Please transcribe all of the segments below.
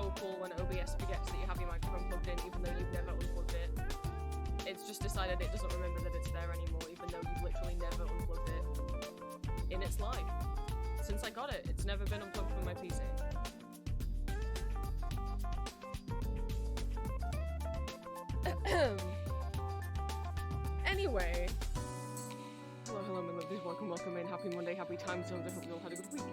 so cool when OBS forgets that you have your microphone plugged in even though you've never unplugged it. It's just decided it doesn't remember that it's there anymore even though you've literally never unplugged it in its life. Since I got it, it's never been unplugged from my PC. Anyway. Hello, my lovelies. Welcome in. Happy Monday, happy time zones. I hope you all had a good weekend.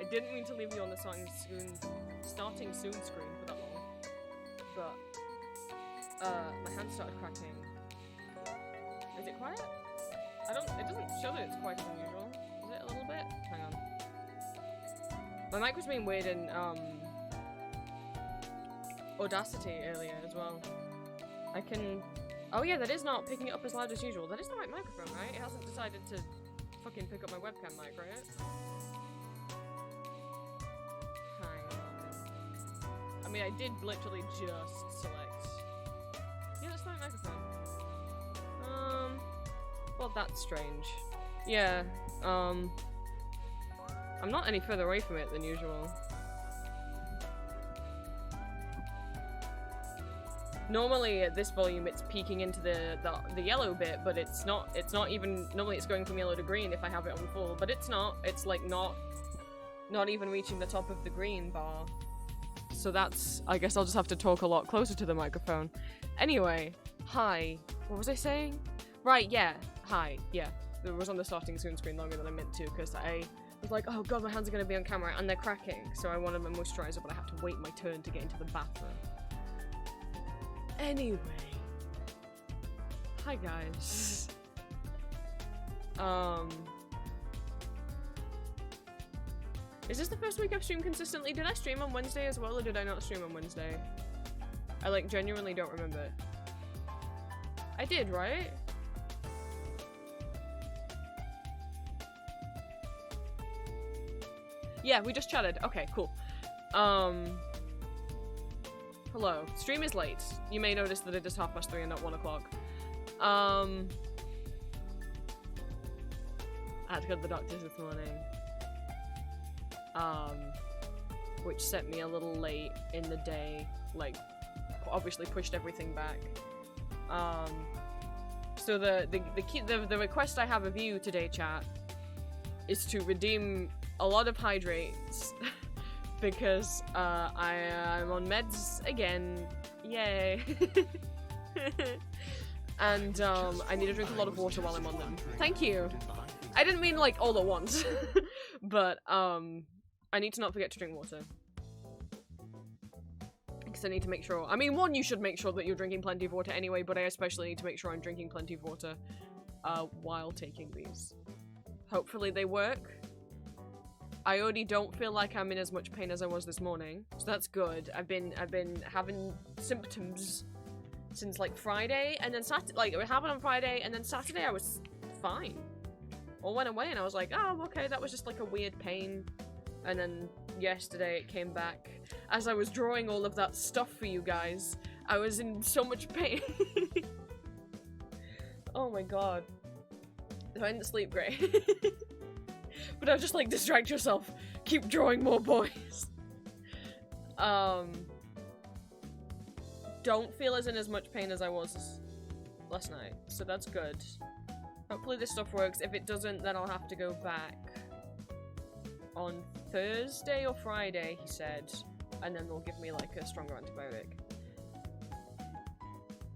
I didn't mean to leave you on the starting soon screen for that long, but my hand started cracking. Is it quiet? It doesn't show that it's quieter than usual. Is it a little bit? Hang on. My mic was being weird in Audacity earlier as well. Oh yeah, that is not picking it up as loud as usual. That is the right microphone, right? It hasn't decided to fucking pick up my webcam mic, right? Hang on. I mean, I did literally just select. Yeah, that's the right microphone. Well, that's strange. Yeah, I'm not any further away from it than usual. Normally at this volume it's peeking into the yellow bit, but it's not even, normally it's going from yellow to green if I have it on full, but it's not. It's like not even reaching the top of the green bar. So that's, I guess I'll just have to talk a lot closer to the microphone. Anyway, hi. What was I saying? Right, yeah. Hi, yeah. It was on the starting soon screen longer than I meant to because I was like, oh god, my hands are going to be on camera and they're cracking. So I wanted my moisturizer, but I have to wait my turn to get into the bathroom. Anyway. Hi guys. Is this the first week I've streamed consistently? Did I stream on Wednesday as well, or did I not stream on Wednesday? I like genuinely don't remember. I did, right? Yeah, we just chatted. Okay, cool. Hello. Stream is late. You may notice that it is 3:30 and not 1 o'clock. I had to go to the doctor's this morning. Which set me a little late in the day. Like, obviously pushed everything back. So the request I have of you today, chat, is to redeem a lot of hydrates. Because I'm on meds again. Yay. And I need to drink a lot of water while I'm on them. Thank you. I didn't mean like all at once. But I need to not forget to drink water. Because I need to make sure, I mean, one, you should make sure that you're drinking plenty of water anyway, but I especially need to make sure I'm drinking plenty of water while taking these. Hopefully they work. I already don't feel like I'm in as much pain as I was this morning, so that's good. I've been having symptoms since like Friday, and then Saturday, like it happened on Friday, and then Saturday I was fine. All went away, and I was like, oh, okay, that was just like a weird pain. And then yesterday it came back. As I was drawing all of that stuff for you guys, I was in so much pain. Oh my god. I didn't sleep great. But I was just like, distract yourself. Keep drawing more boys. Don't feel as in as much pain as I was last night. So that's good. Hopefully this stuff works. If it doesn't, then I'll have to go back on Thursday or Friday, he said. And then they'll give me like a stronger antibiotic.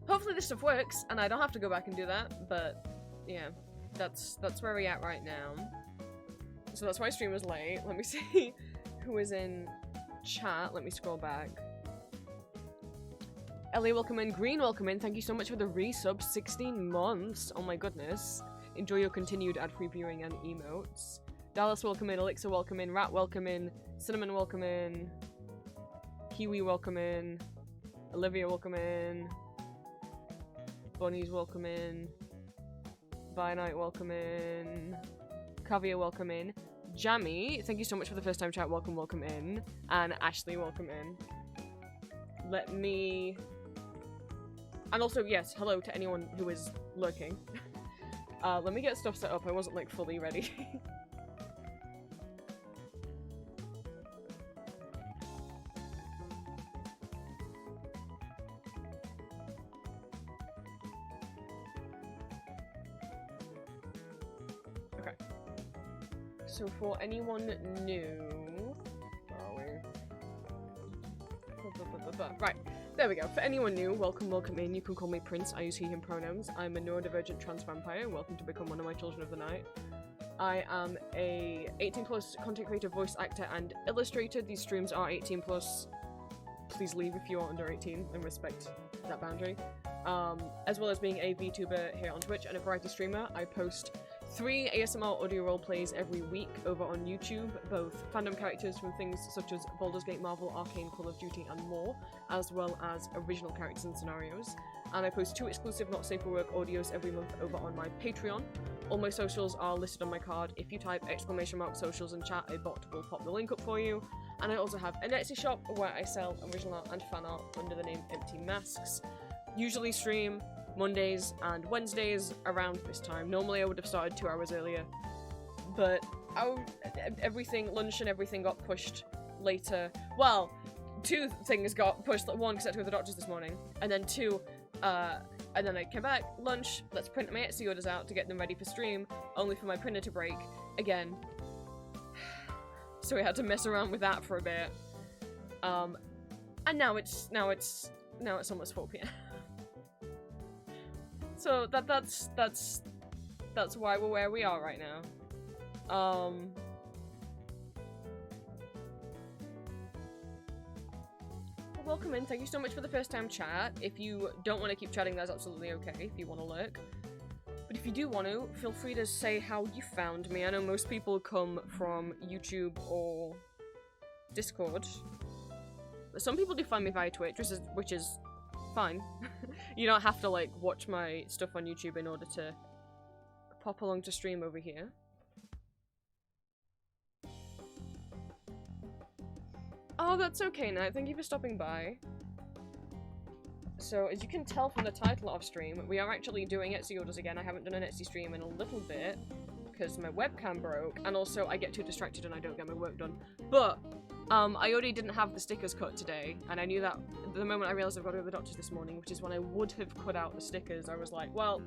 Hopefully this stuff works, and I don't have to go back and do that. But yeah, that's where we're at right now. So that's why stream was late. Let me see who is in chat. Let me scroll back. Ellie, welcome in. Green, welcome in. Thank you so much for the resub. 16 months. Oh my goodness. Enjoy your continued ad-free viewing and emotes. Dallas, welcome in. Elixir, welcome in. Rat, welcome in. Cinnamon, welcome in. Kiwi, welcome in. Olivia, welcome in. Bonnie's, welcome in. Bionite, welcome in. Kavia, welcome in. Jammy, thank you so much for the first time chat. Welcome, welcome in. And Ashley, welcome in. Let me... And also, yes, hello to anyone who is lurking. Let me get stuff set up. I wasn't, like, fully ready. So for anyone new... Where are we? Right, there we go. For anyone new, welcome in. You can call me Prince. I use he, him pronouns. I'm a neurodivergent trans vampire. Welcome to become one of my children of the night. I am a 18+ content creator, voice actor, and illustrator. These streams are 18+. Please leave if you are under 18 and respect that boundary. As well as being a VTuber here on Twitch and a variety streamer, I post 3 ASMR audio roleplays every week over on YouTube, both fandom characters from things such as Baldur's Gate, Marvel, Arcane, Call of Duty, and more, as well as original characters and scenarios. And I post 2 exclusive Not Safe for Work audios every month over on my Patreon. All my socials are listed on my card. If you type !socials in chat, a bot will pop the link up for you. And I also have a Etsy shop where I sell original art and fan art under the name Empty Masks. Usually stream Mondays and Wednesdays around this time. Normally I would have started 2 hours earlier, but lunch and everything got pushed later. Well, 2 things got pushed. 1, because I had to go to the doctors this morning, and then 2, and then I came back, lunch, let's print my Etsy orders out to get them ready for stream, only for my printer to break again. So we had to mess around with that for a bit. And now it's almost 4 PM. So that's why we're where we are right now. Welcome in, thank you so much for the first time chat. If you don't want to keep chatting, that's absolutely okay if you want to lurk. But if you do want to, feel free to say how you found me. I know most people come from YouTube or Discord, but some people do find me via Twitch, which is fine. You don't have to, like, watch my stuff on YouTube in order to pop along to stream over here. Oh, that's okay, Nat. Thank you for stopping by. So, as you can tell from the title of stream, we are actually doing Etsy orders again. I haven't done an Etsy stream in a little bit, because my webcam broke, and also I get too distracted and I don't get my work done. But, I already didn't have the stickers cut today, and I knew that the moment I realized I've got to go to the doctors this morning, which is when I would have cut out the stickers, I was like, well,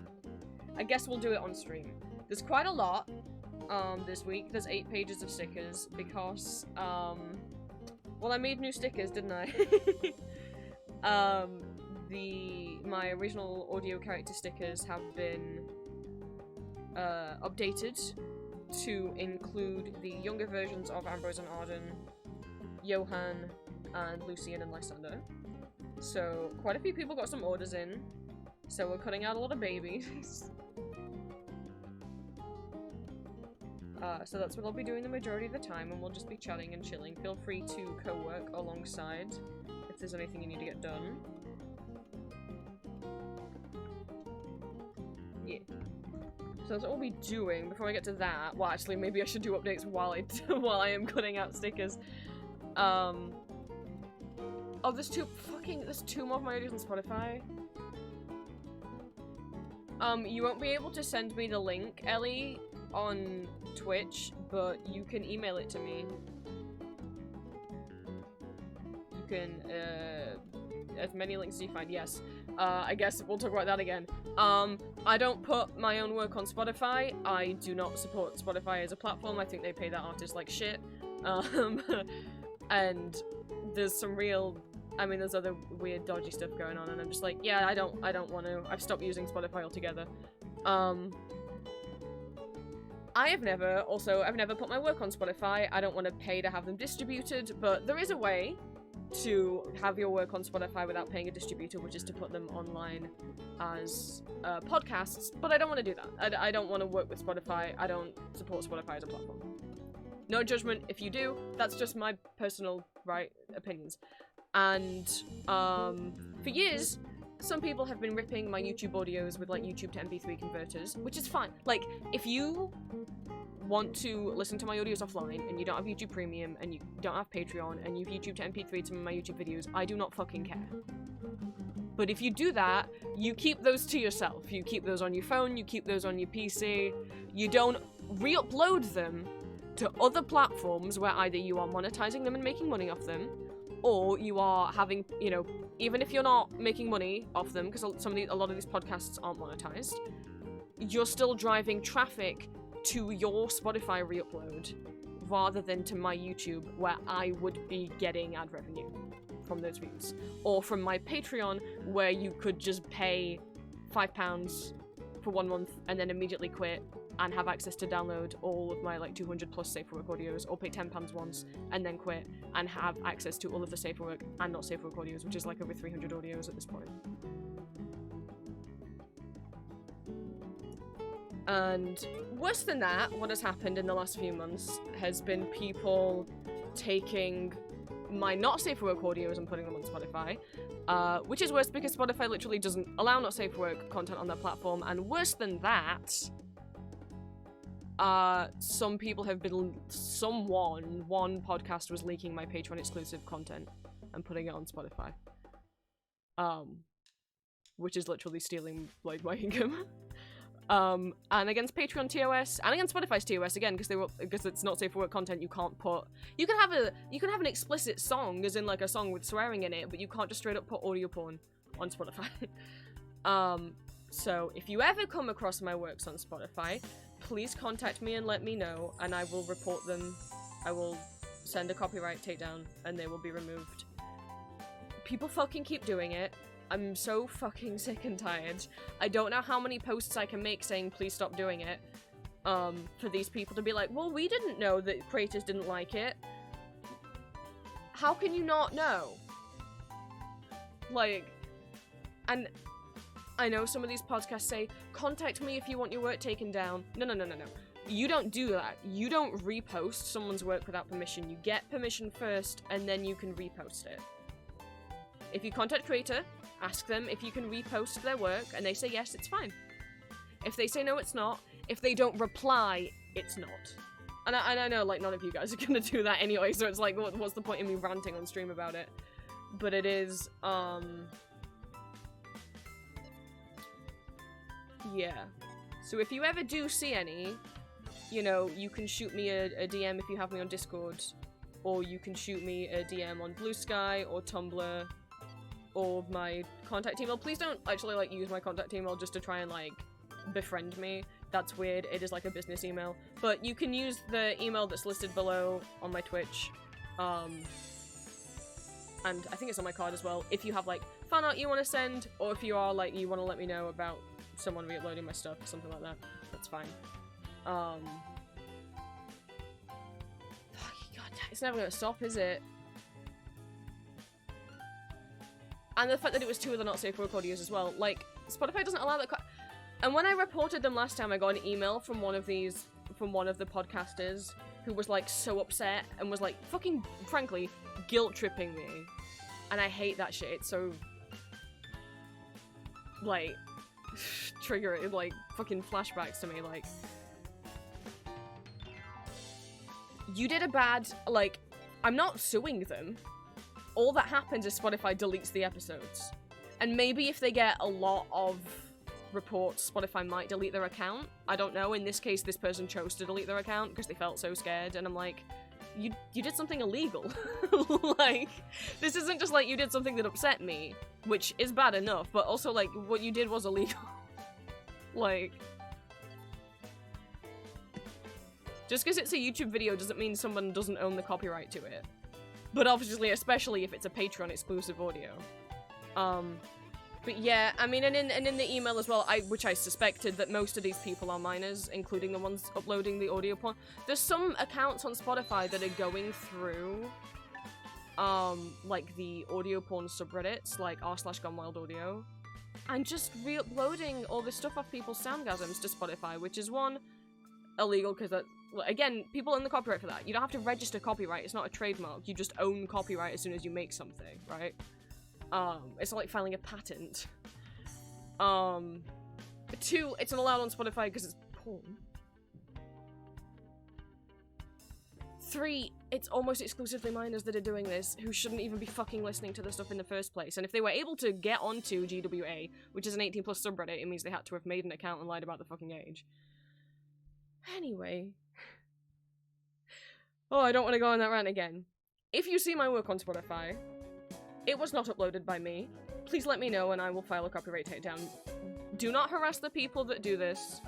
I guess we'll do it on stream. There's quite a lot, this week. There's 8 pages of stickers, because, well, I made new stickers, didn't I? My original audio character stickers have been updated to include the younger versions of Ambrose and Arden, Johan, and Lucian and Lysander. So quite a few people got some orders in, so we're cutting out a lot of babies. So that's what I'll be doing the majority of the time, and we'll just be chatting and chilling. Feel free to co-work alongside if there's anything you need to get done. Yeah. So that's what we'll be doing. Before I get to that, well, actually, maybe I should do updates while I am cutting out stickers. Oh, there's 2 more of my videos on Spotify. You won't be able to send me the link, Ellie, on Twitch, but you can email it to me. You can, as many links as you find, yes. I guess we'll talk about that again. I don't put my own work on Spotify. I do not support Spotify as a platform. I think they pay their artists like shit. And there's some real, I mean, there's other weird, dodgy stuff going on, and I'm just like, yeah, I don't want to. I've stopped using Spotify altogether. I've never put my work on Spotify. I don't want to pay to have them distributed, but there is a way to have your work on Spotify without paying a distributor, which is to put them online as podcasts, but I don't want to do that. I don't want to work with Spotify. I don't support Spotify as a platform. No judgment if you do. That's just my personal, opinions. And, for years, some people have been ripping my YouTube audios with, like, YouTube to MP3 converters, which is fine. Like, if you want to listen to my audios offline, and you don't have YouTube Premium, and you don't have Patreon, and you've YouTube to MP3 to my YouTube videos, I do not fucking care. But if you do that, you keep those to yourself. You keep those on your phone, you keep those on your PC. You don't re-upload them to other platforms where either you are monetizing them and making money off them, or you are having, you know, even if you're not making money off them, because a lot of these podcasts aren't monetized, you're still driving traffic to your Spotify re-upload rather than to my YouTube, where I would be getting ad revenue from those views. Or from my Patreon, where you could just pay £5 for 1 month and then immediately quit and have access to download all of my like 200 plus safe for work audios, or pay £10 once and then quit and have access to all of the safe for work and not safe for work audios, which is like over 300 audios at this point. And worse than that, what has happened in the last few months has been people taking my not safe for work audios and putting them on Spotify, which is worse because Spotify literally doesn't allow not safe for work content on their platform. And worse than that, some people have been, one podcast was leaking my Patreon exclusive content and putting it on Spotify. Which is literally stealing, like, my income. And against Patreon TOS, and against Spotify's TOS, again, because it's not safe for work content, you can have an explicit song, as in, like, a song with swearing in it, but you can't just straight up put audio porn on Spotify. So, if you ever come across my works on Spotify, please contact me and let me know, and I will report them. I will send a copyright takedown, and they will be removed. People fucking keep doing it. I'm so fucking sick and tired. I don't know how many posts I can make saying please stop doing it, for these people to be like, well, we didn't know that creators didn't like it. How can you not know? Like, and I know some of these podcasts say, contact me if you want your work taken down. No. You don't do that. You don't repost someone's work without permission. You get permission first, and then you can repost it. If you contact creator, ask them if you can repost their work, and they say yes, it's fine. If they say no, it's not. If they don't reply, it's not. And I know, like, none of you guys are gonna do that anyway, so it's like, what's the point in me ranting on stream about it? But it is, yeah. So if you ever do see any, you know, you can shoot me a DM if you have me on Discord, or you can shoot me a DM on Blue Sky or Tumblr, or my contact email. Please don't actually, like, use my contact email just to try and, like, befriend me. That's weird. It is, like, a business email. But you can use the email that's listed below on my Twitch. And I think it's on my card as well. If you have, like, fan art you want to send, or if you are, like, you want to let me know about someone re-uploading my stuff or something like that, that's fine. Fucking god, it's never gonna stop, is it? And the fact that it was 2 of the not safe for work audios as well. Like, Spotify doesn't allow that. And when I reported them last time, I got an email from one of the podcasters who was, like, so upset and was, like, fucking, frankly, guilt-tripping me. And I hate that shit. It's so, like, triggering, like, fucking flashbacks to me, like. You did a bad, like, I'm not suing them. All that happens is Spotify deletes the episodes. And maybe if they get a lot of reports, Spotify might delete their account. I don't know. In this case, this person chose to delete their account because they felt so scared. And I'm like, you did something illegal. Like, this isn't just like you did something that upset me, which is bad enough, but also, like, what you did was illegal. Like, just because it's a YouTube video doesn't mean someone doesn't own the copyright to it. But obviously, especially if it's a Patreon exclusive audio. But yeah, I mean, and in the email as well, which I suspected that most of these people are minors, including the ones uploading the audio porn. There's some accounts on Spotify that are going through, like the audio porn subreddits, like r/gonewildaudio, and just re-uploading all this stuff off people's soundgasms to Spotify, which is one, illegal, because that, again, people own the copyright for that. You don't have to register copyright, it's not a trademark, you just own copyright as soon as you make something, right? It's not like filing a patent. 2, it's not allowed on Spotify because it's porn. 3, it's almost exclusively minors that are doing this, who shouldn't even be fucking listening to the stuff in the first place. And if they were able to get onto GWA, which is an 18+ subreddit, it means they had to have made an account and lied about the fucking age. Anyway. Oh, I don't want to go on that rant again. If you see my work on Spotify, it was not uploaded by me. Please let me know and I will file a copyright takedown. Do not harass the people that do this.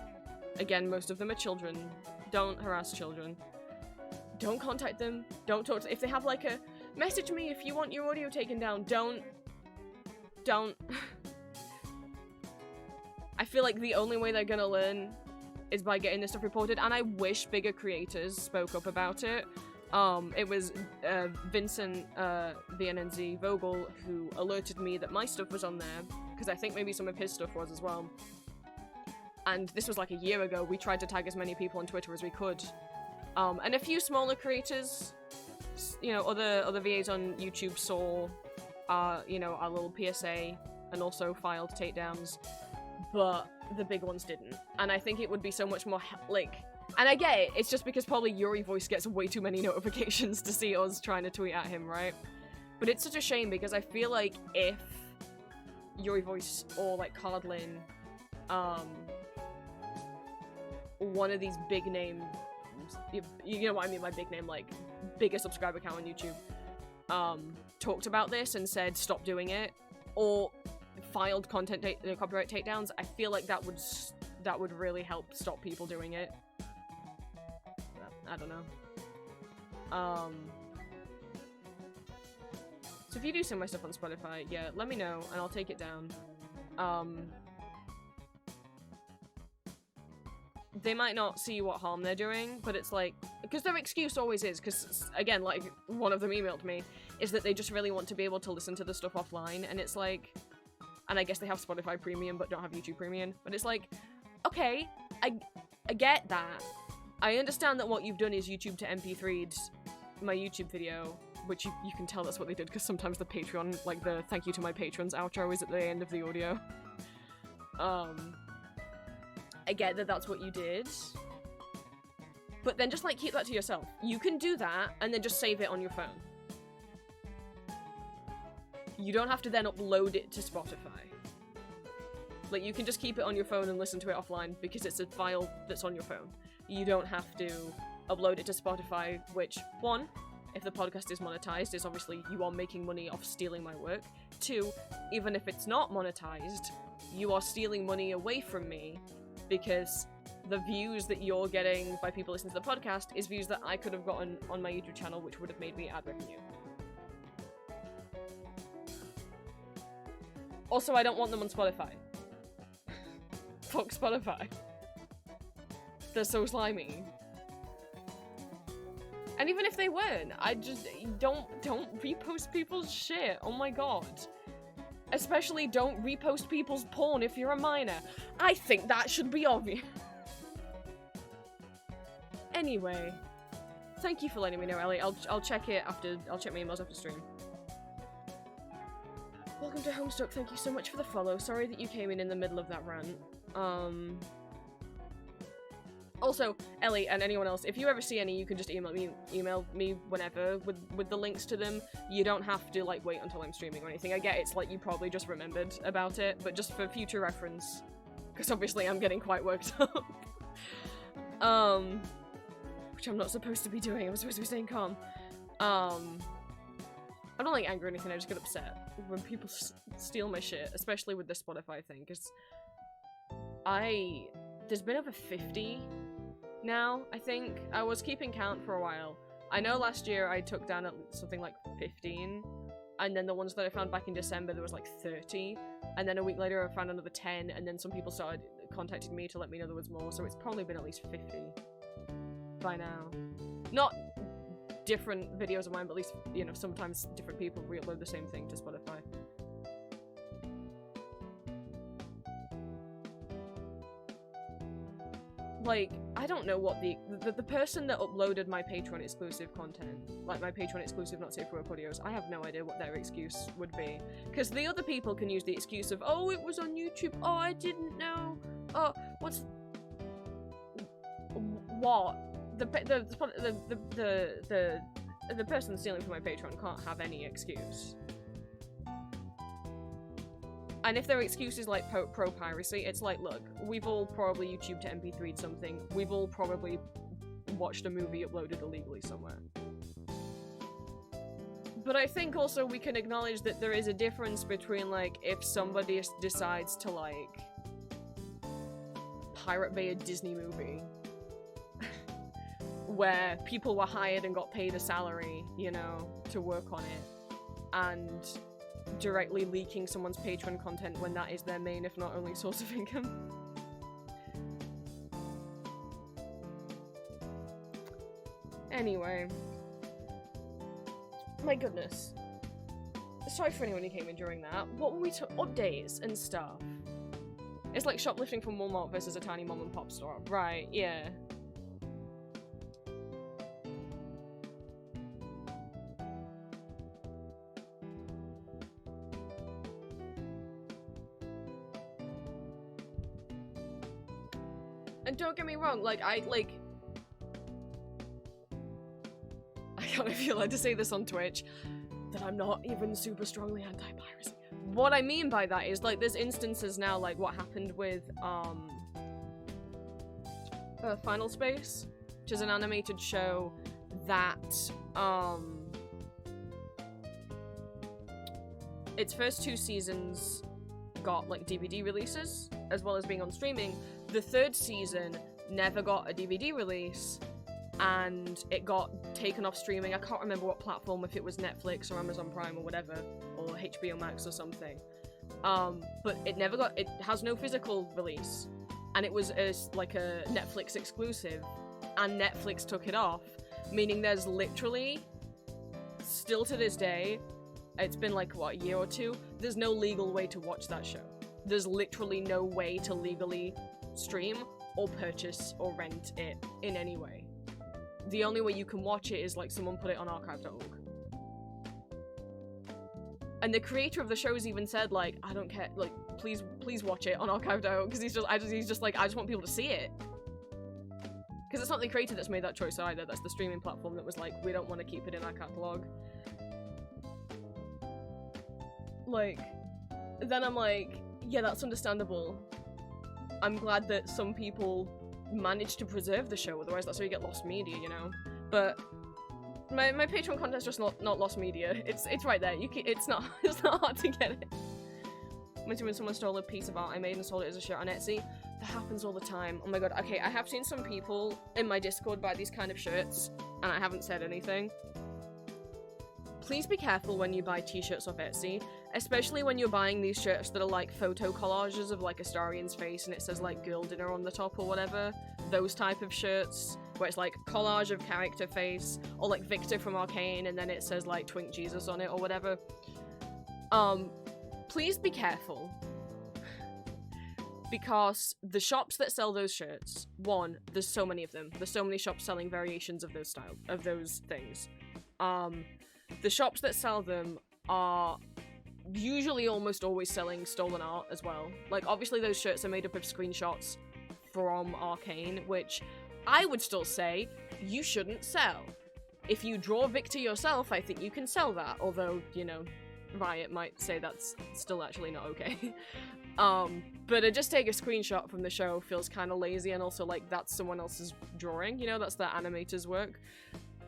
Again, most of them are children. Don't harass children. Don't contact them. Don't talk to if they have like a message me if you want your audio taken down. Don't. I feel like the only way they're gonna learn is by getting this stuff reported, and I wish bigger creators spoke up about it. It was Vincent VNNZ Vogel who alerted me that my stuff was on there, because I think maybe some of his stuff was as well. And this was like a year ago. We tried to tag as many people on Twitter as we could. And a few smaller creators, you know, other VAs on YouTube saw you know, our little PSA and also filed takedowns, but the big ones didn't. And I think it would be so much more like, and I get it, it's just because probably Yuri Voice gets way too many notifications to see us trying to tweet at him, right? But it's such a shame because I feel like if Yuri Voice or like Cardlin, one of these big names, you know what I mean by big name, like bigger subscriber count on YouTube, talked about this and said stop doing it, or filed content copyright takedowns, I feel like that would really help stop people doing it. I don't know. So if you do send my stuff on Spotify, yeah, let me know and I'll take it down. They might not see what harm they're doing, but it's like, because their excuse always is, because again, like one of them emailed me, is that they just really want to be able to listen to the stuff offline, and it's like, and I guess they have Spotify Premium but don't have YouTube Premium, but it's like, okay, I get that. I understand that what you've done is YouTube to MP3'd my YouTube video, which you can tell that's what they did, because sometimes the Patreon, like the thank you to my patrons outro is at the end of the audio. I get that that's what you did, but then just like keep that to yourself. You can do that and then just save it on your phone. You don't have to then upload it to Spotify. Like, you can just keep it on your phone and listen to it offline because it's a file that's on your phone. You don't have to upload it to Spotify, which, one, if the podcast is monetized, is obviously you are making money off stealing my work. Two, even if it's not monetized, you are stealing money away from me because the views that you're getting by people listening to the podcast is views that I could have gotten on my YouTube channel, which would have made me ad revenue. Also, I don't want them on Spotify. Fuck Spotify. They're so slimy. And even if they weren't, I just don't repost people's shit. Oh my god. Especially don't repost people's porn if you're a minor. I think that should be obvious. Anyway, thank you for letting me know, Ellie. I'll check it after. I'll check my emails after stream. Welcome to Homestuck. Thank you so much for the follow. Sorry that you came in the middle of that rant. Also, Ellie and anyone else, if you ever see any, you can just email me whenever with the links to them. You don't have to like wait until I'm streaming or anything. I get it's like you probably just remembered about it, but just for future reference, because obviously I'm getting quite worked up. Which I'm not supposed to be doing. I'm supposed to be staying calm. I don't like anger or anything. I just get upset when people steal my shit, especially with the Spotify thing, because there's been over 50 now, I think. I was keeping count for a while. I know last year I took down at something like 15, and then the ones that I found back in December, there was like 30, and then a week later I found another 10, and then some people started contacting me to let me know there was more, so it's probably been at least 50 by now. Not different videos of mine, but at least, you know, sometimes different people re-upload the same thing to Spotify. Like, I don't know what the person that uploaded my Patreon exclusive content, like my Patreon exclusive Not Safe for Work audios, I have no idea what their excuse would be. Because the other people can use the excuse of, oh, it was on YouTube, oh, I didn't know, oh, what's... What? The person stealing from my Patreon can't have any excuse. And if their excuse is like pro-piracy, it's like, look, we've all probably YouTube to MP3'd something. We've all probably watched a movie uploaded illegally somewhere. But I think also we can acknowledge that there is a difference between, like, if somebody decides to, like, Pirate Bay a Disney movie. Where people were hired and got paid a salary, you know, to work on it. And directly leaking someone's Patreon content when that is their main, if not only, source of income. Anyway. My goodness. Sorry for anyone who came in during that. What were we updates and stuff? It's like shoplifting from Walmart versus a tiny mom and pop store. Right, yeah. And don't get me wrong, like, I kind of feel like to say this on Twitch, that I'm not even super strongly anti-piracy. What I mean by that is, like, there's instances now, like what happened with, Final Space, which is an animated show that, its first 2 seasons got, like, DVD releases, as well as being on streaming. The 3rd season never got a DVD release, and it got taken off streaming. I can't remember what platform, if it was Netflix or Amazon Prime or whatever, or HBO Max or something. But it never got, it has no physical release, and it was like a Netflix exclusive, and Netflix took it off, meaning there's literally, still to this day, it's been like, what, a year or 2, there's no legal way to watch that show. There's literally no way to legally stream or purchase or rent it in any way. The only way you can watch it is like someone put it on archive.org. And the creator of the show has even said, like, I don't care, like, please watch it on archive.org, because he's just like, I just want people to see it. Because it's not the creator that's made that choice either, that's the streaming platform that was like, we don't want to keep it in our catalog. Like, then I'm like, yeah, that's understandable. I'm glad that some people managed to preserve the show, otherwise that's where you get lost media, you know? But my Patreon content's just not lost media. It's right there. It's not hard to get it. When someone stole a piece of art I made and sold it as a shirt on Etsy, that happens all the time. Oh my god. Okay, I have seen some people in my Discord buy these kind of shirts, and I haven't said anything. Please be careful when you buy t-shirts off Etsy, especially when you're buying these shirts that are like photo collages of like Astarion's face and it says like girl dinner on the top or whatever. Those type of shirts where it's like collage of character face, or like Victor from Arcane and then it says like Twink Jesus on it or whatever. Please be careful. Because the shops that sell those shirts, one, there's so many of them. There's so many shops selling variations of those things. The shops that sell them are usually almost always selling stolen art as well. Like, obviously those shirts are made up of screenshots from Arcane, which I would still say you shouldn't sell. If you draw Victor yourself, I think you can sell that, although, you know, Riot might say that's still actually not okay. But to just take a screenshot from the show feels kind of lazy, and also, like, that's someone else's drawing, you know, that's the animator's work.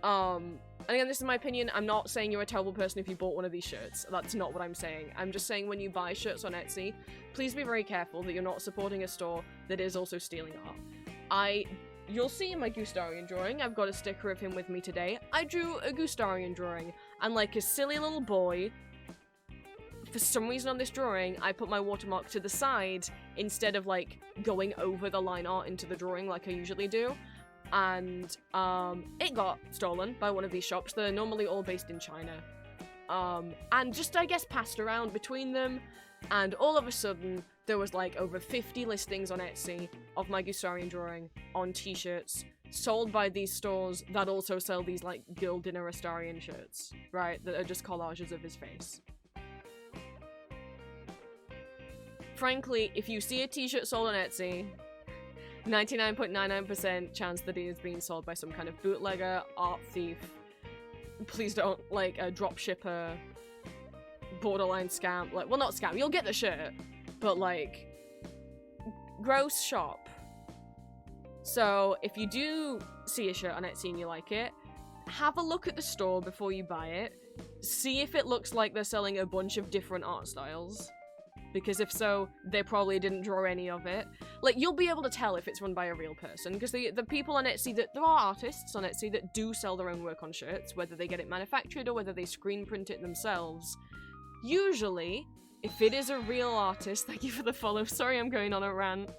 And again, this is my opinion. I'm not saying you're a terrible person if you bought one of these shirts. That's not what I'm saying. I'm just saying when you buy shirts on Etsy, please be very careful that you're not supporting a store that is also stealing art. You'll see in my Gustarian drawing, I've got a sticker of him with me today. I drew a Gustarian drawing, and like a silly little boy, for some reason on this drawing, I put my watermark to the side instead of like going over the line art into the drawing like I usually do. And it got stolen by one of these shops. They're normally all based in China. And just, I guess, passed around between them, and all of a sudden, there was like over 50 listings on Etsy of my Gustarian drawing on t-shirts, sold by these stores that also sell these like girl dinner Astarion shirts, right, that are just collages of his face. Frankly, if you see a t-shirt sold on Etsy, 99.99% chance that it is being sold by some kind of bootlegger, art thief. Please don't, like, a dropshipper, borderline scam. Like, well, not scam, you'll get the shirt, but, like, gross shop. So, if you do see a shirt on Etsy and you like it, have a look at the store before you buy it. See if it looks like they're selling a bunch of different art styles. because if so, they probably didn't draw any of it. Like, you'll be able to tell if it's run by a real person, because the people on Etsy, there are artists on Etsy that do sell their own work on shirts, whether they get it manufactured or whether they screen print it themselves. Usually, if it is a real artist, thank you for the follow. Sorry I'm going on a rant.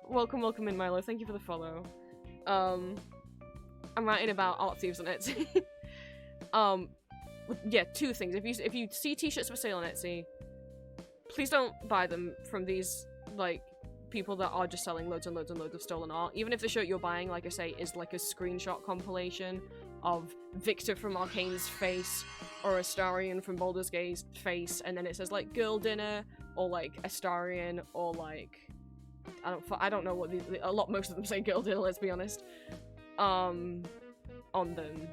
Welcome in, Milo. Thank you for the follow. I'm writing about art thieves on Etsy. Yeah, two things. If you see t-shirts for sale on Etsy, please don't buy them from these, like, people that are just selling loads and loads and loads of stolen art. Even if the shirt you're buying, like I say, is like a screenshot compilation of Victor from Arcane's face, or Astarion from Baldur's Gate's face, and then it says, like, Girl Dinner, or, like, Astarion, or, like, I don't know what most of them say Girl Dinner, let's be honest, on them.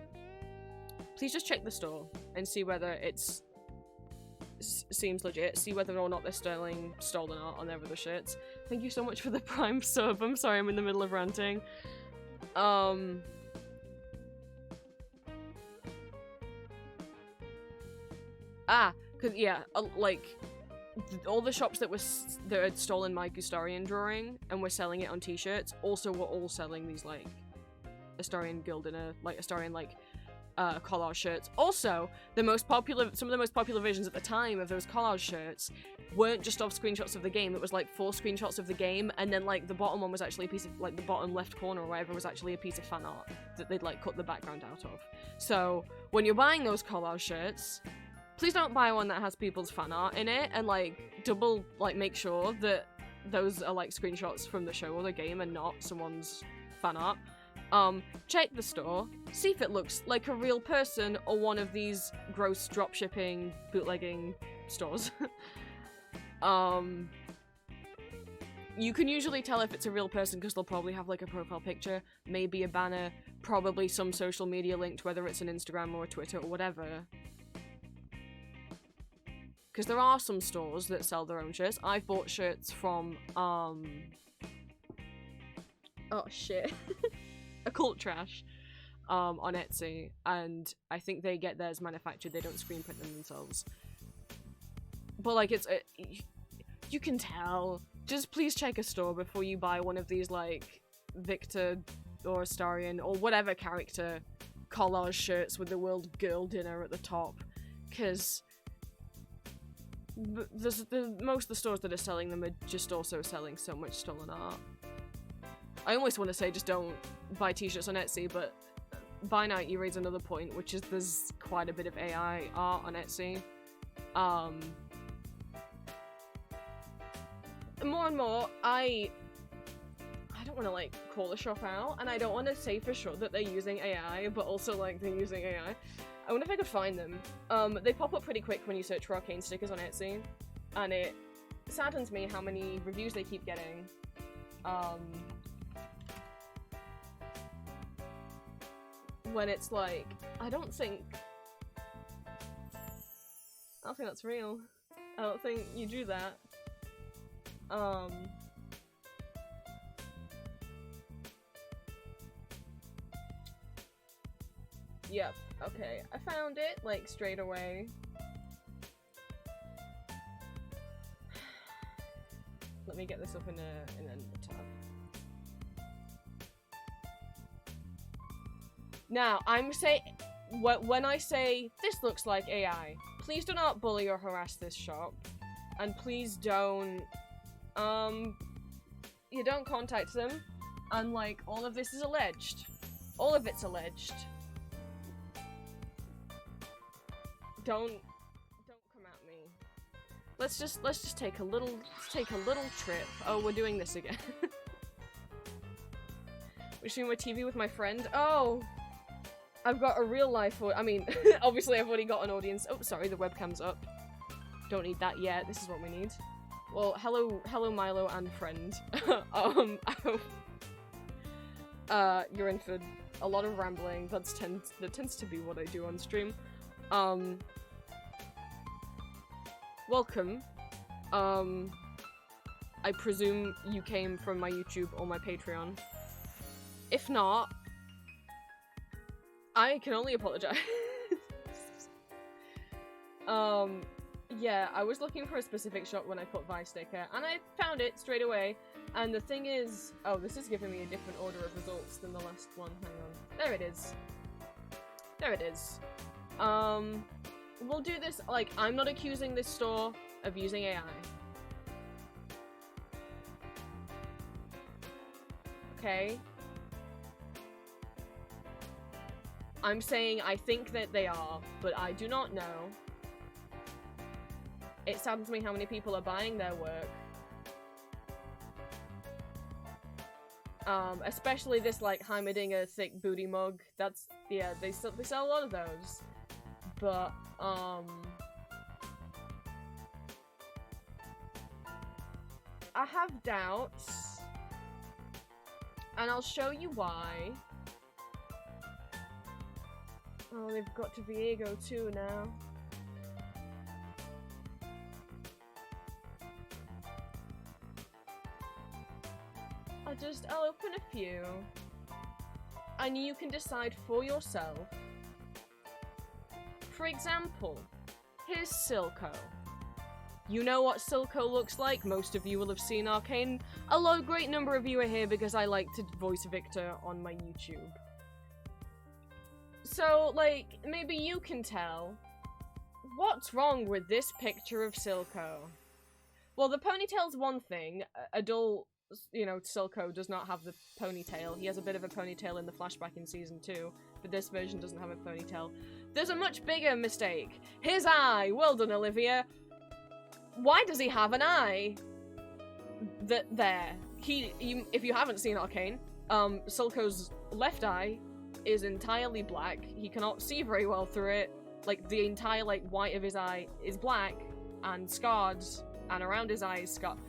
Please just check the store and see whether it's seems legit, see whether or not they're selling stolen art on their other shirts. Thank you so much for the Prime sub. I'm sorry, I'm in the middle of ranting. Cause yeah, like, all the shops that had stolen my Gustarian drawing and were selling it on t-shirts also were all selling these, like, Astarion Guild Dinner, like, Astarion, like, collage shirts. Also, some of the most popular versions at the time of those collage shirts weren't just of screenshots of the game, it was like 4 screenshots of the game, and then, like, the bottom one was actually a piece of, like, the bottom left corner or whatever was actually a piece of fan art that they'd, like, cut the background out of. So, when you're buying those collage shirts, please don't buy one that has people's fan art in it, and, like, double, like, make sure that those are, like, screenshots from the show or the game and not someone's fan art. Check the store, see if it looks like a real person or one of these gross dropshipping, bootlegging stores. You can usually tell if it's a real person because they'll probably have, like, a profile picture, maybe a banner, probably some social media linked, whether it's an Instagram or a Twitter or whatever. Because there are some stores that sell their own shirts. I've bought shirts from, oh shit. Occult Trash, on Etsy, and I think they get theirs manufactured, they don't screen print them themselves. But, like, it's, you can tell. Just please check a store before you buy one of these, like, Victor or Astarion or whatever character collage shirts with the word Girl Dinner at the top, because most of the stores that are selling them are just also selling so much stolen art. I almost want to say just don't buy t-shirts on Etsy, but by now you raise another point, which is there's quite a bit of AI art on Etsy. More and more, I don't want to, like, call the shop out, and I don't want to say for sure that they're using AI, but also, like, they're using AI. I wonder if I could find them. They pop up pretty quick when you search for arcane stickers on Etsy, and it saddens me how many reviews they keep getting. When it's like, I don't think that's real. I don't think you do that. Yep, okay, I found it, like, straight away. Let me get this up in a tab. Now, I'm saying, when I say this looks like AI, please do not bully or harass this shop, and please don't, you don't contact them, and, like, all of this is alleged. All of it's alleged. Don't come at me. Let's just take a little trip. Oh, we're doing this again. We're shooting my TV with my friend. Oh! I've got a real life, I mean, obviously I've already got an audience. Oh, sorry, the webcam's up. Don't need that yet, this is what we need. Well, hello Milo and friend. You're in for a lot of rambling, that tends to be what I do on stream. Welcome. I presume you came from my YouTube or my Patreon. If not, I can only apologize. Yeah, I was looking for a specific shot when I put Vi sticker, and I found it straight away. And the thing is, oh, this is giving me a different order of results than the last one. Hang on. There it is. There it is. We'll do this, like, I'm not accusing this store of using AI. Okay? I'm saying I think that they are, but I do not know. It saddens me how many people are buying their work. Especially this, like, Heimerdinger thick booty mug. That's, yeah, they sell a lot of those. But, I have doubts. And I'll show you why. Oh, they've got to Viego too now. I'll open a few. And you can decide for yourself. For example, here's Silco. You know what Silco looks like? Most of you will have seen Arcane. A great number of you are here because I like to voice Victor on my YouTube. So, like, maybe you can tell. What's wrong with this picture of Silco? Well, the ponytail's one thing. Adult, you know, Silco does not have the ponytail. He has a bit of a ponytail in the flashback in Season 2, but this version doesn't have a ponytail. There's a much bigger mistake. His eye! Well done, Olivia. Why does he have an eye? There. If you haven't seen Arcane, Silco's left eye is entirely black. He cannot see very well through it. Like, the entire, like, white of his eye is black and scarred, and around his eye is scarred.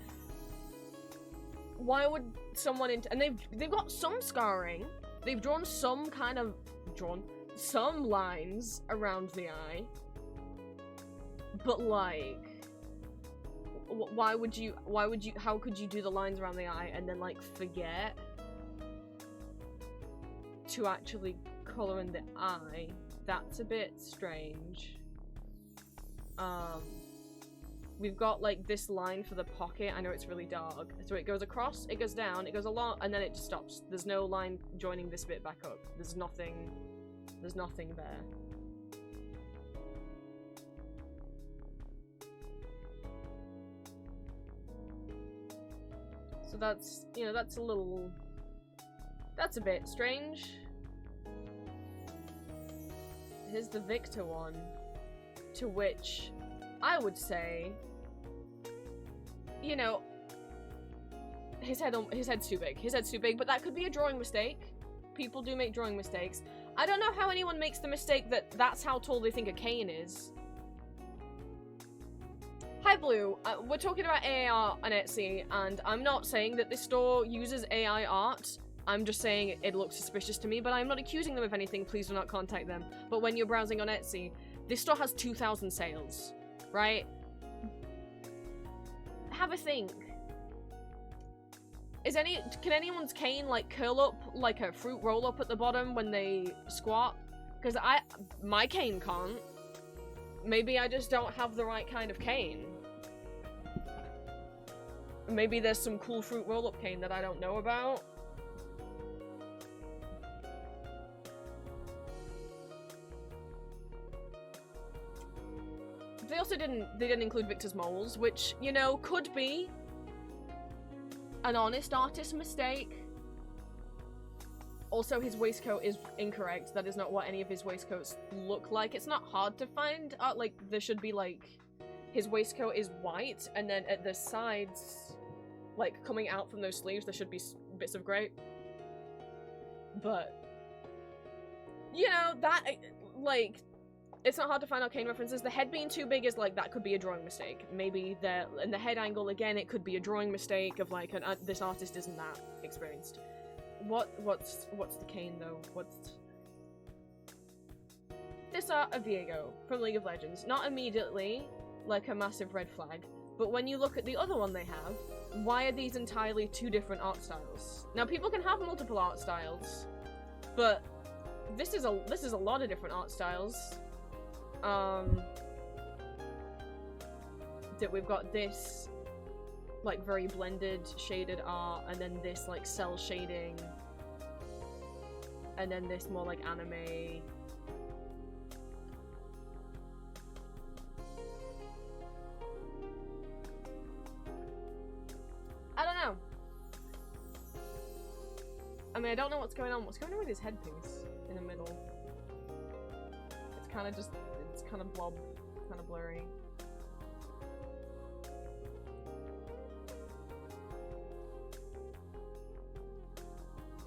Why would someone and they've got some scarring. They've drawn some kind of some lines around the eye. But like, how could you do the lines around the eye and then like forget to actually color in the eye? That's a bit strange. We've got like this line for the pocket. I know it's really dark. So it goes across, it goes down, it goes along, and then it just stops. There's no line joining this bit back up. There's nothing there. So that's, you know, that's a bit strange. Here's the Victor one, to which I would say, you know, his head's too big. His head's too big, but that could be a drawing mistake. People do make drawing mistakes. I don't know how anyone makes the mistake that that's how tall they think a cane is. Hi Blue, we're talking about AI art on Etsy, and I'm not saying that this store uses AI art. I'm just saying it looks suspicious to me, but I'm not accusing them of anything. Please do not contact them. But when you're browsing on Etsy, this store has 2,000 sales, right? Have a think. Can anyone's cane like curl up like a fruit roll up at the bottom when they squat? Because my cane can't. Maybe I just don't have the right kind of cane. Maybe there's some cool fruit roll-up cane that I don't know about. They didn't include Victor's moles, which, you know, could be an honest artist mistake. Also, his waistcoat is incorrect. That is not what any of his waistcoats look like. It's not hard to find. Like, there should be, like, his waistcoat is white, and then at the sides, like, coming out from those sleeves, there should be bits of grey. But, you know, that, like, it's not hard to find Arcane references. The head being too big is, like, that could be a drawing mistake. Maybe and the head angle, again, it could be a drawing mistake of, like, this artist isn't that experienced. What's the cane though? This art of Viego from League of Legends. Not immediately like a massive red flag, but when you look at the other one they have, why are these entirely two different art styles? Now people can have multiple art styles, but this is a lot of different art styles. that we've got this like very blended shaded art, and then this like cell shading, and then this more like anime. I don't know. I mean, I don't know what's going on. What's going on with his headpiece in the middle? It's kind of just, it's kind of blob, kind of blurry.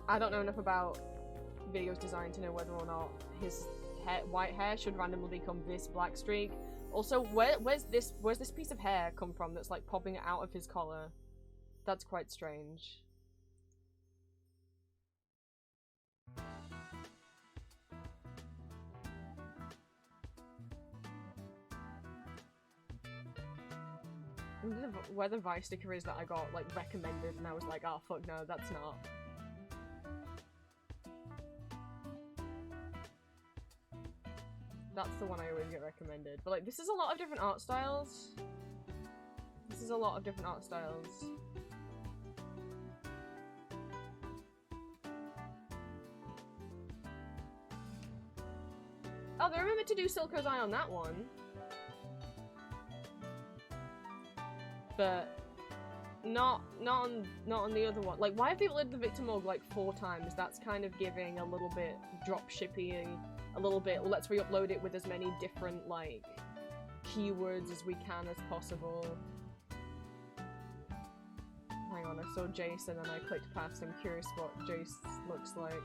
I don't know enough about videos design to know whether or not his white hair should randomly become this black streak. Also, where's this piece of hair come from that's like popping out of his collar? That's quite strange. Where the Vice sticker is that I got like recommended and I was like, oh fuck no, that's not. That's the one I always get recommended. But like, this is a lot of different art styles. This is a lot of different art styles. Oh, they remembered to do Silco's Eye on that one. But not on the other one. Like, why have people did the Victor Mug like 4 times? That's kind of giving a little bit drop-shippy, a little bit, let's re-upload it with as many different, like, keywords as we can as possible. Hang on, I saw Jace and then I clicked past. I'm curious what Jace looks like.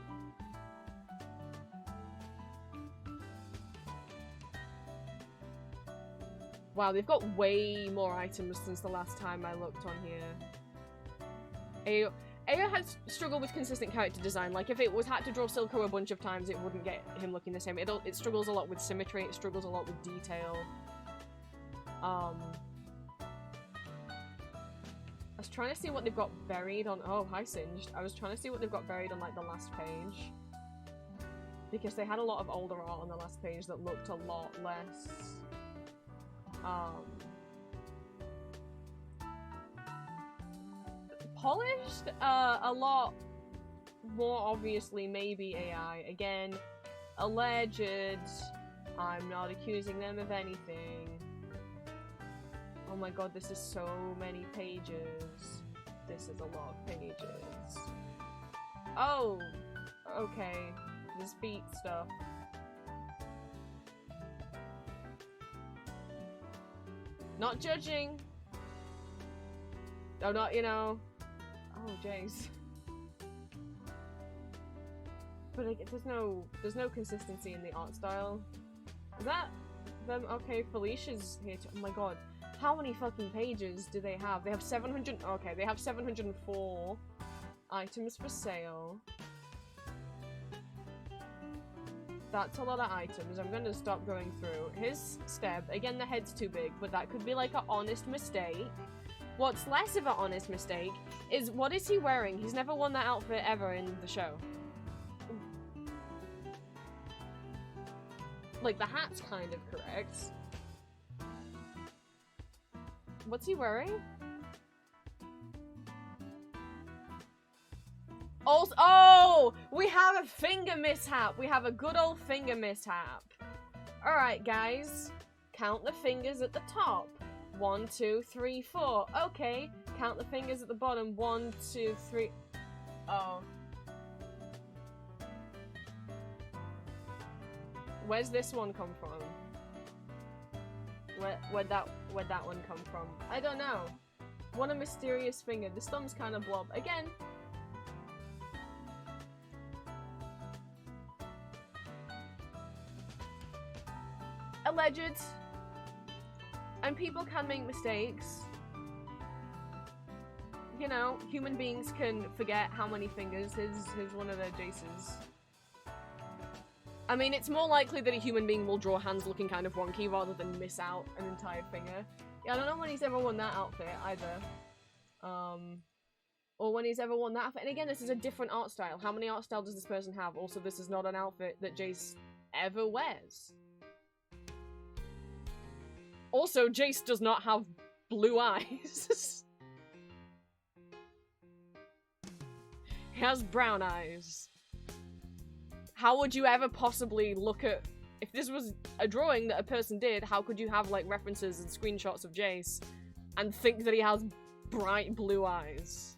Wow, they've got way more items since the last time I looked on here. Ao has struggled with consistent character design. Like, if it was had to draw Silco a bunch of times, it wouldn't get him looking the same. It struggles a lot with symmetry, it struggles a lot with detail. I was trying to see what they've got buried on- oh, hi Singed. I was trying to see what they've got buried on, like, the last page. Because they had a lot of older art on the last page that looked a lot less... polished? A lot more obviously maybe AI. Again, alleged. I'm not accusing them of anything. Oh my god, this is so many pages. This is a lot of pages. Oh! Okay. This beat stuff. Not judging. Oh, not, you know. Oh, jeez. But like, there's no consistency in the art style. Is that them? Okay, Felicia's here too. Oh my god. How many fucking pages do they have? They have 700. Okay, they have 704 items for sale. That's a lot of items. I'm gonna stop going through. His step, again the head's too big, but that could be like an honest mistake. What's less of an honest mistake is what is he wearing? He's never worn that outfit ever in the show. Like, the hat's kind of correct. What's he wearing? Also, oh! We have a finger mishap! We have a good old finger mishap. Alright, guys. Count the fingers at the top. 1, 2, 3, 4. Okay. Count the fingers at the bottom. 1, 2, 3. Oh. Where's this one come from? Where'd that one come from? I don't know. What a mysterious finger. This thumb's kind of blob. Again. Alleged. And people can make mistakes. You know, human beings can forget how many fingers. Here's one of their Jaces. I mean, it's more likely that a human being will draw hands looking kind of wonky rather than miss out an entire finger. Yeah, I don't know when he's ever worn that outfit either. Or when he's ever worn that outfit. And again, this is a different art style. How many art styles does this person have? Also, this is not an outfit that Jace ever wears. Also, Jace does not have blue eyes. He has brown eyes. How would you ever possibly look at... If this was a drawing that a person did, how could you have, like, references and screenshots of Jace and think that he has bright blue eyes?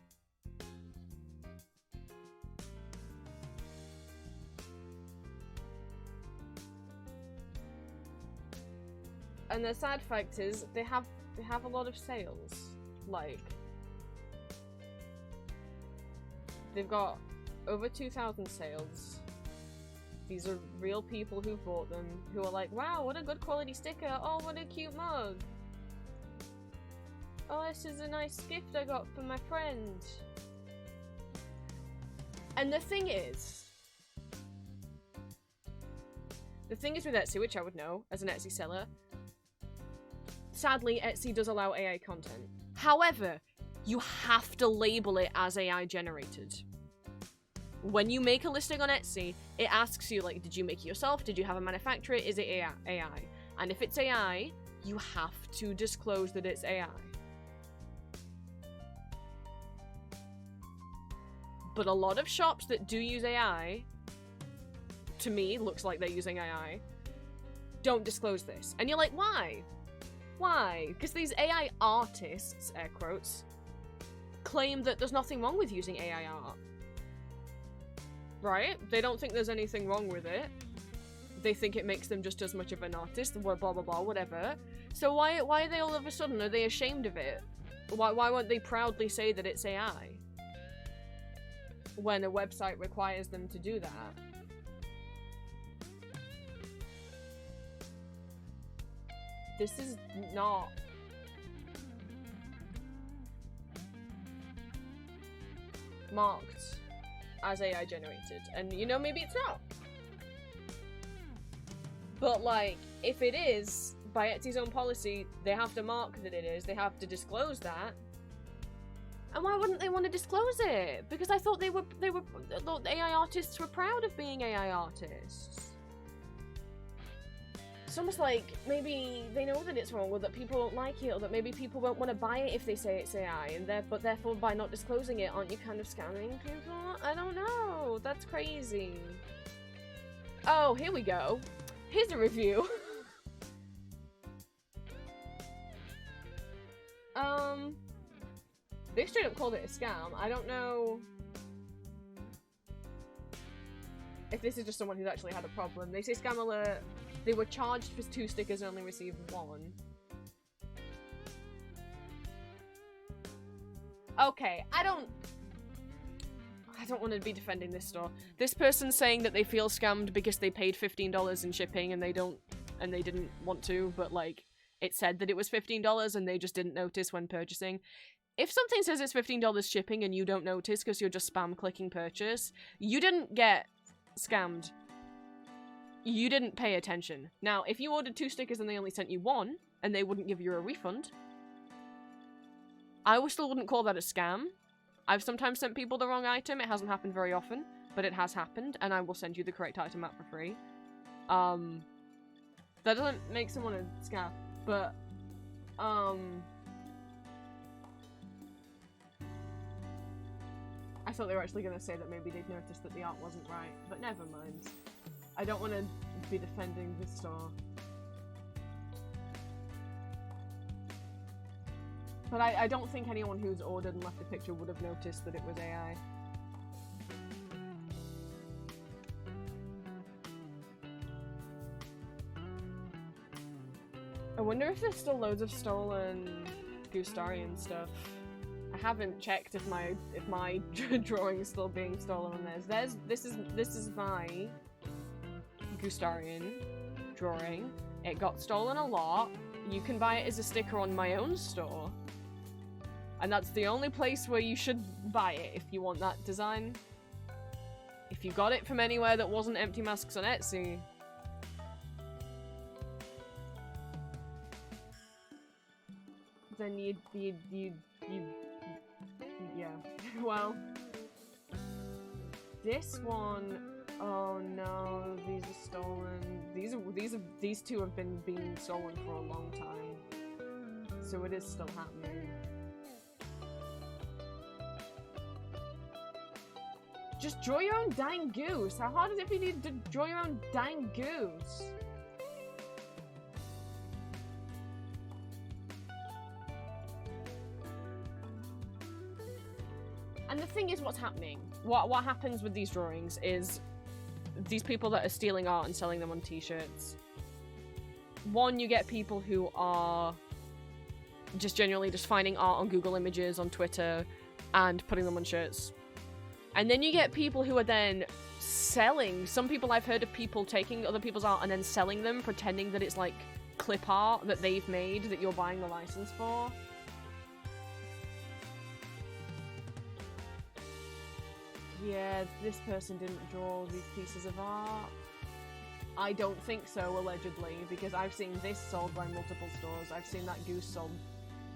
And the sad fact is, they have a lot of sales. Like, they've got over 2,000 sales. These are real people who bought them, who are like, wow, what a good quality sticker. Oh, what a cute mug. Oh, this is a nice gift I got from my friend. And the thing is with Etsy, which I would know as an Etsy seller, sadly, Etsy does allow AI content. However, you have to label it as AI generated. When you make a listing on Etsy, it asks you, like, did you make it yourself? Did you have a manufacturer? Is it AI? And if it's AI, you have to disclose that it's AI. But a lot of shops that do use AI, to me, looks like they're using AI, don't disclose this. And you're like, why? Why? Because these AI artists, air quotes, claim that there's nothing wrong with using AI art. Right? They don't think there's anything wrong with it. They think it makes them just as much of an artist, blah blah blah, whatever. So why are they all of a sudden, are they ashamed of it? Why won't they proudly say that it's AI? When a website requires them to do that. This is not... marked as AI generated. And, you know, maybe it's not. But, like, if it is, by Etsy's own policy, they have to mark that it is. They have to disclose that. And why wouldn't they want to disclose it? Because I thought thought AI artists were proud of being AI artists. It's almost like maybe they know that it's wrong, or that people don't like it, or that maybe people won't want to buy it if they say it's AI, and therefore by not disclosing it, aren't you kind of scamming people? I don't know. That's crazy. Oh, here we go. Here's a review. They straight up called it a scam. I don't know if this is just someone who's actually had a problem. They say scam alert. They were charged for 2 stickers and only received 1. Okay, I don't want to be defending this store. This person's saying that they feel scammed because they paid $15 in shipping and they didn't want to, but like it said that it was $15 and they just didn't notice when purchasing. If something says it's $15 shipping and you don't notice because you're just spam clicking purchase, you didn't get scammed. You didn't pay attention. Now, if you ordered 2 stickers and they only sent you 1 and they wouldn't give you a refund, I still wouldn't call that a scam. I've sometimes sent people the wrong item. It hasn't happened very often, but it has happened, and I will send you the correct item out for free. That doesn't make someone a scam, but I thought they were actually going to say that maybe they'd noticed that the art wasn't right, but never mind. I don't want to be defending this store. But I don't think anyone who's ordered and left a picture would have noticed that it was AI. I wonder if there's still loads of stolen Gustarian stuff. I haven't checked if my drawing is still being stolen on theirs. This is my Gustarian drawing. It got stolen a lot. You can buy it as a sticker on my own store. And that's the only place where you should buy it if you want that design. If you got it from anywhere that wasn't Empty Masks on Etsy, then you'd yeah. Well, this one, oh no, these are stolen. These two have been being stolen for a long time. So it is still happening. Just draw your own dang goose. How hard is it for you to draw your own dang goose? And the thing is, what's happening? What happens with these drawings is these people that are stealing art and selling them on t-shirts. One, you get people who are just genuinely just finding art on Google Images, on Twitter, and putting them on shirts. And then you get people who are then selling. Some people, I've heard of people taking other people's art and then selling them, pretending that it's like clip art that they've made that you're buying the license for. Yeah, this person didn't draw these pieces of art. I don't think so, allegedly, because I've seen this sold by multiple stores. I've seen that goose sold,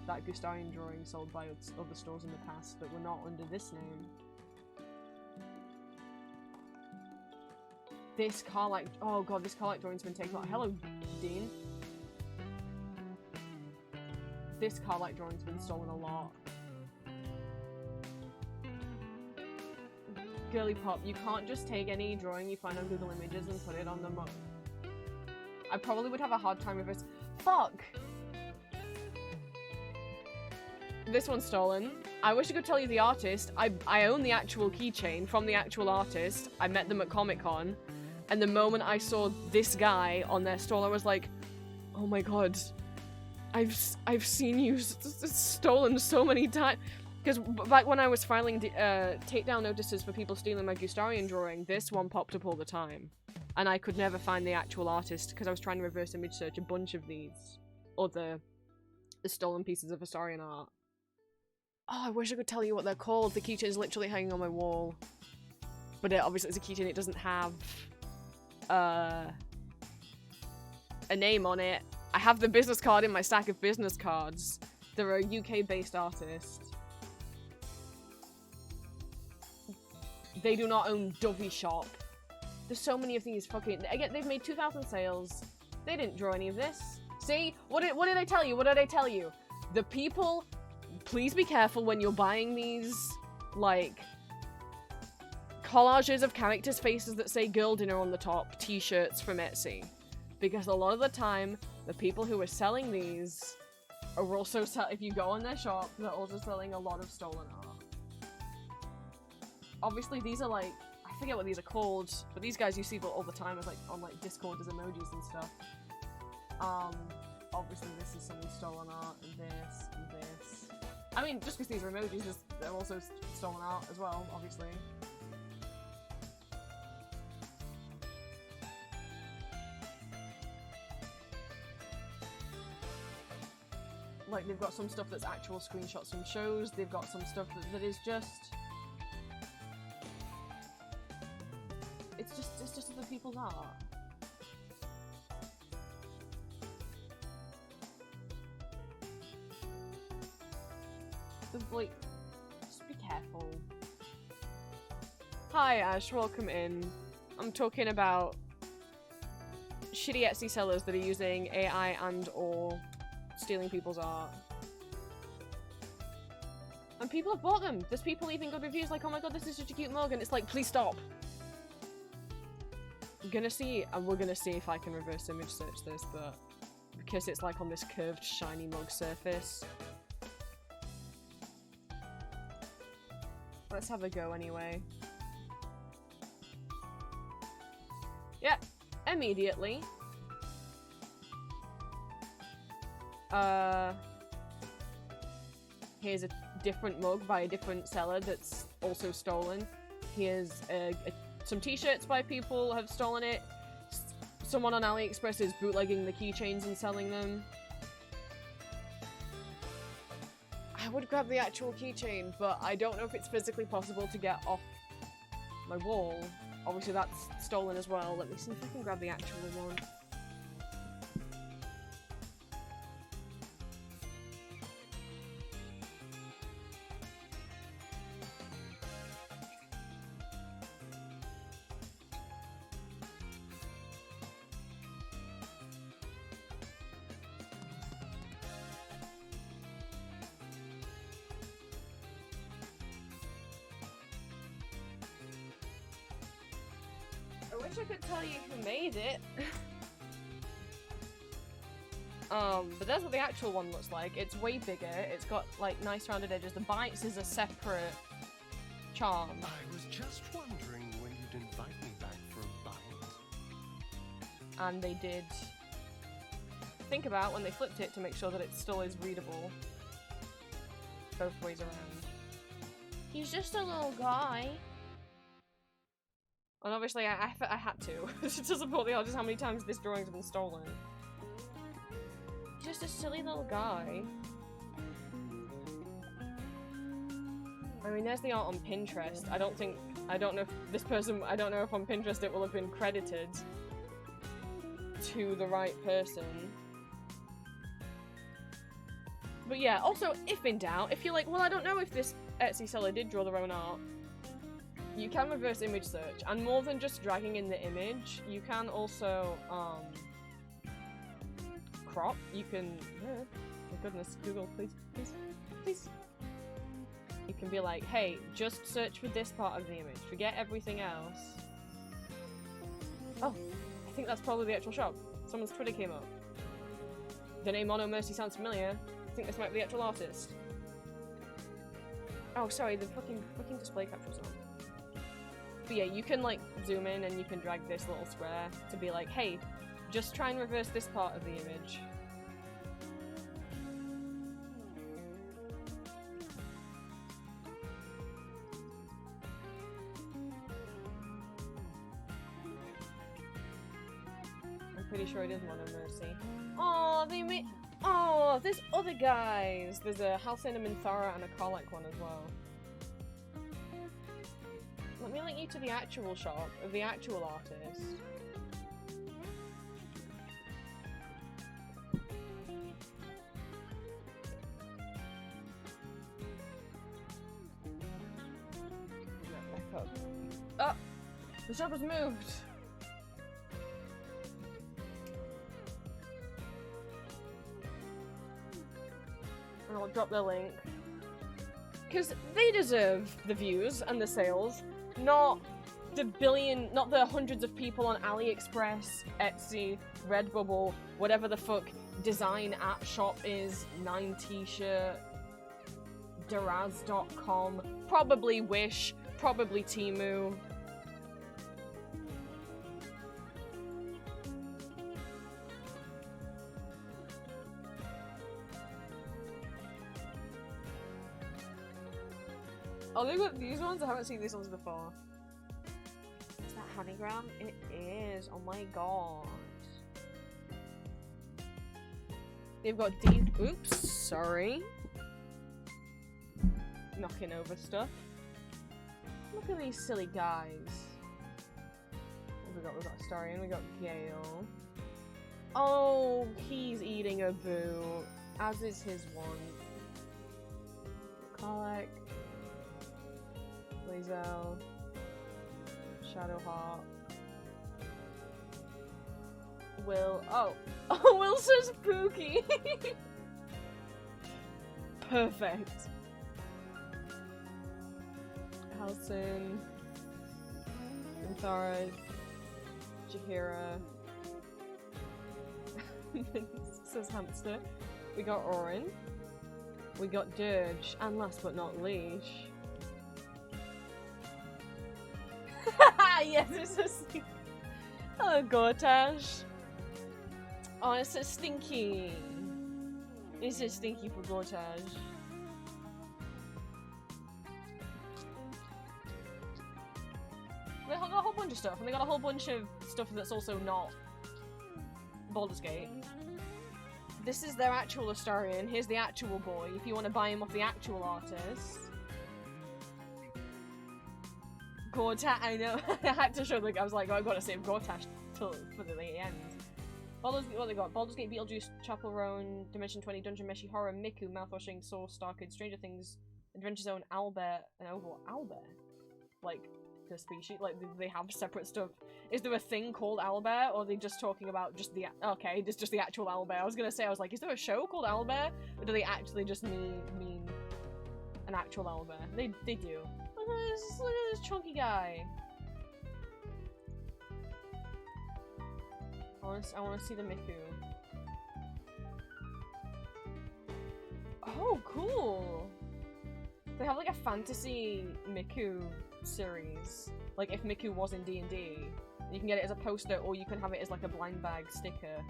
that Gustarian drawing sold by other stores in the past that were not under this name. This Carlight, oh god, this Carlight drawing's been taken out. Hello, Dean. This Carlight drawing's been stolen a lot. Girly Pop, you can't just take any drawing you find on Google Images and put it on the mug. I probably would have a hard time with this. Fuck! This one's stolen. I wish I could tell you the artist. I own the actual keychain from the actual artist. I met them at Comic-Con. And the moment I saw this guy on their stall, I was like, oh my god. I've seen you stolen so many times. Because back when I was filing takedown notices for people stealing my Gustarian drawing, this one popped up all the time. And I could never find the actual artist because I was trying to reverse image search a bunch of these other stolen pieces of Gustarian art. Oh, I wish I could tell you what they're called. The keychain is literally hanging on my wall. But obviously it's a keychain, it doesn't have a name on it. I have the business card in my stack of business cards. They're a UK-based artist. They do not own Dovey Shop. There's so many of these fucking... Again, they've made 2,000 sales. They didn't draw any of this. See? What did I tell you? What did I tell you? The people... Please be careful when you're buying these, like, collages of characters' faces that say girl dinner on the top, t-shirts from Etsy. Because a lot of the time, the people who are selling these are also... If you go on their shop, they're also selling a lot of stolen art. Obviously, these are like, I forget what these are called, but these guys you see all the time as like on like Discord as emojis and stuff. Obviously this is someone's stolen art, and this, and this. I mean, just because these are emojis, they're also stolen art as well, obviously. Like, they've got some stuff that's actual screenshots from shows, they've got some stuff that is just... It's just other people's art. Like, just be careful. Hi Ash, welcome in. I'm talking about shitty Etsy sellers that are using AI and or stealing people's art. And people have bought them. There's people leaving good reviews like, oh my god, this is such a cute mug, and it's like, please stop. We're gonna see if I can reverse image search this, but because it's like on this curved shiny mug surface. Let's have a go anyway. Yeah, immediately. Here's a different mug by a different seller that's also stolen. Here's some t-shirts by people who have stolen it. Someone on AliExpress is bootlegging the keychains and selling them. I would grab the actual keychain, but I don't know if it's physically possible to get off my wall. Obviously that's stolen as well. Let me see if I can grab the actual one. wish I could tell you who made it. But that's what the actual one looks like. It's way bigger. It's got like nice rounded edges. The bites is a separate charm. I was just wondering when you'd invite me back for a bite. And they did think about when they flipped it to make sure that it still is readable both ways around. He's just a little guy. And obviously I had to to support the artist how many times this drawing's been stolen. Just a silly little guy. I mean, there's the art on Pinterest. I don't know if this person, I don't know if on Pinterest it will have been credited to the right person. But yeah, also, if in doubt, if you're like, well, I don't know if this Etsy seller did draw their own art, you can reverse image search. And more than just dragging in the image, you can also, crop. You can, oh my goodness, Google, please, please, please. You can be like, hey, just search for this part of the image. Forget everything else. Oh, I think that's probably the actual shop. Someone's Twitter came up. The name Mono Mercy sounds familiar. I think this might be the actual artist. Oh, sorry, the fucking display capture's on. But yeah, you can like zoom in and you can drag this little square to be like, hey, just try and reverse this part of the image. I'm pretty sure it is Mono Mercy. Oh, they made. Oh, there's other guys. There's a Halcyon, a Minthara, and a Karlach one as well. Let me link you to the actual shop of the actual artist. Back up. Oh! The shop has moved! And I'll drop the link. Because they deserve the views and the sales, not the hundreds of people on AliExpress, Etsy, Redbubble, whatever the fuck design app shop is, 9 t-shirt, Daraz.com, probably Wish, probably Temu. Oh, they've got these ones? I haven't seen these ones before. Is that Honeygram? It is. Oh my god. They've got these. Oops, sorry. Knocking over stuff. Look at these silly guys. What have we got? We've got Astarion, we got Gale. Oh, he's eating a boot. As is his one. Karlach. Lae'zel, Shadowheart, Will. Oh, Will says spooky. Perfect. Halcyon, Minthara, Jaheira. Says Hamster. We got Orin. We got Dirge, and last but not least. Yes, it's a stinky. Oh, Gortash. Oh, it's so stinky. It's so stinky for Gortash. They got a whole bunch of stuff, and they got a whole bunch of stuff that's also not Baldur's Gate. This is their actual Astarion. Here's the actual boy, if you want to buy him off the actual artist. Gortash, I know. I had to show the. I was like, oh, I've got to save Gortash till for the end. What they got? Baldur's Gate, Beetlejuice, Chapel Roan, Dimension 20, Dungeon Meshi, Horror, Miku, Mouthwashing, Source, Starkid, Stranger Things, Adventure Zone, Owlbear, and Overall Owlbear. Like the species, like they have separate stuff. Is there a thing called Owlbear, or are they just talking about just the? Okay, it's just the actual Owlbear. I was gonna say, I was like, is there a show called Owlbear, or do they actually just mean an actual Owlbear? They do. Look at this chunky guy. I want to see the Miku. Oh, cool! They have like a fantasy Miku series. Like if Miku was in D&D, you can get it as a poster or you can have it as like a blind bag sticker.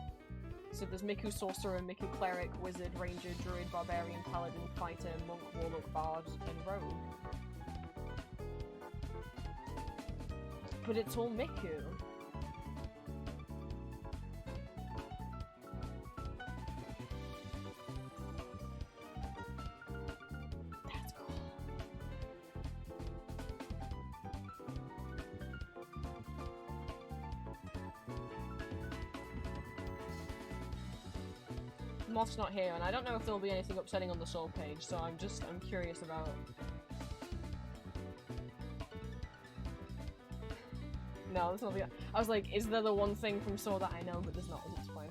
So there's Miku Sorcerer, Miku Cleric, Wizard, Ranger, Druid, Barbarian, Paladin, Fighter, Monk, Warlock, Bard, and Rogue. But it's all Miku. That's cool. Moth's not here, and I don't know if there'll be anything upsetting on the soul page, so I'm curious about... No, there's nothing. I was like, is there the one thing from Saw that I know, but there's not, it's fine.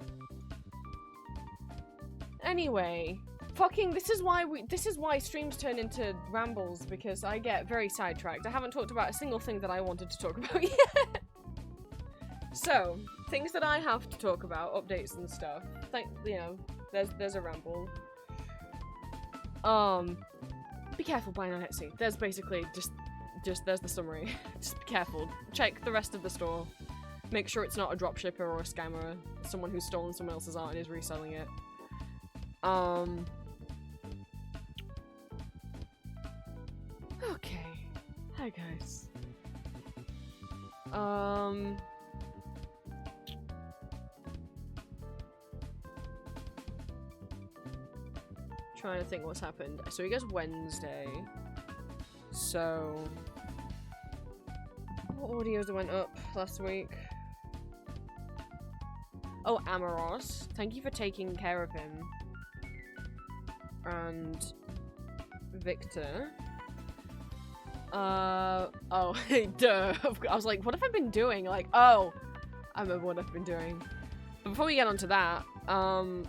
Anyway, fucking, this is why streams turn into rambles, because I get very sidetracked. I haven't talked about a single thing that I wanted to talk about yet. So, things that I have to talk about, updates and stuff. You know, there's a ramble. Be careful buying on Etsy. There's basically just there's the summary. Just be careful. Check the rest of the store. Make sure it's not a dropshipper or a scammer. Someone who's stolen someone else's art and is reselling it. Okay. Hi guys. Trying to think what's happened. So you guys Wednesday. So what audios went up last week? Oh, Amoros. Thank you for taking care of him. And Victor. Oh, duh. I was like, what have I been doing? Like, oh, I remember what I've been doing. But before we get onto that, an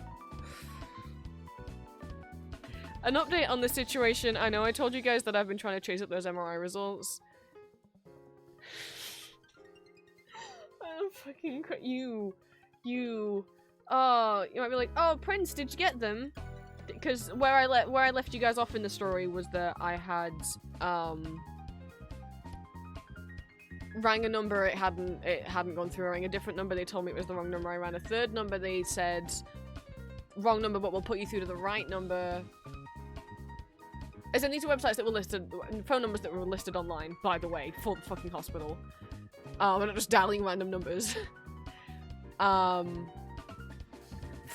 update on the situation. I know I told you guys that I've been trying to chase up those MRI results. I'm fucking you might be like, oh, Prince, did you get them? Because where I left you guys off in the story was that I had rang a number, it hadn't gone through. I rang a different number, they told me it was the wrong number. I ran a third number, they said wrong number, but we'll put you through to the right number. As in, these are websites that were listed, phone numbers that were listed online, by the way, for the fucking hospital. We're not just dialing random numbers. For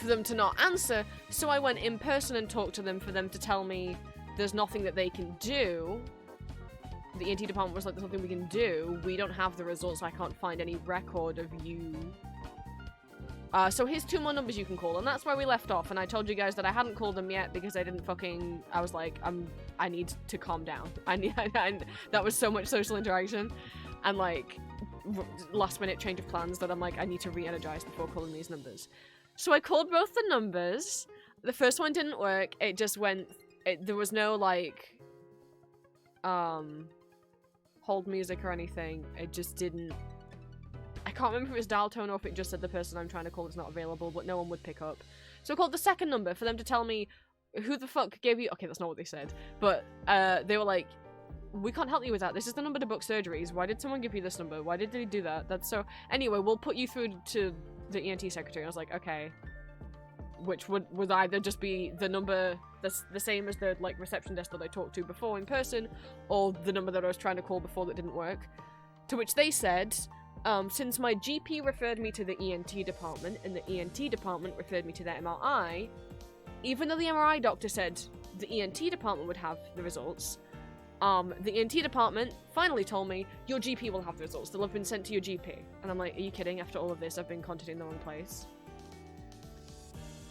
them to not answer, so I went in person and talked to them for them to tell me there's nothing that they can do. The ENT department was like, there's nothing we can do. We don't have the results, I can't find any record of you. So here's 2 more numbers you can call, and that's where we left off, and I told you guys that I hadn't called them yet because I didn't fucking, I was like, I need to calm down. That was so much social interaction, and like, last minute change of plans that I'm like, I need to re-energize before calling these numbers. So I called both the numbers. The first one didn't work, it just went, there was no like, hold music or anything, it just didn't. I can't remember if it was dial tone or if it just said the person I'm trying to call is not available, but no one would pick up. So I called the second number for them to tell me who the fuck gave you— okay, that's not what they said, but they were like, we can't help you with that, this is the number to book surgeries, why did someone give you this number, why did they do that, that's so— anyway, we'll put you through to the ENT secretary. I was like, okay. Which would either just be the number that's the same as the like reception desk that I talked to before in person, or the number that I was trying to call before that didn't work. To which they said, since my GP referred me to the ENT department, and the ENT department referred me to the MRI, even though the MRI doctor said the ENT department would have the results, the ENT department finally told me, your GP will have the results, they'll have been sent to your GP. And I'm like, are you kidding? After all of this, I've been contacting the wrong place.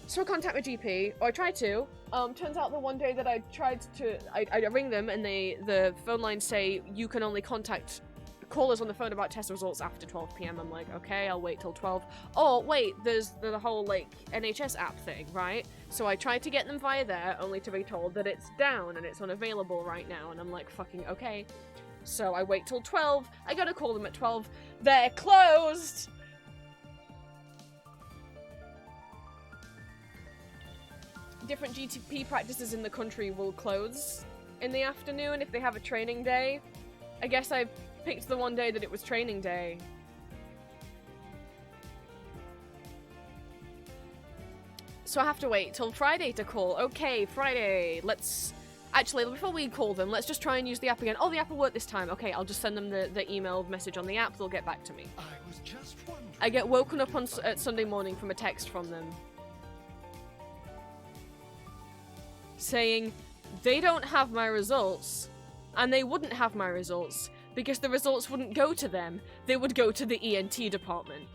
So I contact my GP, or I tried to. Turns out the one day that I tried to, I ring them and the phone lines say, you can only contact callers on the phone about test results after 12 PM. I'm like, okay, I'll wait till 12. Oh, wait, there's the whole, like, NHS app thing, right? So I tried to get them via there, only to be told that it's down and it's unavailable right now. And I'm like, fucking okay. So I wait till 12. I gotta call them at 12. They're closed! different GTP practices in the country will close in the afternoon if they have a training day. I guess I picked the one day that it was training day. So I have to wait till Friday to call. Okay, Friday. Let's... Actually, before we call them, let's just try and use the app again. Oh, the app will work this time. Okay, I'll just send them the email message on the app. They'll get back to me. I was just wondering. I get woken up on Sunday morning from a text from them. Saying, they don't have my results, and they wouldn't have my results, because the results wouldn't go to them. They would go to the ENT department.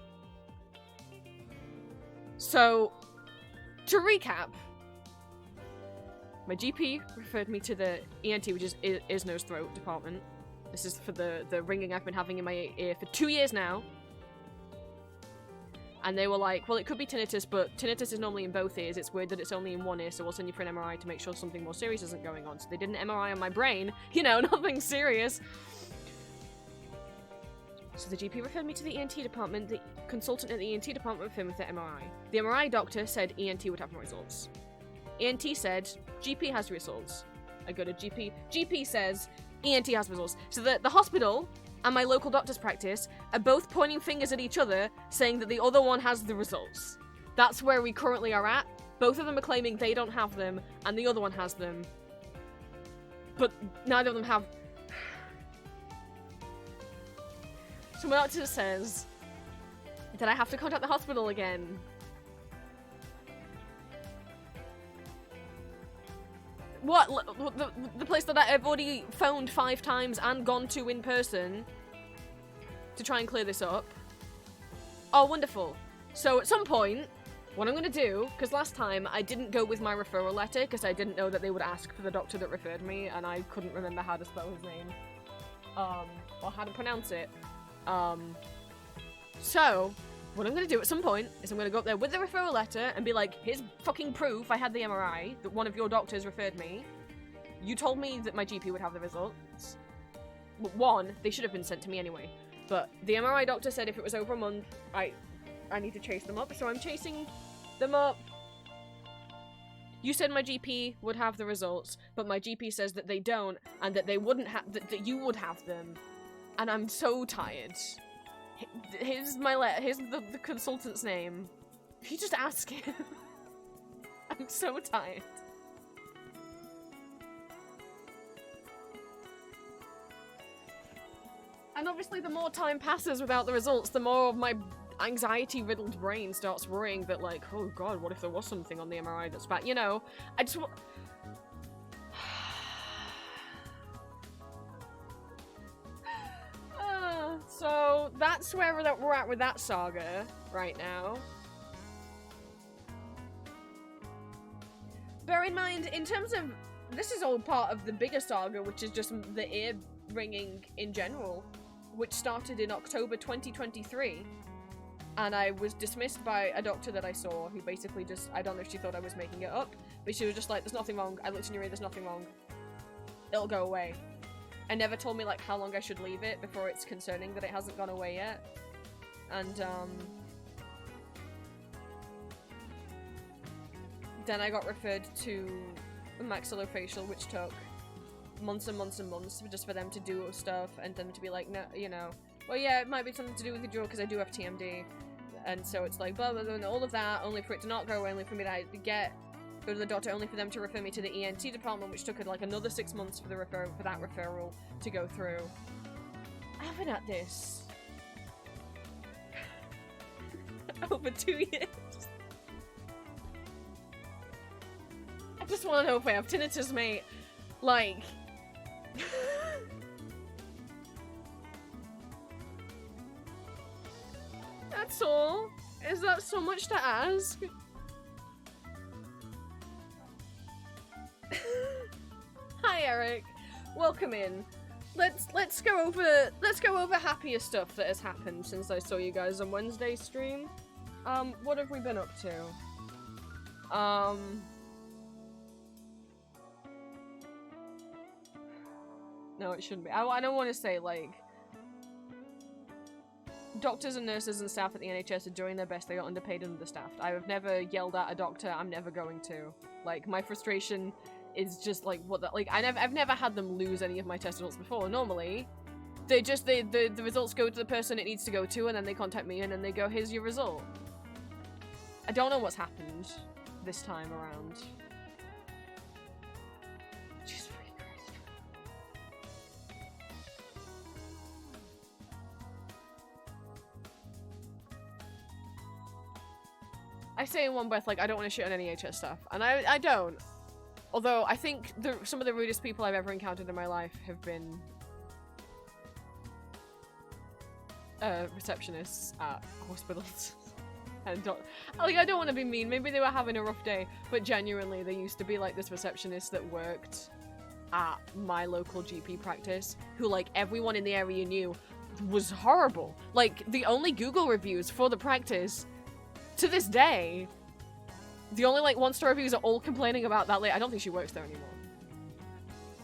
So, to recap, my GP referred me to the ENT, which is ears, nose, throat department. This is for the ringing I've been having in my ear for 2 years now. And they were like, well, it could be tinnitus, but tinnitus is normally in both ears. It's weird that it's only in one ear, so we'll send you for an MRI to make sure something more serious isn't going on. So they did an MRI on my brain. You know, nothing serious. So the GP referred me to the ENT department. The consultant at the ENT department referred me to the MRI. The MRI doctor said ENT would have my results. ENT said, GP has results. I go to GP. GP says, ENT has results. So the hospital and my local doctor's practice are both pointing fingers at each other, saying that the other one has the results. That's where we currently are at. Both of them are claiming they don't have them, and the other one has them. But neither of them have... So my doctor says that I have to contact the hospital again. What? The place that I've already phoned 5 times and gone to in person to try and clear this up. Oh, wonderful. So at some point, what I'm going to do, because last time I didn't go with my referral letter because I didn't know that they would ask for the doctor that referred me, and I couldn't remember how to spell his name. Or how to pronounce it. So, what I'm going to do at some point is I'm going to go up there with the referral letter and be like, here's fucking proof I had the MRI, that one of your doctors referred me. You told me that my GP would have the results. One, they should have been sent to me anyway. But the MRI doctor said if it was over a month, I need to chase them up, so I'm chasing them up. You said my GP would have the results, but my GP says that they don't, and that they wouldn't have, that you would have them. And I'm so tired. Here's the consultant's name. If you just ask him. I'm so tired. And obviously the more time passes without the results, the more of my anxiety-riddled brain starts worrying that, like, oh god, what if there was something on the MRI that's bad? You know, I just so that's where we're at with that saga right now. Bear in mind, in terms of, this is all part of the bigger saga, which is just the ear ringing in general, which started in October 2023. And I was dismissed by a doctor that I saw, who basically just, I don't know if she thought I was making it up, but she was just like, there's nothing wrong. I looked in your ear, there's nothing wrong. It'll go away. And never told me, like, how long I should leave it before it's concerning that it hasn't gone away yet. And, then I got referred to a maxillofacial, which took months and months and months just for them to do stuff, and them to be like, no, you know, well, yeah, it might be something to do with the jaw, because I do have TMD. And so it's like, blah, blah, blah, and all of that, only for it to not go away, only for me to go to the doctor, only for them to refer me to the ENT department, which took like another 6 months for that referral to go through. I've been at this over 2 years. I just want to know if I have tinnitus, mate. Like, that's all. Is that so much to ask? Hi Eric, welcome in. Let's go over happier stuff that has happened since I saw you guys on Wednesday's stream. What have we been up to? No, it shouldn't be. I don't want to say like doctors and nurses and staff at the NHS are doing their best. They are underpaid and understaffed. I have never yelled at a doctor. I'm never going to. Like, my frustration is just like, what the, like, I've never had them lose any of my test results before. Normally, they just, the results go to the person it needs to go to, and then they contact me, and then they go, here's your result. I don't know what's happened this time around. Jesus fucking Christ. I say in one breath, like, I don't want to shit on any NHS stuff, and I don't. Although, I think some of the rudest people I've ever encountered in my life have been receptionists at hospitals. And like, I don't want to be mean, maybe they were having a rough day, but genuinely, there used to be, like, this receptionist that worked at my local GP practice, who, like, everyone in the area knew was horrible. Like, the only Google reviews for the practice, to this day, the only, like, one-star reviews are all complaining about that lady. I don't think she works there anymore.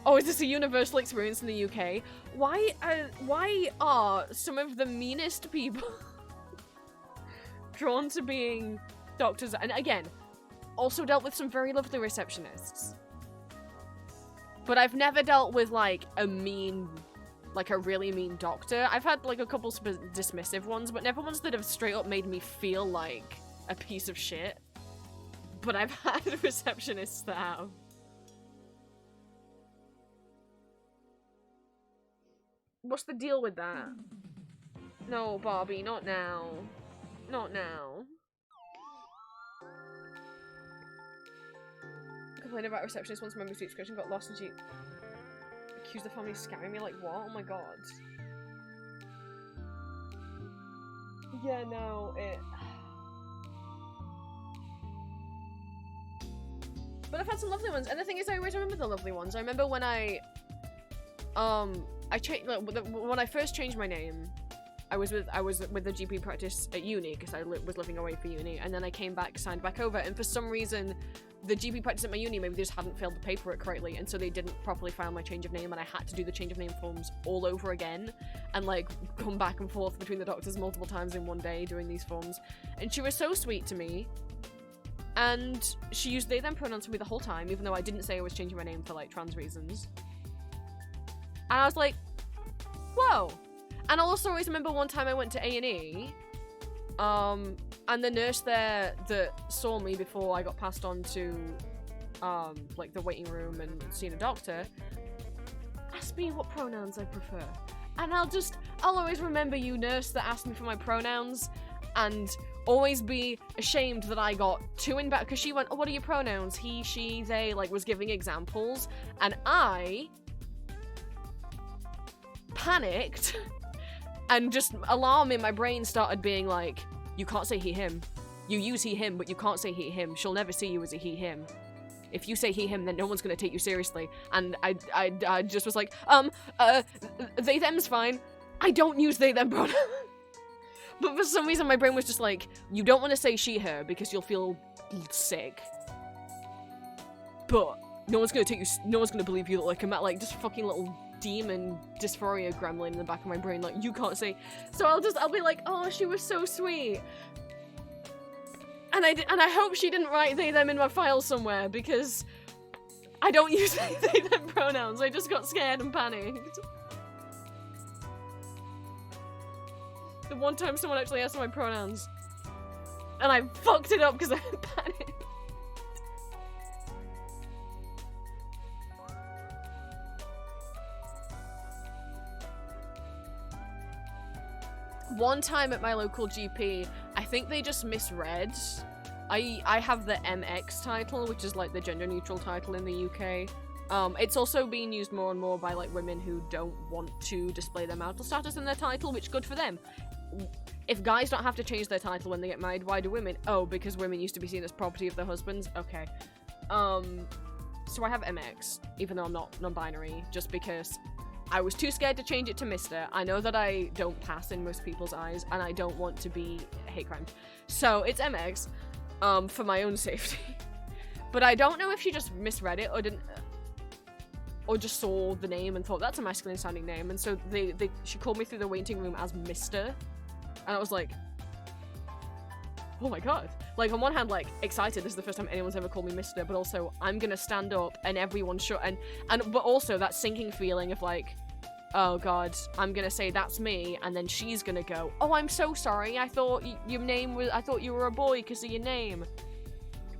Oh, is this a universal experience in the UK? Why are some of the meanest people drawn to being doctors? And again, also dealt with some very lovely receptionists. But I've never dealt with, like, a really mean doctor. I've had, like, a couple dismissive ones, but never ones that have straight up made me feel like a piece of shit. But I've had receptionists that have. What's the deal with that? No, Barbie, not now. Not now. Complained about a receptionist once member suit description got lost and she accused the family of scamming me. Like, what? Oh my god. Yeah, no, But I've had some lovely ones, and the thing is, I always remember the lovely ones. I remember when when I first changed my name, I was with the GP practice at uni because I was living away for uni, and then I came back, signed back over, and for some reason, the GP practice at my uni maybe they just hadn't filled the paperwork correctly, and so they didn't properly file my change of name, and I had to do the change of name forms all over again, and like come back and forth between the doctors multiple times in one day doing these forms. And she was so sweet to me. And she used they them pronouns for me the whole time, even though I didn't say I was changing my name for, like, trans reasons. And I was like, whoa. And I also always remember one time I went to A&E, and the nurse there that saw me before I got passed on to, like, the waiting room and seeing a doctor, asked me what pronouns I prefer. And I'll always remember you, nurse, that asked me for my pronouns, and always be ashamed that I got two in back, because she went, oh, what are your pronouns? He, she, they, like, was giving examples, and I panicked, and just alarm in my brain started being like, you can't say he, him. You use he, him, but you can't say he, him. She'll never see you as a he, him. If you say he, him, then no one's gonna take you seriously. And I just was like, they, them's fine. I don't use they, them pronouns. But for some reason, my brain was just like, you don't want to say she, her, because you'll feel sick. But no one's gonna believe you look like a like, just fucking little demon dysphoria gremlin in the back of my brain, like, you can't say. So I'll be like, oh, she was so sweet. And I hope she didn't write they, them in my file somewhere, because I don't use they, them pronouns. I just got scared and panicked. The one time someone actually asked for my pronouns, and I fucked it up because I panicked. One time at my local GP, I think they just misread. I have the MX title, which is like the gender neutral title in the UK. It's also being used more and more by like women who don't want to display their marital status in their title, which good for them. If guys don't have to change their title when they get married, why do women? Oh, because women used to be seen as property of their husbands? Okay. So I have MX, even though I'm not non-binary, just because I was too scared to change it to Mr. I know that I don't pass in most people's eyes, and I don't want to be a hate crime. So it's MX, for my own safety. But I don't know if she just misread it or didn't, or just saw the name and thought, that's a masculine sounding name, and so she called me through the waiting room as Mr. And I was like, oh my god. Like, on one hand, like, excited, this is the first time anyone's ever called me mister, but also, I'm gonna stand up and everyone should, but also that sinking feeling of like, oh god, I'm gonna say that's me, and then she's gonna go, oh, I'm so sorry, I thought your name was, I thought you were a boy because of your name.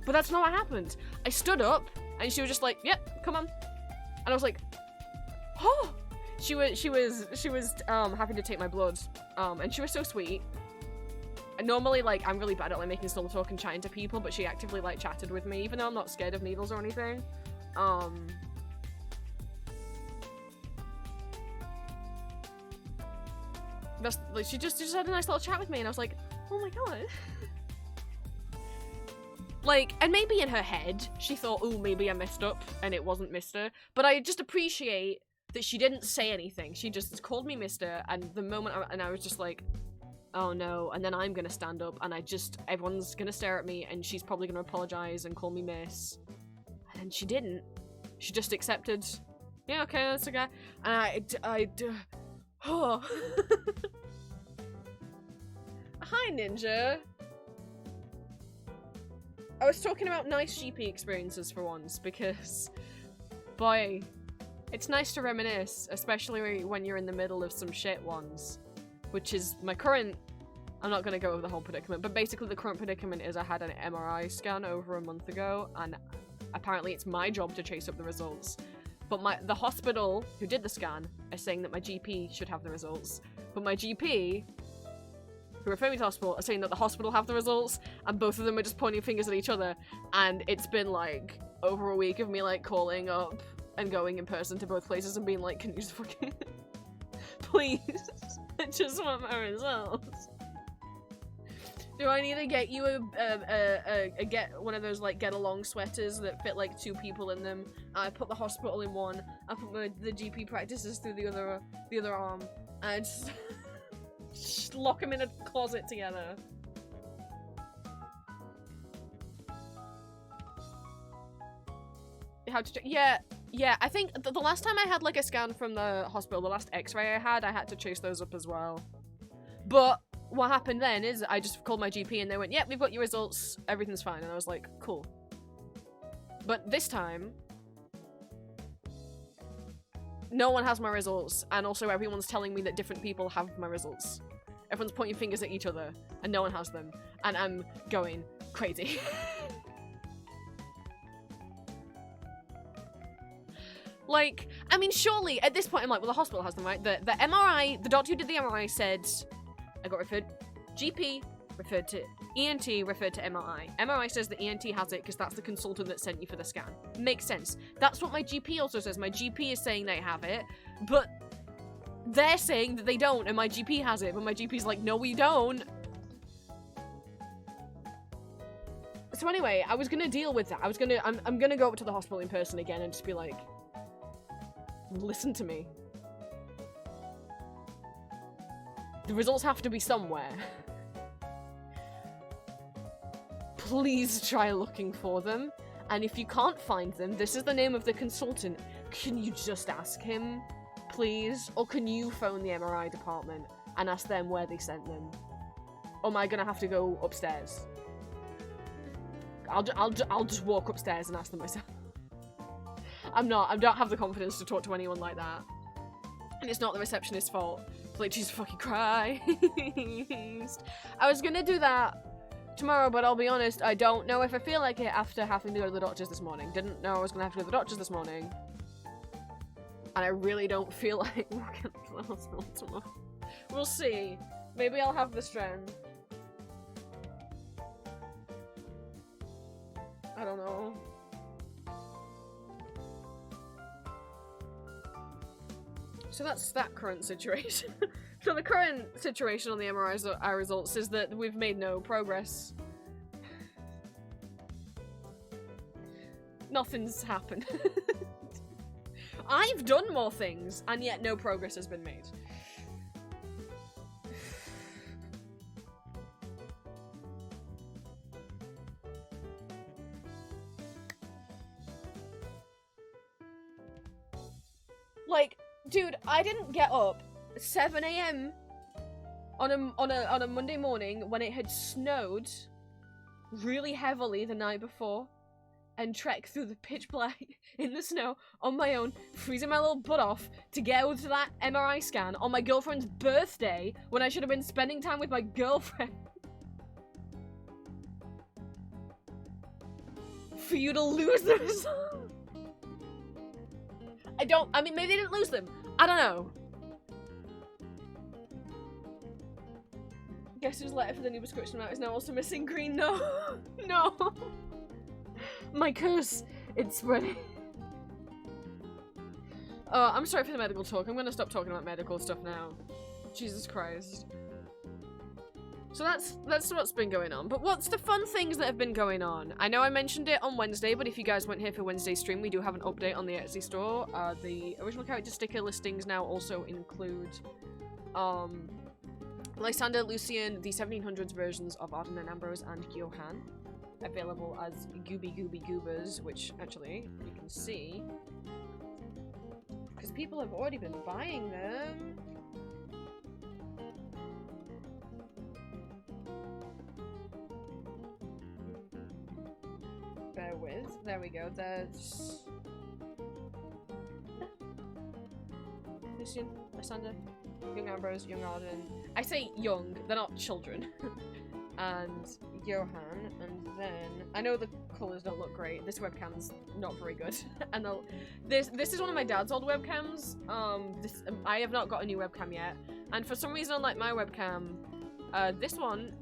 But that's not what happened. I stood up, and she was just like, yep, come on. And I was like, oh! She was happy to take my blood, and she was so sweet. And normally, like, I'm really bad at, like, making small talk and chatting to people, but she actively, like, chatted with me, even though I'm not scared of needles or anything. That's, like, she just had a nice little chat with me, and I was like, oh my god. Like, and maybe in her head, she thought, oh, maybe I messed up, and it wasn't Mister. But I just appreciate that she didn't say anything. She just called me Mister, and the moment, I was just like, oh no, and then I'm gonna stand up, and everyone's gonna stare at me, and she's probably gonna apologize and call me miss. And she didn't. She just accepted, yeah, okay, that's a guy. And oh. Hi, Ninja. I was talking about nice GP experiences for once, because, boy, it's nice to reminisce, especially when you're in the middle of some shit ones. Which is my current, I'm not going to go over the whole predicament, but basically the current predicament is I had an MRI scan over a month ago, and apparently it's my job to chase up the results. But the hospital who did the scan is saying that my GP should have the results. But my GP, who referred me to hospital, are saying that the hospital have the results, and both of them are just pointing fingers at each other. And it's been like over a week of me like calling up and going in person to both places and being like, can you just fucking please, I just want my results. Do I need to get you get one of those like get along sweaters that fit like 2 people in them? I put the hospital in one. I put the GP practices through the other arm, and just lock them in a closet together. How to yeah, I think the last time I had like a scan from the hospital, the last x-ray I had to chase those up as well. But what happened then is I just called my GP and they went, yep, we've got your results, everything's fine. And I was like, cool. But this time, no one has my results, and also everyone's telling me that different people have my results. Everyone's pointing fingers at each other, and no one has them. And I'm going crazy. Like, I mean, surely, at this point, I'm like, well, the hospital has them, right? The MRI, the doctor who did the MRI said, I got referred, GP referred to ENT, referred to MRI. MRI says that ENT has it because that's the consultant that sent you for the scan. Makes sense. That's what my GP also says. My GP is saying they have it, but they're saying that they don't, and my GP has it, but my GP's like, no, we don't. So anyway, I was gonna deal with that. I'm gonna go up to the hospital in person again and just be like, listen to me. The results have to be somewhere. Please try looking for them. And if you can't find them, this is the name of the consultant. Can you just ask him, please? Or can you phone the MRI department and ask them where they sent them? Or am I gonna have to go upstairs? I'll just walk upstairs and ask them myself. I don't have the confidence to talk to anyone like that. And it's not the receptionist's fault. Like, Jesus fucking Christ. I was gonna do that tomorrow, but I'll be honest, I don't know if I feel like it after having to go to the doctors this morning. Didn't know I was gonna have to go to the doctors this morning. And I really don't feel like walking to the hospital tomorrow. We'll see. Maybe I'll have the strength. I don't know. So that's that current situation. So the current situation on the MRI results is that we've made no progress. Nothing's happened. I've done more things, and yet no progress has been made. Like, dude, I didn't get up 7 AM on a Monday morning when it had snowed really heavily the night before, and trek through the pitch black in the snow on my own, freezing my little butt off to get over to that MRI scan on my girlfriend's birthday when I should have been spending time with my girlfriend. For you to lose those. I mean, maybe they didn't lose them. I don't know. Guess whose letter for the new prescription amount is now also missing green? No. No. My curse. It's spreading. I'm sorry for the medical talk. I'm gonna stop talking about medical stuff now. Jesus Christ. So that's what's been going on. But what's the fun things that have been going on? I know I mentioned it on Wednesday, but if you guys weren't here for Wednesday's stream, we do have an update on the Etsy store. The original character sticker listings now also include Lysander, Lucian, the 1700s versions of Arden and Ambrose, and Johann, available as Gooby Gooby Goobers, which actually you can see because people have already been buying them. Bear with. There we go. There's Lucian, Lysander, young Ambrose, young Arden. I say young, they're not children. And Johann, and then I know the colours don't look great. This webcam's not very good. And this is one of my dad's old webcams. I have not got a new webcam yet. And for some reason, unlike my webcam, this one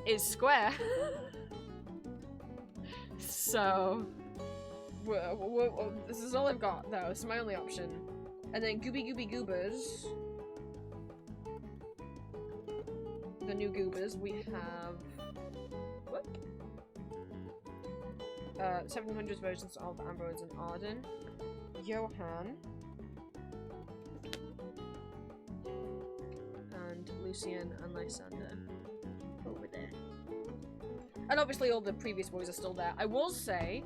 is square. So this is all I've got though. This is my only option. And then Gooby Gooby Goobers. The new Goobers, we have 1700s versions of Ambrose and Arden, Johann, and Lucian and Lysander over there. And obviously all the previous boys are still there. I will say,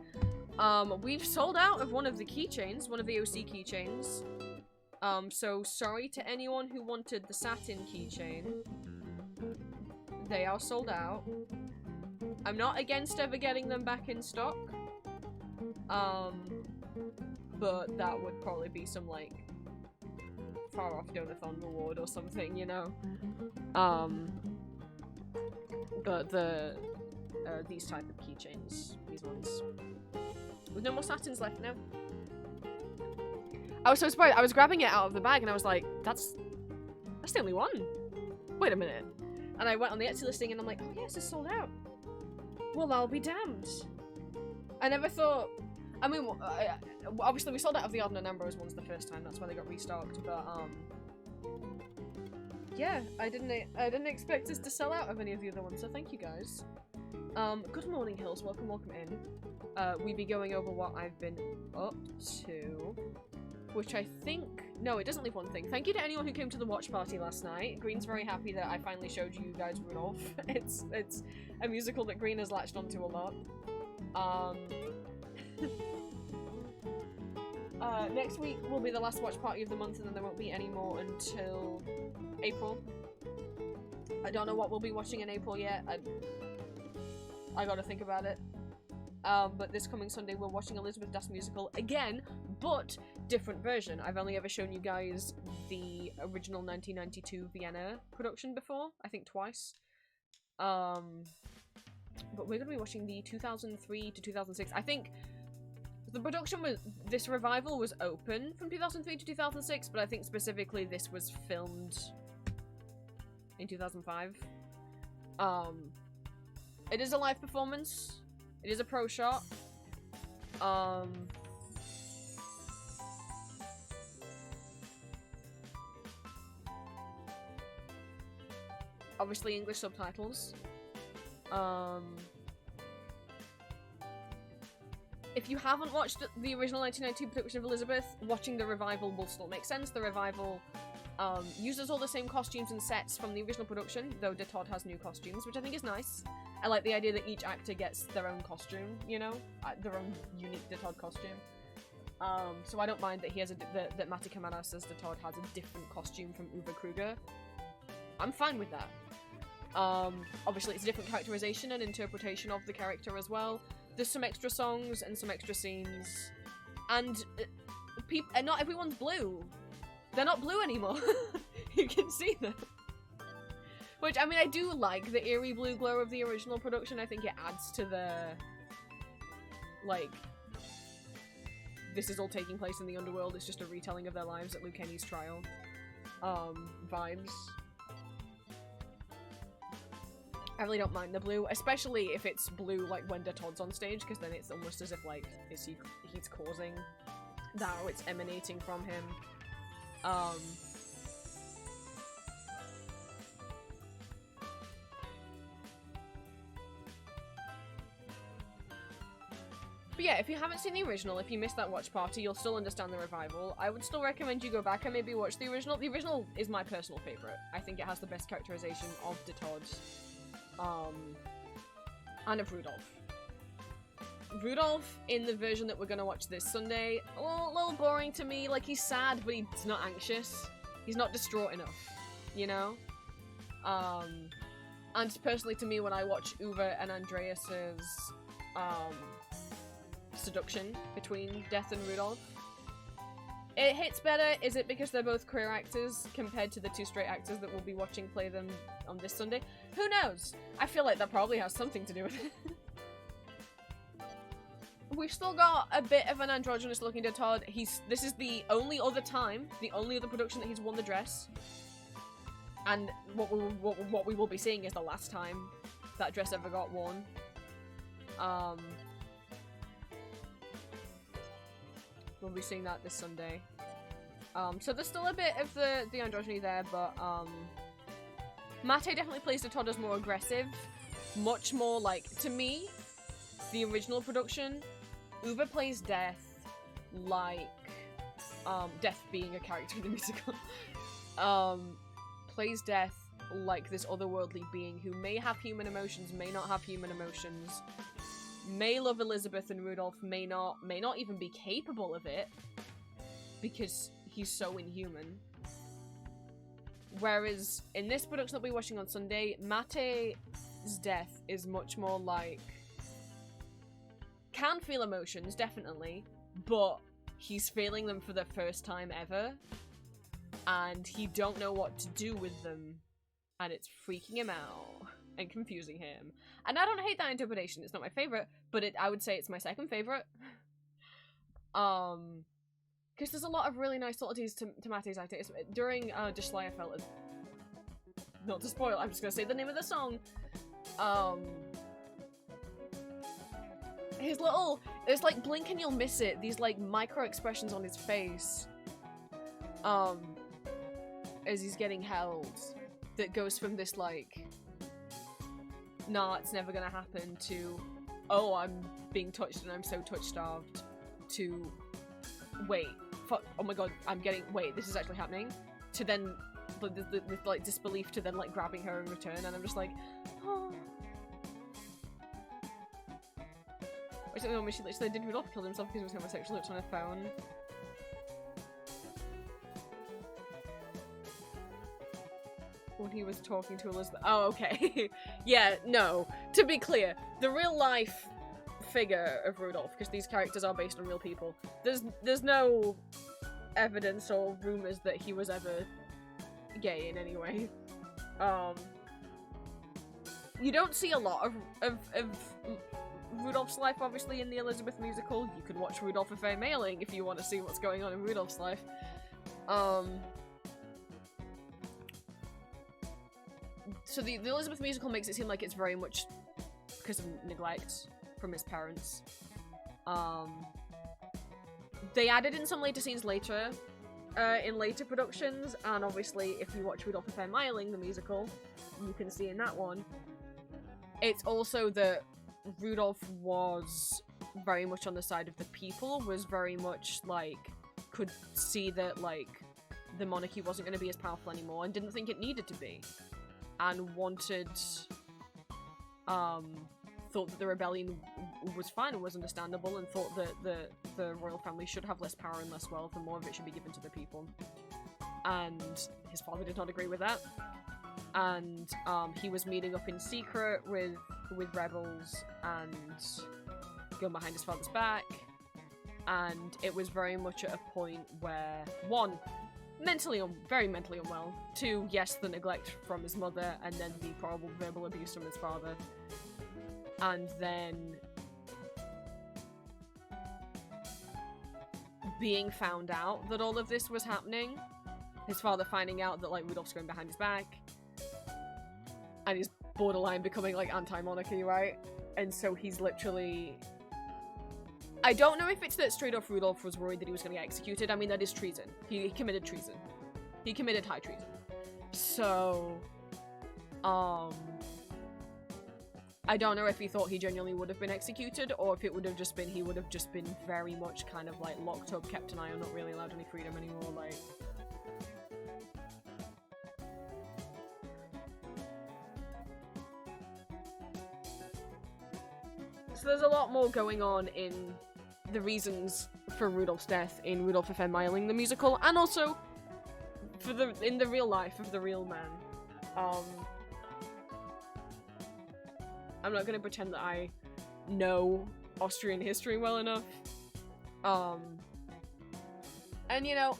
we've sold out of one of the keychains, one of the OC keychains. So sorry to anyone who wanted the satin keychain. They are sold out. I'm not against ever getting them back in stock. But that would probably be some, like, far off donathon reward or something, you know? But these type of keychains, these ones. With no more satins left now. I was so surprised. I was grabbing it out of the bag and I was like, that's the only one. Wait a minute. And I went on the Etsy listing and I'm like, oh yes, it's sold out. Well, I'll be damned. I never thought... I mean, obviously we sold out of the Arden and Ambrose ones the first time, that's why they got restocked, but, yeah, I didn't expect us to sell out of any of the other ones, so thank you guys. Good morning, Hills, welcome in. We be going over what I've been up to, which I think... No, it doesn't leave one thing. Thank you to anyone who came to the watch party last night. Green's very happy that I finally showed you guys Rudolph. It's a musical that Green has latched onto a lot. Next week will be the last watch party of the month, and then there won't be any more until April. I don't know what we'll be watching in April yet. I gotta think about it. But this coming Sunday we're watching Elizabeth Das musical again, but different version. I've only ever shown you guys the original 1992 Vienna production before, I think twice. But we're gonna be watching the 2003 to 2006. I think the production was, this revival was open from 2003 to 2006, but I think specifically this was filmed in 2005. It is a live performance. It is a pro shot. Obviously English subtitles. If you haven't watched the original 1992 production of Elizabeth, watching the revival will still make sense. The revival uses all the same costumes and sets from the original production, though de Todd has new costumes, which I think is nice. I like the idea that each actor gets their own costume, you know? Their own unique de Todd costume. So I don't mind that he has that Matika Manas as de Todd has a different costume from Uwe Kruger. I'm fine with that. Obviously it's a different characterization and interpretation of the character as well. There's some extra songs and some extra scenes, and not everyone's blue. They're not blue anymore. You can see them. Which, I mean, I do like the eerie blue glow of the original production. I think it adds to the, like, this is all taking place in the underworld, it's just a retelling of their lives at Luke Kenny's trial, vibes. I really don't mind the blue, especially if it's blue, like, when Todd's on stage, because then it's almost as if, like, he's causing that, or it's emanating from him. But yeah, if you haven't seen the original, if you missed that watch party, you'll still understand the revival. I would still recommend you go back and maybe watch the original. The original is my personal favourite. I think it has the best characterization of Todd, and of Rudolph. Rudolph, in the version that we're gonna watch this Sunday, a little boring to me. Like, he's sad, but he's not anxious. He's not distraught enough, you know? And personally to me, when I watch Uwe and Andreas's, seduction between Death and Rudolph, it hits better. Is it because they're both queer actors compared to the two straight actors that we'll be watching play them on this Sunday? Who knows? I feel like that probably has something to do with it. We've still got a bit of an androgynous looking Todd. This is the only other time, the only other production that he's worn the dress. And what we will be seeing is the last time that dress ever got worn. We'll be seeing that this Sunday. So there's still a bit of the androgyny there, but Mate definitely plays the Todd as more aggressive. Much more like, to me, the original production, Uwe plays Death like, Death being a character in the musical, plays Death like this otherworldly being who may have human emotions, may not have human emotions, may love Elizabeth and Rudolph, may not even be capable of it, because he's so inhuman. Whereas, in this production that we're watching on Sunday, Mate's Death is much more like, can feel emotions, definitely, but he's feeling them for the first time ever, and he don't know what to do with them, and it's freaking him out and confusing him. And I don't hate that interpretation. It's not my favorite, but I would say it's my second favorite. Because there's a lot of really nice subtleties to Mate's acting. During Der Schleierfeld, not to spoil, I'm just gonna say the name of the song. His little, it's like blink and you'll miss it. These like micro expressions on his face, as he's getting held, that goes from this like, nah, it's never gonna happen, to, oh, I'm being touched and I'm so touch-starved, to, wait, fuck, oh my god, wait, this is actually happening, to then, with like disbelief, to then like grabbing her in return, and I'm just like, oh. Or something when she did Rudolph killed himself because he was homosexual, it's on her phone. When he was talking to Elizabeth. Oh, okay. Yeah, no. To be clear, the real life figure of Rudolph, because these characters are based on real people, there's no evidence or rumors that he was ever gay in any way. You don't see a lot of Rudolph's life, obviously, in the Elizabeth musical. You can watch Rudolph a Fair Mailing if you want to see what's going on in Rudolph's life. So the Elizabeth musical makes it seem like it's very much because of neglect from his parents. They added in some later scenes later, in later productions, and obviously if you watch Rudolph a Fair Mailing, the musical, you can see in that one, it's also that Rudolph was very much on the side of the people, was very much like, could see that like the monarchy wasn't going to be as powerful anymore and didn't think it needed to be, and wanted, thought that the rebellion was fine and was understandable, and thought that the royal family should have less power and less wealth and more of it should be given to the people. And his father did not agree with that. and he was meeting up in secret with rebels and going behind his father's back, and it was very much at a point where, one, very mentally unwell, two, yes, the neglect from his mother, and then the probable verbal abuse from his father, and then being found out that all of this was happening, his father finding out that, like, Rudolph's going behind his back, and he's borderline becoming, like, anti-monarchy, right? And so he's literally... I don't know if it's that straight off Rudolph was worried that he was going to get executed. I mean, that is treason. He committed treason. He committed high treason. So, I don't know if he thought he genuinely would have been executed, or if it would have just been, he would have just been very much kind of, like, locked up, kept an eye on, not really allowed any freedom anymore, like... So there's a lot more going on in the reasons for Rudolph's death in Rudolph FM Meiling, the musical, and also in the real life of the real man. I'm not gonna pretend that I know Austrian history well enough. And you know,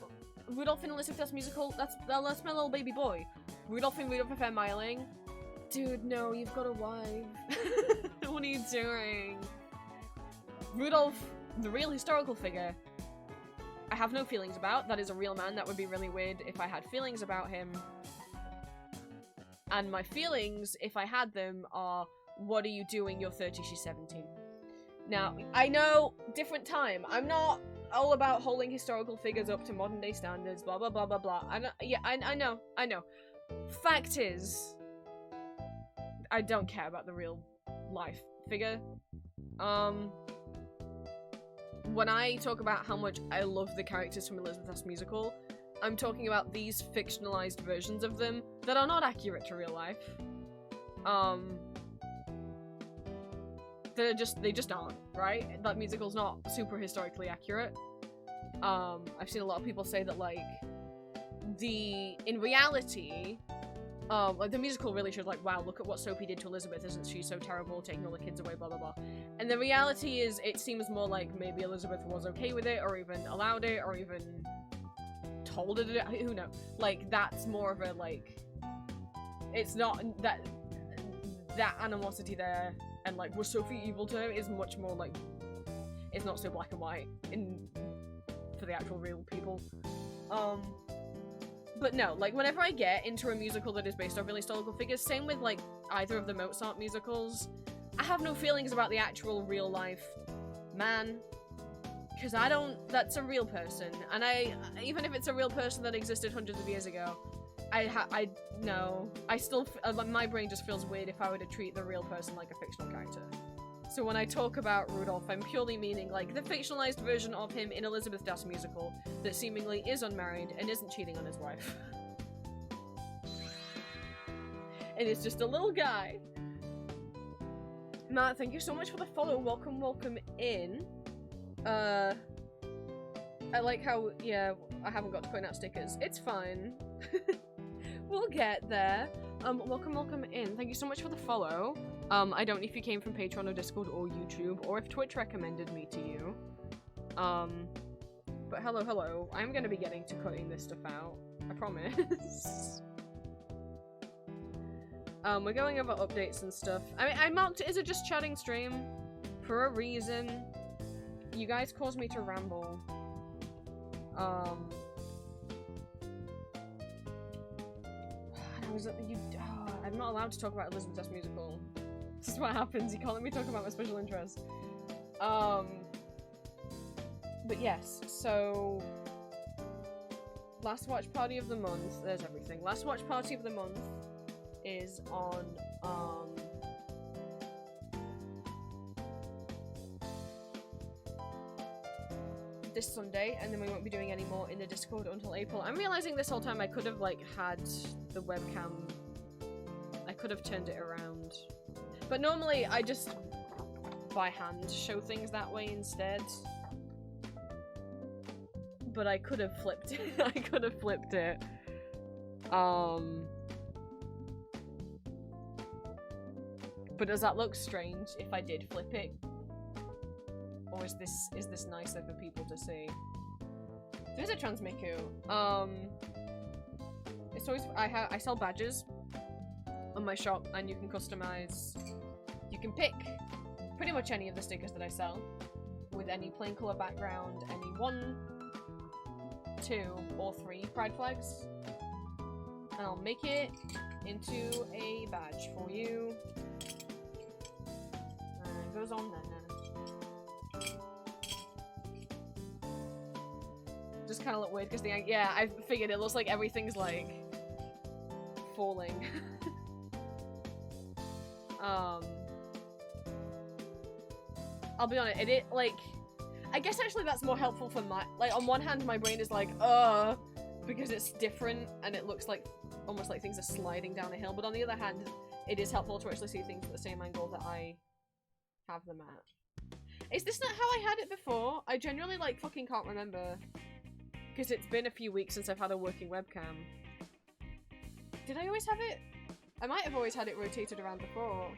Rudolph in Elizabeth's musical, that's my little baby boy. Rudolph in Rudolph FM Meiling. Dude, no, you've got a wife. What are you doing? Rudolph, the real historical figure, I have no feelings about. That is a real man. That would be really weird if I had feelings about him. And my feelings, if I had them, are, what are you doing? You're 30, she's 17. Now, I know, different time. I'm not all about holding historical figures up to modern day standards, blah, blah, blah, blah, blah. I know. Fact is, I don't care about the real life figure. When I talk about how much I love the characters from Elizabeth's musical, I'm talking about these fictionalized versions of them that are not accurate to real life. They just aren't, right? That musical's not super historically accurate. I've seen a lot of people say that, like, in reality, like, the musical really should, like, wow, look at what Sophie did to Elizabeth, isn't she so terrible, taking all the kids away, blah, blah, blah. And the reality is, it seems more like maybe Elizabeth was okay with it, or even allowed it, or even told it, who knows. Like, that's more of a, like, it's not, that animosity there, and, like, was Sophie evil to her, is much more, like, it's not so black and white for the actual real people. But no, like, whenever I get into a musical that is based on really historical figures, same with, like, either of the Mozart musicals, I have no feelings about the actual real life man, because that's a real person, and even if it's a real person that existed hundreds of years ago, my brain just feels weird if I were to treat the real person like a fictional character. So when I talk about Rudolph, I'm purely meaning, like, the fictionalized version of him in Elizabeth Das musical that seemingly is unmarried and isn't cheating on his wife. And it's just a little guy. Matt, thank you so much for the follow. Welcome in. I like how, yeah, I haven't got to point out stickers. It's fine. We'll get there. Welcome in. Thank you so much for the follow. I don't know if you came from Patreon or Discord or YouTube, or if Twitch recommended me to you. But hello. I'm gonna be getting to cutting this stuff out. I promise. We're going over updates and stuff. I mean, I marked it as a just chatting stream for a reason. You guys caused me to ramble. I'm not allowed to talk about Elizabeth's musical. This is what happens. You can't let me talk about my special interest. But yes, so last watch party of the month. There's everything. Last watch party of the month is on this Sunday, and then we won't be doing any more in the Discord until April. I'm realizing this whole time I could have, like, had the webcam, I could have turned it around, but normally I just by hand show things that way instead. But I could have flipped it. I could have flipped it. But does that look strange if I did flip it? Or is this nicer for people to see? There's a Transmiku. It's always I sell badges on my shop, and you can customize. You can pick pretty much any of the stickers that I sell with any plain color background, any 1, 2, or 3 pride flags, and I'll make it into a badge for you. And it goes on there. Just kind of look weird because yeah, I figured it looks like everything's like falling. I'll be honest, it like, I guess actually that's more helpful for my, like, on one hand my brain is like, because it's different and it looks like, almost like things are sliding down a hill, but on the other hand, it is helpful to actually see things at the same angle that I have them at. Is this not how I had it before? I genuinely, like, fucking can't remember. Because it's been a few weeks since I've had a working webcam. Did I always have it? I might have always had it rotated around before.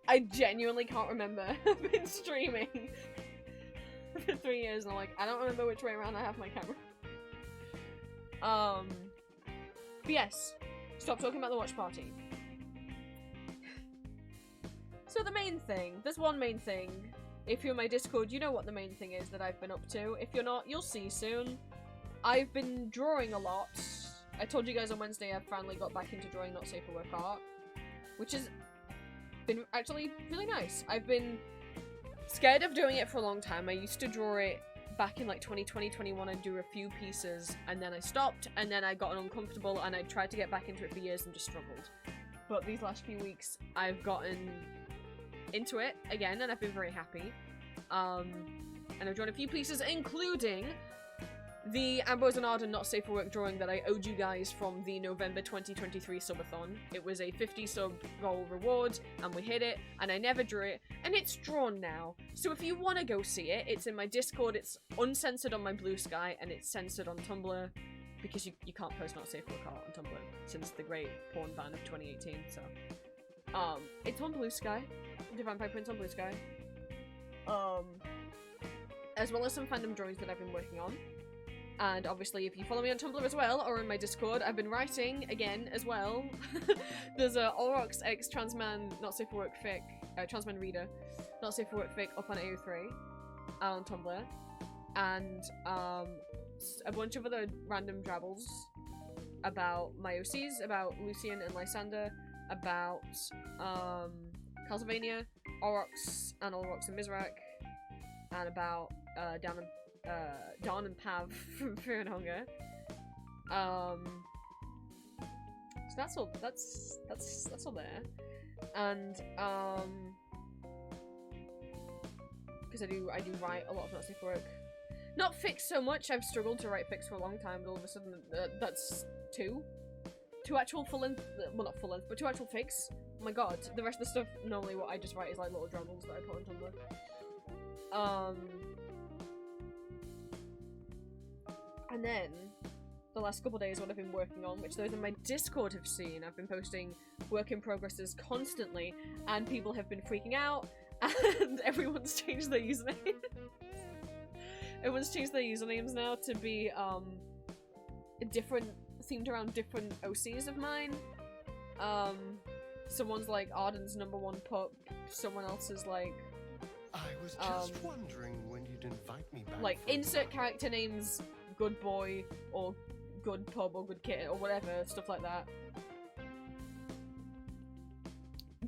I genuinely can't remember. I've been streaming for 3 years and I'm like, I don't remember which way around I have my camera. But yes, stop talking about the watch party. So the main thing, there's one main thing. If you're in my Discord, you know what the main thing is that I've been up to. If you're not, you'll see soon. I've been drawing a lot. I told you guys on Wednesday I finally got back into drawing not safe for work art, which has been actually really nice. I've been scared of doing it for a long time. I used to draw it back in like 2020, 21 and do a few pieces, and then I stopped, and then I got uncomfortable, and I tried to get back into it for years and just struggled. But these last few weeks, I've gotten into it again, and I've been very happy. And I've drawn a few pieces, including the Ambrose and Arden Not Safe for Work drawing that I owed you guys from the November 2023 subathon. It was a 50 sub goal reward, and we hit it, and I never drew it, and it's drawn now. So if you want to go see it, it's in my Discord, it's uncensored on my Blue Sky, and it's censored on Tumblr, because you can't post Not Safe for Work art on Tumblr since the great porn ban of 2018, so. It's on Blue Sky. Divine Pipe Prints on Blue Sky. As well as some fandom drawings that I've been working on. And obviously, if you follow me on Tumblr as well, or in my Discord, I've been writing again as well. There's a Olrox X Transman Not Safe for Work fic, Transman Reader, Not Safe for Work fic up on AO3 on Tumblr, and a bunch of other random drabbles about my OCs, about Lucian and Lysander, about Castlevania, Olrox and Olrox and Mizrak, and about Dawn and Pav from Fear and Hunger. So that's all. That's all there. And because I do write a lot of Not Safe for Work. Not fics so much. I've struggled to write fics for a long time, but all of a sudden that's two actual full length. Well, not full length, but 2 actual fics. Oh my god! The rest of the stuff normally what I just write is like little drabbles that I put on Tumblr. And then, the last couple days what I've been working on, which those in my Discord have seen, I've been posting work in progresses constantly, and people have been freaking out, and everyone's changed their usernames. Everyone's changed their usernames now to be, different, themed around different OCs of mine. Someone's like Arden's #1 pup, someone else is like... I was just wondering when you'd invite me back. Like, insert character names, good boy, or good pub, or good kitten, or whatever, stuff like that.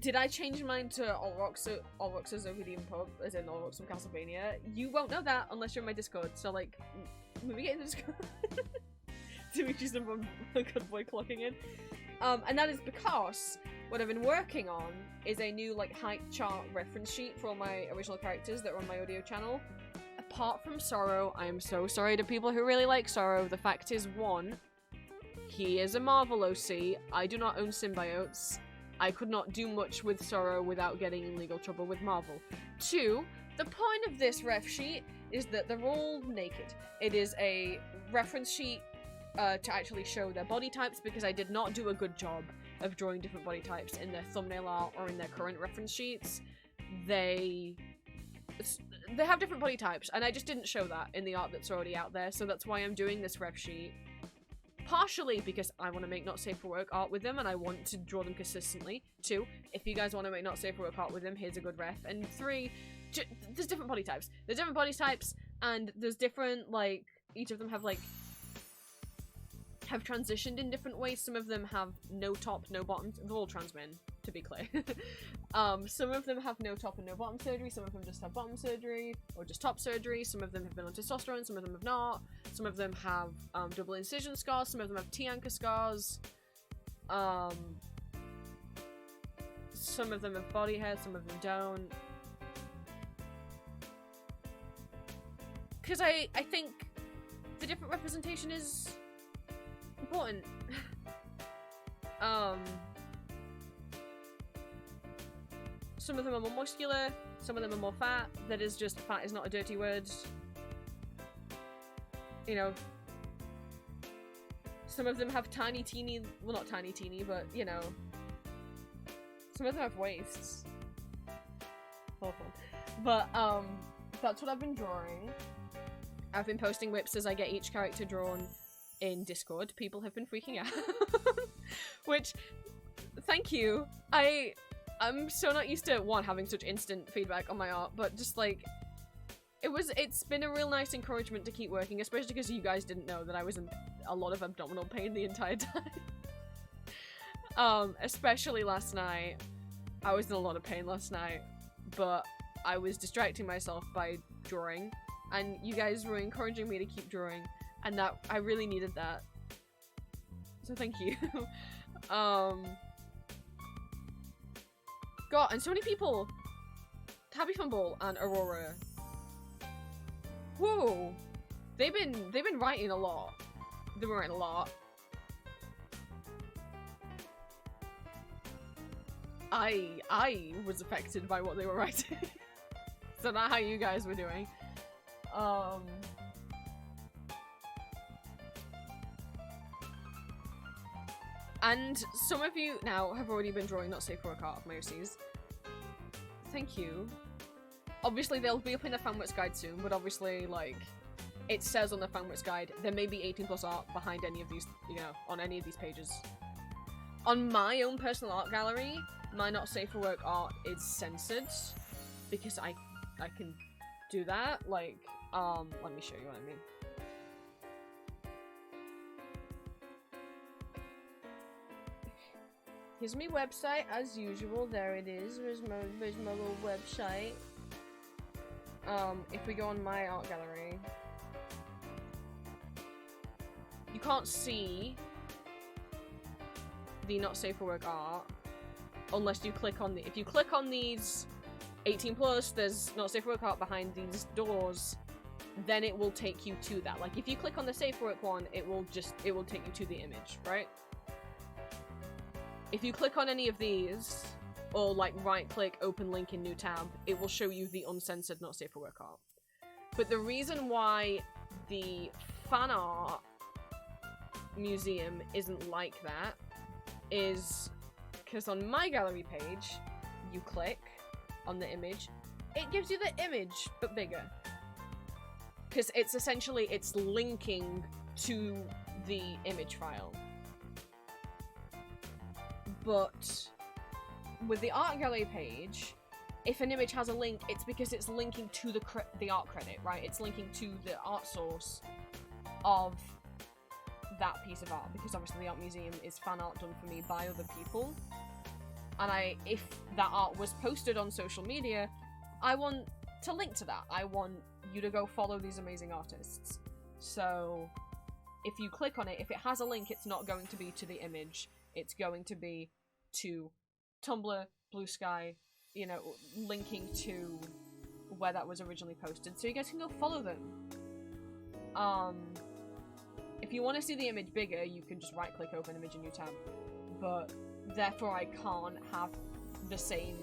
Did I change mine to Olrox's Ovidian pub, as in Olrox from Castlevania? You won't know that unless you're in my Discord, so like, maybe get in the Discord. Dimitri's #1 good boy clocking in. And that is because what I've been working on is a new like height chart reference sheet for all my original characters that are on my audio channel. Apart from Sorrow, I am so sorry to people who really like Sorrow. The fact is, 1, he is a Marvel OC. I do not own symbiotes. I could not do much with Sorrow without getting in legal trouble with Marvel. 2, the point of this ref sheet is that they're all naked. It is a reference sheet to actually show their body types, because I did not do a good job of drawing different body types in their thumbnail art or in their current reference sheets. They have different body types, and I just didn't show that in the art that's already out there, so that's why I'm doing this ref sheet. Partially because I want to make not safe for work art with them, and I want to draw them consistently. 2, if you guys want to make not safe for work art with them, here's a good ref. And 3, there's different body types. There's different body types, and there's different, like, each of them have, like, have transitioned in different ways. Some of them have no top, no bottom. They're all trans men, to be clear. Some of them have no top and no bottom surgery. Some of them just have bottom surgery or just top surgery. Some of them have been on testosterone. Some of them have not. Some of them have double incision scars. Some of them have T-anchor scars. Some of them have body hair. Some of them don't. Because I think the different representation is important. Some of them are more muscular, some of them are more fat. That is just, fat is not a dirty word. You know, some of them have tiny teeny, well, not tiny teeny, but you know, some of them have waists. Awful. But that's what I've been drawing. I've been posting whips as I get each character drawn in Discord. People have been freaking out. Which, thank you. I'm so not used to, one, having such instant feedback on my art, but just like, it's been a real nice encouragement to keep working, especially because you guys didn't know that I was in a lot of abdominal pain the entire time. Especially last night. I was in a lot of pain last night, but I was distracting myself by drawing, and you guys were encouraging me to keep drawing, and that, I really needed that. So thank you. God, and so many people. Tabby Fumble and Aurora. Whoa, they've been writing a lot. They've been writing a lot. I was affected by what they were writing. So not how you guys were doing. And some of you now have already been drawing not safe for work art of my OCs. Thank you. Obviously they'll be up in the fanworks guide soon, but obviously, like, it says on the fanworks guide, there may be 18+ art behind any of these, you know, on any of these pages. On my own personal art gallery, my not safe for work art is censored, because I can do that. Like, let me show you what I mean. Here's my website, as usual. There it is. There's my little website. If we go on my art gallery, you can't see the not safe for work art unless you click on the. If you click on these 18+, there's not safe for work art behind these doors. Then it will take you to that. Like, if you click on the safe for work one, it will take you to the image, right? If you click on any of these, or like right click, open link in new tab, it will show you the uncensored not safe for work art. But the reason why the fan art museum isn't like that is because on my gallery page, you click on the image, it gives you the image, but bigger. Because it's essentially, it's linking to the image file. But with the art gallery page, if an image has a link, it's because it's linking to the art credit, right? It's linking to the art source of that piece of art, because obviously the art museum is fan art done for me by other people. And if that art was posted on social media, I want to link to that. I want you to go follow these amazing artists. So if you click on it, if it has a link, it's not going to be to the image. It's going to be to Tumblr, Blue Sky, you know, linking to where that was originally posted. So you guys can go follow them. If you want to see the image bigger, you can just right click open image in new tab. But therefore I can't have the same,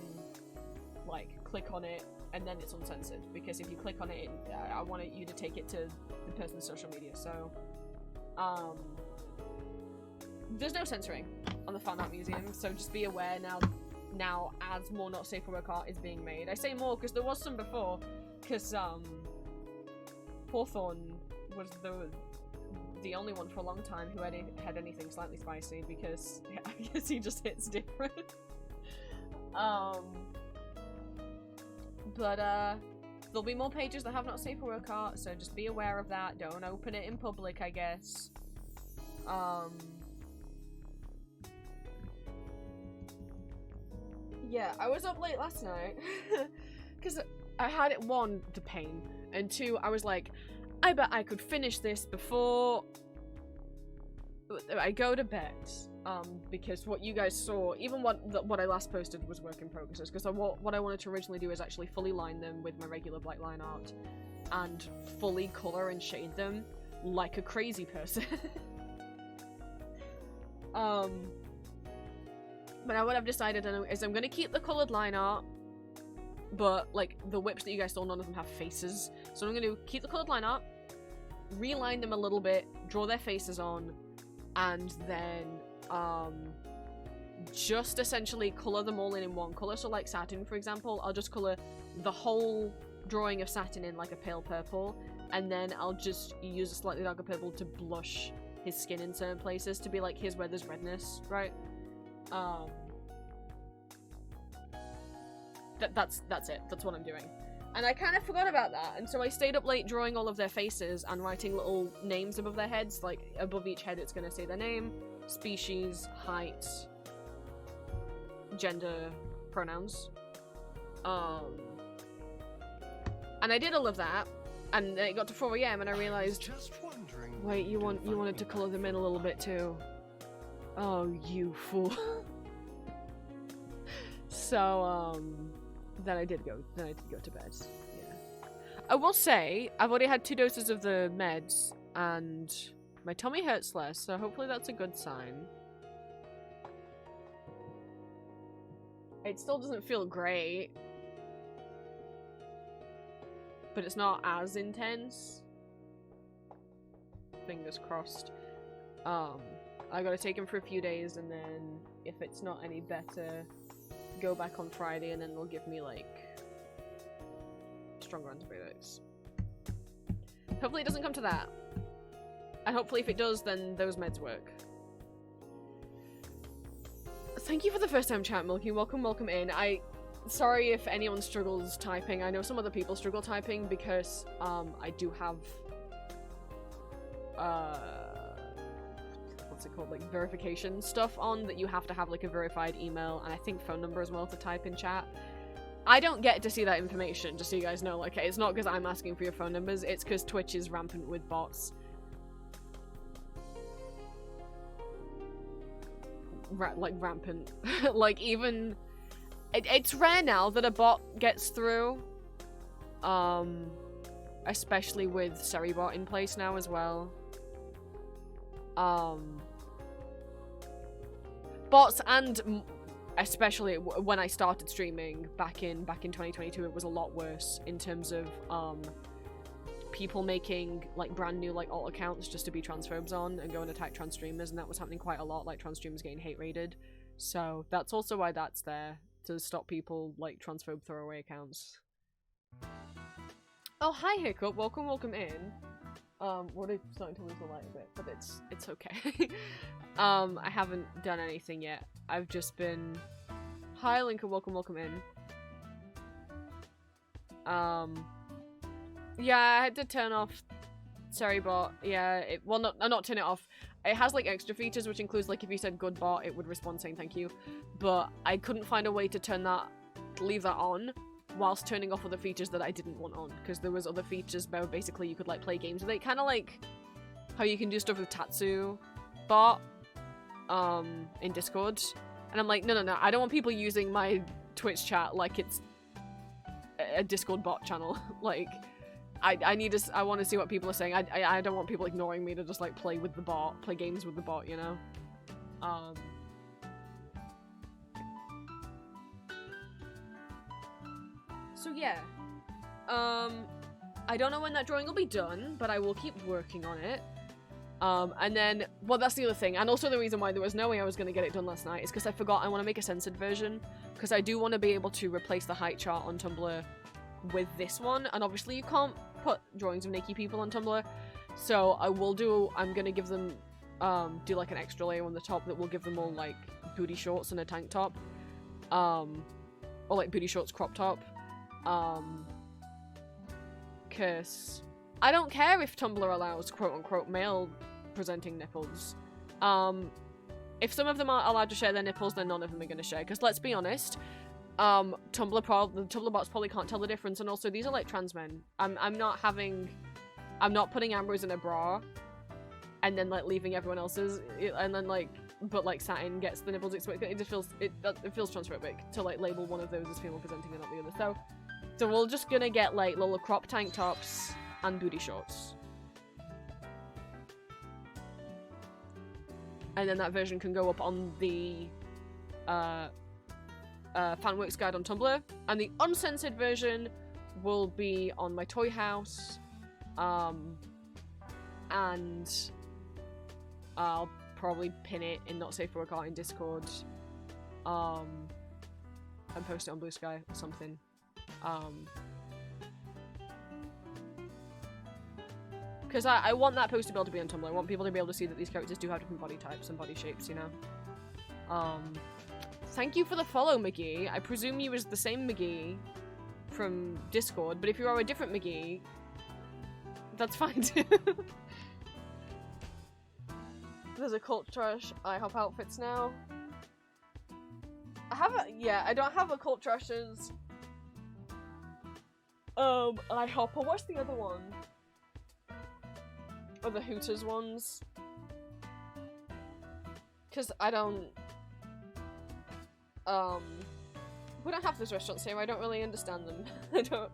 like, click on it and then it's uncensored. Because if you click on it, I want you to take it to the person's social media. So There's no censoring on the Fan Art Museum, so just be aware now as more not safe for work art is being made. I say more because there was some before, because Hawthorne was the only one for a long time who had anything slightly spicy, because I guess he just hits different. But there'll be more pages that have not safe for work art, so just be aware of that. Don't open it in public, I guess. Yeah, I was up late last night because I had it, one, the pain, and two, I was like, I bet I could finish this before I go to bed. Because what you guys saw, even what I last posted was work in progress, because what I wanted to originally do is actually fully line them with my regular black line art and fully color and shade them like a crazy person. But now what I've decided is I'm gonna keep the colored line art, but like the whips that you guys saw, none of them have faces. So I'm gonna keep the colored line art, reline them a little bit, draw their faces on, and then just essentially color them all in one color. So like Saturn, for example, I'll just color the whole drawing of Saturn in like a pale purple, and then I'll just use a slightly darker purple to blush his skin in certain places to be like, here's where there's redness, right? That's it. That's what I'm doing. And I kind of forgot about that, and so I stayed up late drawing all of their faces and writing little names above their heads. Like, above each head it's gonna say their name, species, height, gender, pronouns. And I did all of that, and then it got to 4 AM and I realized, wait, you wanted to color them in a little bit too. Oh, you fool. So, then I did go to bed. Yeah. I will say, I've already had 2 doses of the meds, and my tummy hurts less, so hopefully that's a good sign. It still doesn't feel great, but it's not as intense. Fingers crossed. I gotta take him for a few days, and then if it's not any better, go back on Friday, and then they'll give me like stronger antibiotics. Hopefully it doesn't come to that, and hopefully if it does, then those meds work. Thank you for the first time chat, Milky. Welcome in. Sorry if anyone struggles typing. I know some other people struggle typing because I do have what's it called, like verification stuff on, that you have to have like a verified email and I think phone number as well to type in chat. I don't get to see that information, just so you guys know. Like, it's not because I'm asking for your phone numbers, it's because Twitch is rampant with bots. Like rampant. Like, even it's rare now that a bot gets through, especially with Seribot in place now as well. Bots, and especially when I started streaming back in 2022, it was a lot worse in terms of people making like brand new like alt accounts just to be transphobes on and go and attack trans streamers, and that was happening quite a lot, like trans streamers getting hate raided. So that's also why that's there, to stop people like transphobe throwaway accounts. Oh, hi Hiccup, welcome in. We're starting to lose the light a bit, but it's okay. I haven't done anything yet. I've just been... Hi Linka, welcome in. Yeah, I had to turn off Seribot. Yeah, well, not turn it off. It has like extra features, which includes like if you said good bot, it would respond saying thank you. But I couldn't find a way to leave that on whilst turning off other features that I didn't want on, because there was other features where basically you could like play games with it, kind of like how you can do stuff with Tatsu bot in Discord, and I'm like, no, I don't want people using my Twitch chat like it's a Discord bot channel. Like, I want to see what people are saying. I don't want people ignoring me to just like play with the bot, play games with the bot, you know. So yeah, I don't know when that drawing will be done, but I will keep working on it. And then, well, that's the other thing. And also the reason why there was no way I was going to get it done last night is because I forgot I want to make a censored version. Because I do want to be able to replace the height chart on Tumblr with this one. And obviously you can't put drawings of naked people on Tumblr. So I'm going to give them, do like an extra layer on the top that will give them all like booty shorts and a tank top. Or like booty shorts crop top. Cause I don't care if Tumblr allows quote-unquote male presenting nipples. If some of them aren't allowed to share their nipples, then none of them are going to share. Because let's be honest, the Tumblr bots probably can't tell the difference. And also, these are like trans men. I'm not putting Ambrose in a bra and then like leaving everyone else's, and then like, but like Satin gets the nipples exposed. It just feels, it feels transphobic to like label one of those as female presenting and not the other. So we're just gonna get like little crop tank tops and booty shorts. And then that version can go up on the Fanworks guide on Tumblr. And the uncensored version will be on my toy house. And I'll probably pin it in Not Safe for Work Art in Discord. And post it on Blue Sky or something. Because I want that post to be able to be on Tumblr. I want people to be able to see that these characters do have different body types and body shapes, you know? Thank you for the follow, McGee. I presume you was the same McGee from Discord, but if you are a different McGee, that's fine too. There's a cult trash IHOP outfits now. I don't have a cult trash's IHOP, or what's the other one? Or the Hooters ones. Cause I don't we don't have those restaurants here, I don't really understand them. I don't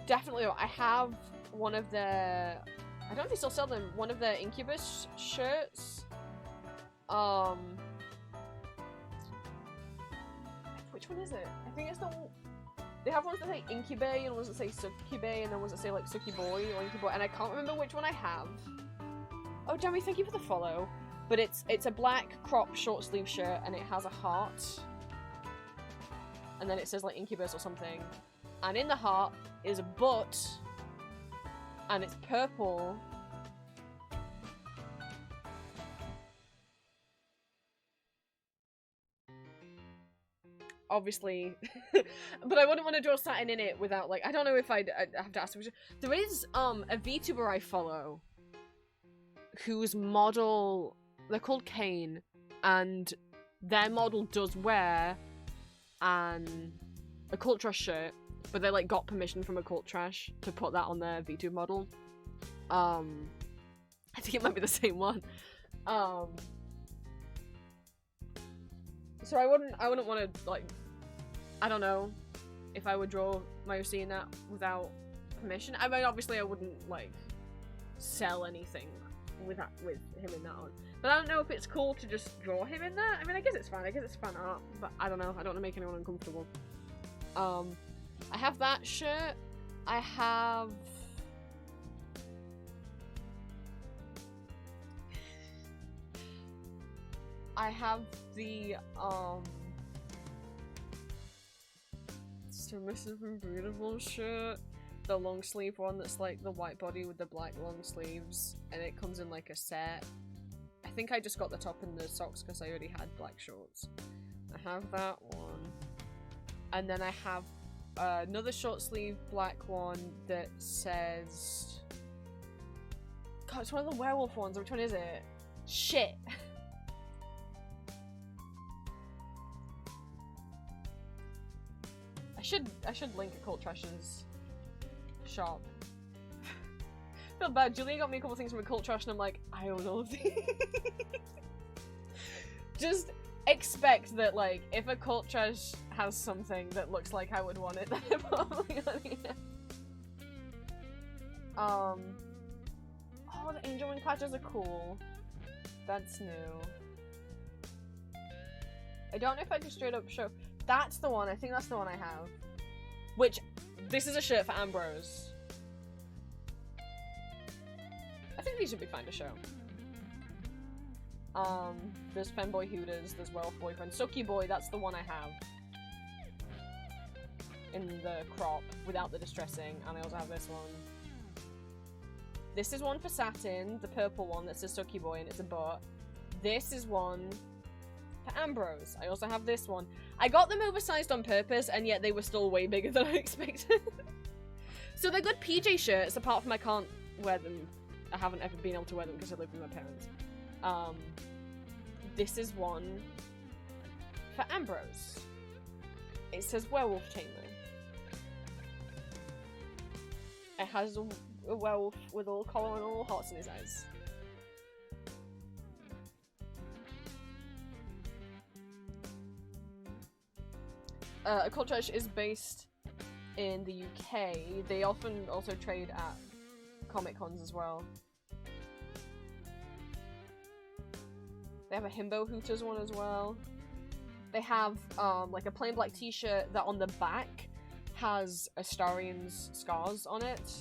definitely I have one of their, I don't know if they still sell them, one of their Incubus shirts. Which one is it? I think it's the one. They have ones that say Incubay and ones that say Succubay and then ones that say like Sucky Boy or Incuboy, and I can't remember which one I have. Oh, Jamie, thank you for the follow. But it's a black crop short sleeve shirt and it has a heart. And then it says like Incubus or something. And in the heart is a butt. And it's purple. Obviously, but I wouldn't want to draw Satin in it without like, I don't know if I'd have to ask. There is a VTuber I follow whose model, they're called Kane, and their model does wear a Cult Trash shirt, but they like got permission from a Cult Trash to put that on their VTuber model. I think it might be the same one. So I wouldn't want to, like, I don't know if I would draw my OC in that without permission. I mean, obviously I wouldn't, like, sell anything with him in that one. But I don't know if it's cool to just draw him in that. I mean, I guess it's fine. I guess it's fan art, but I don't know. I don't want to make anyone uncomfortable. I have that shirt. I have... the, Submissive and Beautiful shirt. The long sleeve one that's like the white body with the black long sleeves. And it comes in like a set. I think I just got the top and the socks because I already had black shorts. I have that one. And then I have another short sleeve black one that says... God, it's one of the werewolf ones. Which one is it? Shit! I should link a Cult Trash's shop. Feel bad. Julia got me a couple things from a Cult Trash and I'm like, I own all of these. Just expect that, like, if a Cult Trash has something that looks like I would want it, then I'm probably gonna need it. Oh, the angel wing patches are cool. That's new. I don't know if I just straight up show. That's the one. I think that's the one I have. Which, this is a shirt for Ambrose. think these would be fine to show. There's Femboy Hooters, there's Werewolf Boyfriend. Sucky Boy, that's the one I have. In the crop, without the distressing, and I also have this one. This is one for Satin, the purple one that says Sucky Boy and it's a butt. This is one for Ambrose. I also have this one. I got them oversized on purpose, and yet they were still way bigger than I expected. So they're good PJ shirts, apart from I can't wear them. I haven't ever been able to wear them because I live with my parents. This is one for Ambrose. It says Werewolf Tamer. It has a werewolf with a little collar and little hearts in his eyes. Occult Trash is based in the UK. They often also trade at Comic Cons as well. They have a Himbo Hooters one as well. They have like a plain black t-shirt that on the back has Astarion's scars on it.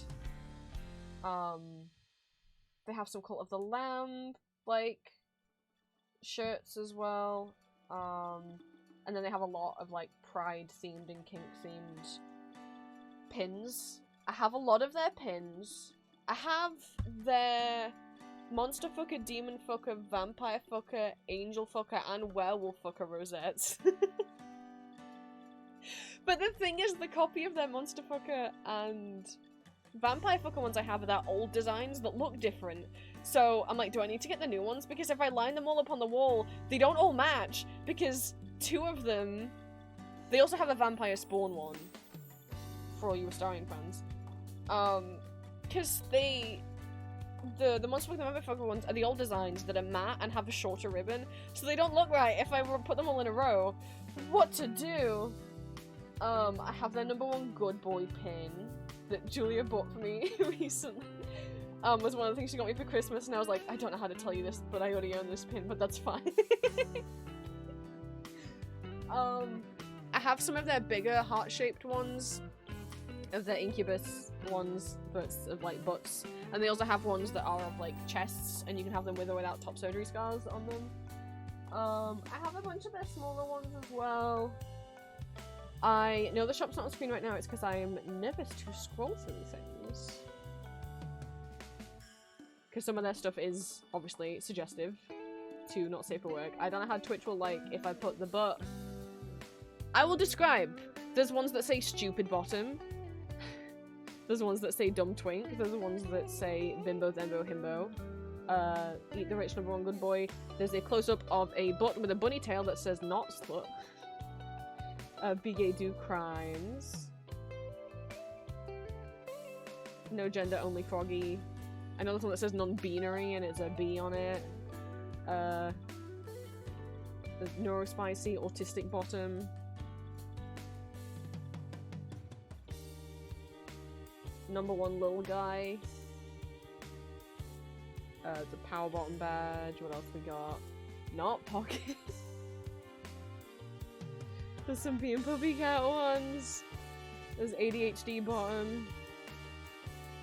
They have some Cult of the Lamb like shirts as well. And then they have a lot of like Pride themed and kink themed pins. I have a lot of their pins. I have their Monster Fucker, Demon Fucker, Vampire Fucker, Angel Fucker, and Werewolf Fucker rosettes. But the thing is, the copy of their Monster Fucker and Vampire Fucker ones I have are their old designs that look different. So I'm like, do I need to get the new ones? Because if I line them all up on the wall, they don't all match. Because two of them... They also have a Vampire Spawn one. For all you Astarion fans. Because they... The Monster Fucker and Vampire Fucker ones are the old designs that are matte and have a shorter ribbon. So they don't look right if I put them all in a row. What to do? I have their #1 Good Boy pin that Julia bought for me recently. Was one of the things she got me for Christmas, and I was like, I don't know how to tell you this, but I already own this pin, but that's fine. I have some of their bigger heart-shaped ones, of their Incubus ones, but of like butts, and they also have ones that are of like chests, and you can have them with or without top surgery scars on them. I have a bunch of their smaller ones as well. I know the shop's not on screen right now, it's because I am nervous to scroll through things. Because some of their stuff is, obviously, suggestive to not safe for work. I don't know how Twitch will like if I put the butt. I will describe. There's ones that say stupid bottom. There's ones that say dumb twink. There's the ones that say bimbo, thembo, himbo. Eat the rich #1 good boy. There's a close-up of a butt with a bunny tail that says not slut. Be gay, do crimes. No gender, only froggy. I know there's one that says non-binary and it's a B on it. There's neurospicy, autistic bottom. #1 little guy. The power bottom badge. What else we got? Not pocket. There's some Bee and Puppy Cat ones. There's ADHD bottom.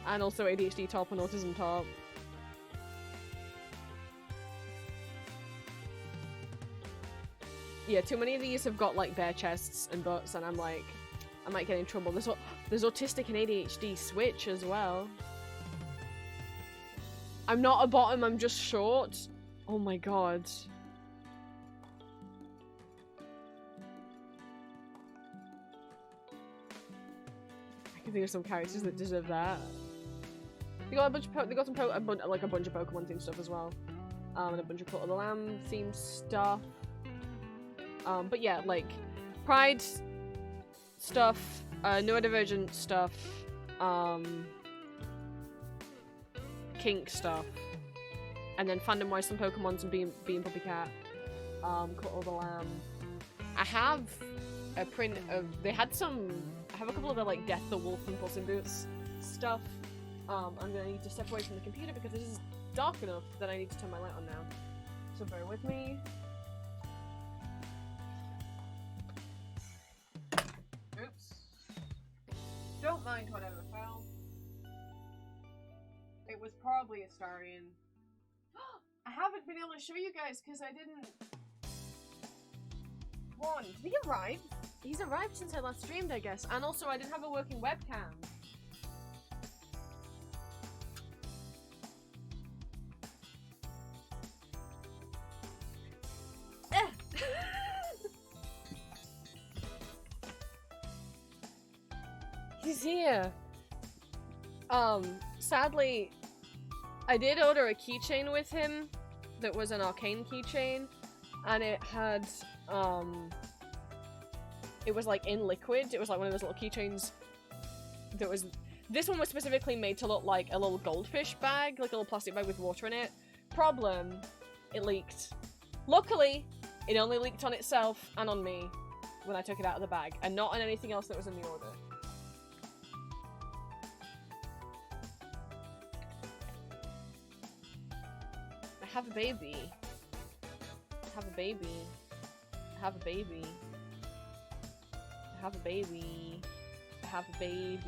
And also ADHD top and autism top. Yeah, too many of these have got like bare chests and butts, and I'm like, I might get in trouble. There's autistic and ADHD switch as well. I'm not a bottom, I'm just short. Oh my god. I can think of some characters that deserve that. They got a bunch of a bunch of Pokemon themed stuff as well, and a bunch of Cult of the Lamb themed stuff. But yeah, like Pride stuff, neurodivergent stuff, kink stuff, and then fandom-wise some Pokemon, some Bee and Puppy Cat, Cult of the Lamb. I have a print of. They had some. I have a couple of the like Death the Wolf and Puss in Boots stuff. I'm gonna need to step away from the computer because this is dark enough that I need to turn my light on now. So bear with me. Oops. Don't mind whatever fell. It it was probably Astarion. I haven't been able to show you guys because I didn't... One, did he arrive? He's arrived since I last streamed, I guess. And also, I didn't have a working webcam. He's here. Sadly, I did order a keychain with him that was an arcane keychain, and it had, it was like in liquid. It was like one of those little keychains that was, this one was specifically made to look like a little goldfish bag, like a little plastic bag with water in it. Problem, it leaked. Luckily, it only leaked on itself and on me when I took it out of the bag, and not on anything else that was in the order. I have a baby. I have a baby. I have a baby. I have a baby. I have a baby.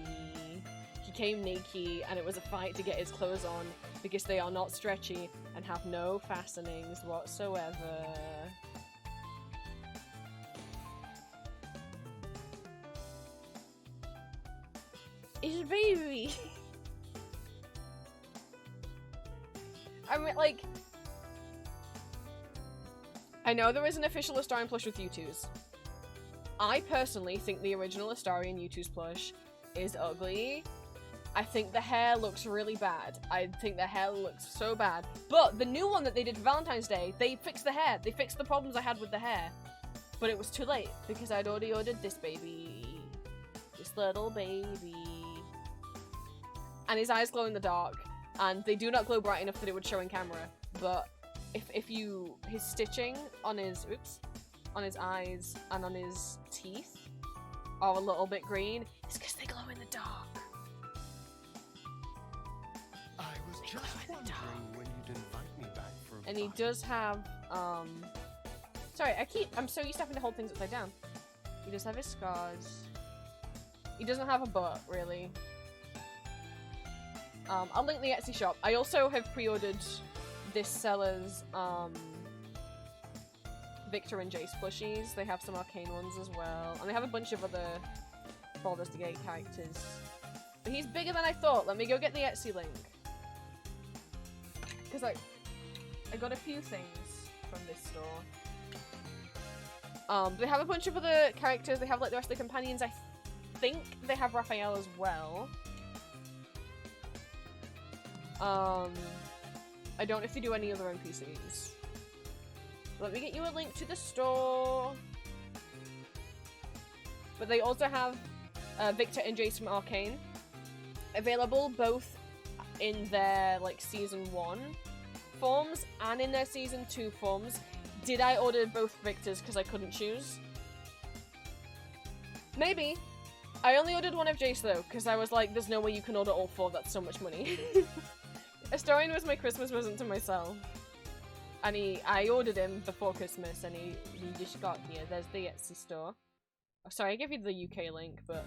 He came naked and it was a fight to get his clothes on because they are not stretchy and have no fastenings whatsoever. It's a baby! I mean, like... I know there is an official Astarion plush with U2s. I personally think the original Astarion U2s plush is ugly. I think the hair looks really bad. I think the hair looks so bad. But the new one that they did for Valentine's Day, they fixed the hair. They fixed the problems I had with the hair. But it was too late because I'd already ordered this baby. This little baby. And his eyes glow in the dark. And they do not glow bright enough that it would show in camera. But if you, his stitching on his, on his eyes and on his teeth are a little bit green, it's because they glow in the dark. I was just wondering when you'd invite me back for a And he bite. does have, sorry, I'm so used to having to hold things upside down. He does have his scars. He doesn't have a butt, really. I'll link the Etsy shop. I also have pre-ordered this seller's, Victor and Jace plushies. They have some arcane ones as well. And they have a bunch of other Baldur's Gate characters. But he's bigger than I thought. Let me go get the Etsy link. Because I got a few things from this store. They have a bunch of other characters. They have like the rest of the companions. I think they have Raphael as well. I don't know if they do any other NPCs. Let me get you a link to the store. But they also have Victor and Jace from Arcane available both in their like season 1 forms and in their season 2 forms. Did I order both Victors because I couldn't choose? Maybe. I only ordered one of Jace though because I was like, there's no way you can order all 4, that's so much money. Astarion was my Christmas present to myself. And I ordered him before Christmas and he just got here. There's the Etsy store. Oh, sorry, I gave you the UK link, but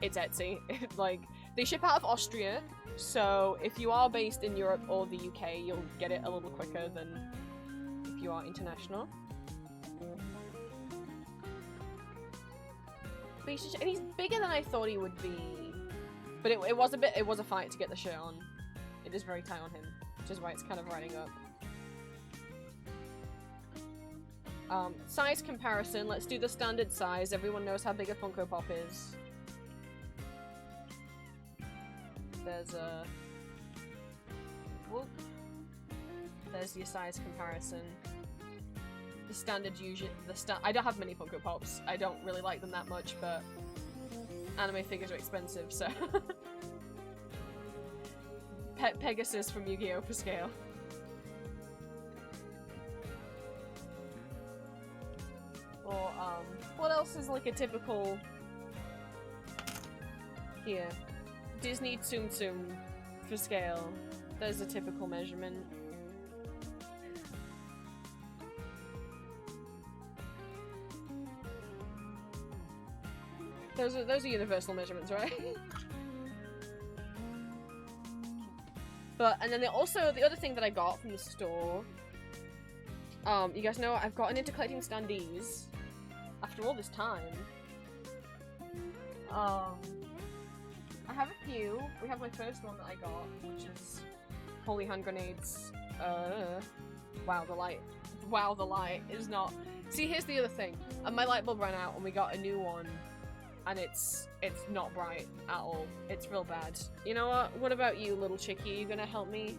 it's Etsy. Like, they ship out of Austria, so if you are based in Europe or the UK, you'll get it a little quicker than if you are international. But and he's bigger than I thought he would be. But it was a fight to get the shirt on. It is very tight on him, which is why it's kind of riding up. Size comparison. Let's do the standard size. Everyone knows how big a Funko Pop is. There's a... Whoop. There's your size comparison. The standard usually... I don't have many Funko Pops. I don't really like them that much, but... Anime figures are expensive, so... Pegasus from Yu-Gi-Oh! For scale. Or, what else is like a typical... Here. Disney Tsum Tsum for scale. There's a typical measurement. Those are universal measurements, right? And then the other thing that I got from the store, you guys know I've gotten into collecting standees after all this time. I have a few. We have my first one that I got, which is Holy Hand Grenades. Wow, the light is not... See, here's the other thing. My light bulb ran out and we got a new one. And it's not bright at all. It's real bad. You know what? What about you, little chickie? You gonna help me?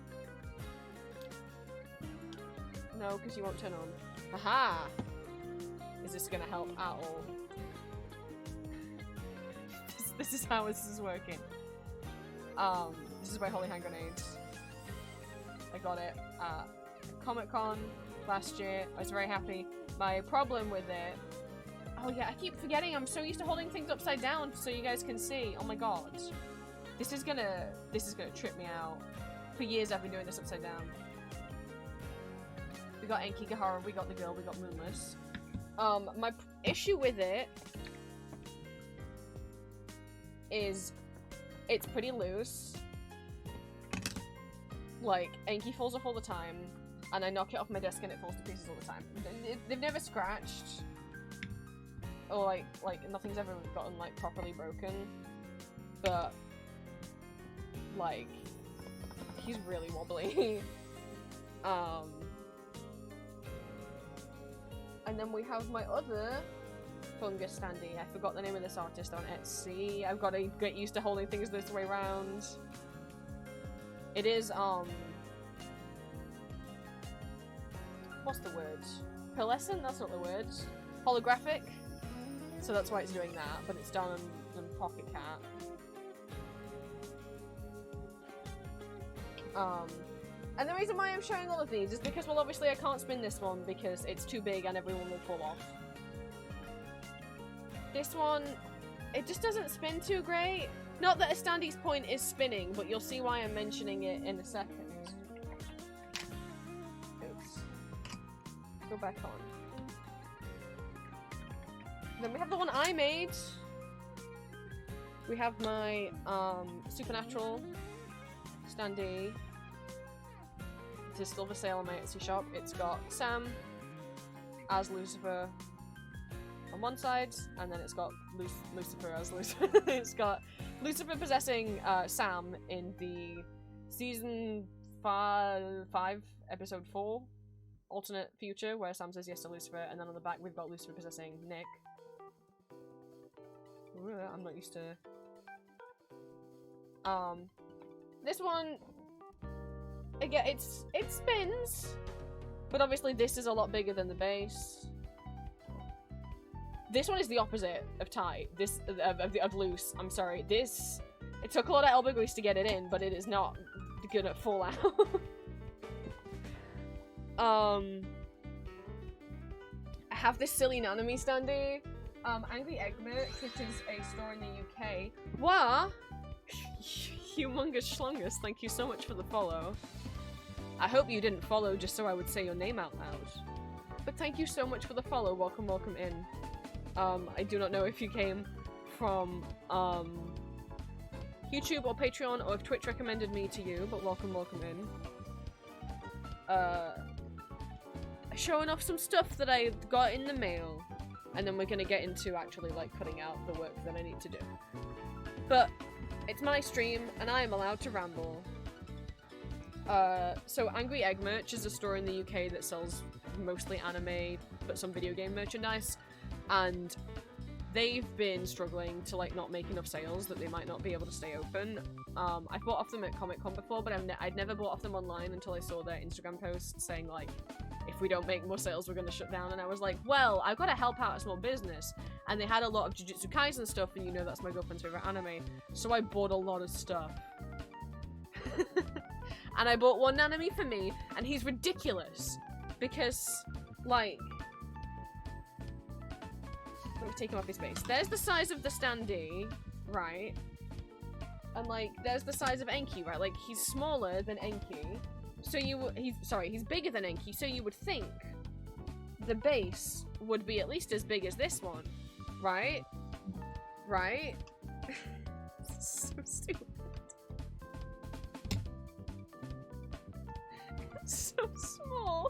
No, because you won't turn on. Aha! Is this gonna help at all? This is how this is working. This is my Holy Hand Grenade. I got it at Comic-Con last year. I was very happy. My problem with it... Oh yeah, I keep forgetting. I'm so used to holding things upside down so you guys can see. Oh my god. This is gonna trip me out. For years I've been doing this upside down. We got Enki Gahara, we got the girl, we got Moonless. My issue with it is it's pretty loose. Like, Enki falls off all the time, and I knock it off my desk and it falls to pieces all the time. They've never scratched. Or like nothing's ever gotten like properly broken, but like he's really wobbly. And then we have my other fungus standee. I forgot the name of this artist on Etsy. I've got to get used to holding things this way around. It is what's the word? Pearlescent? That's not the word. Holographic. So that's why it's doing that, but it's done on Pocket Cat. And the reason why I'm showing all of these is because, well, obviously I can't spin this one because it's too big and everyone will fall off. This one, it just doesn't spin too great. Not that a standee's point is spinning, but you'll see why I'm mentioning it in a second. Oops. Go back on. Then we have the one I made. We have my Supernatural standee. This is still for sale on my Etsy shop. It's got Sam as Lucifer on one side, and then it's got Lucifer as Lucifer. It's got Lucifer possessing Sam in the season 5, episode 4, alternate future, where Sam says yes to Lucifer, and then on the back we've got Lucifer possessing Nick. I'm not used to... This one, again, it spins, but obviously this is a lot bigger than the base. This one is the opposite of tight. This of loose. I'm sorry. This, it took a lot of elbow grease to get it in, but it is not gonna fall out. I have this silly Nanami standee. Angry Egg Merch, which is a store in the UK. What? Humongous Schlongus, thank you so much for the follow. I hope you didn't follow just so I would say your name out loud. But thank you so much for the follow. Welcome, welcome in. I do not know if you came from YouTube or Patreon or if Twitch recommended me to you, but welcome, welcome in. Showing off some stuff that I got in the mail. And then we're gonna get into actually like cutting out the work that I need to do. But it's my stream and I am allowed to ramble. So Angry Egg Merch is a store in the UK that sells mostly anime, but some video game merchandise. And they've been struggling to like not make enough sales that they might not be able to stay open. I've bought off them at Comic-Con before, but I'd never bought off them online until I saw their Instagram post saying like, if we don't make more sales, we're gonna shut down. And I was like, well, I've got to help out a small business. And they had a lot of Jujutsu Kaisen stuff, and you know that's my girlfriend's favorite anime. So I bought a lot of stuff. And I bought one anime for me, and he's ridiculous. Because, like... Let me take him off his base. There's the size of the standee, right? And, like, there's the size of Enki, right? Like, he's smaller than Enki. So he's bigger than Enki, so you would think the base would be at least as big as this one, right? Right? So stupid. so small.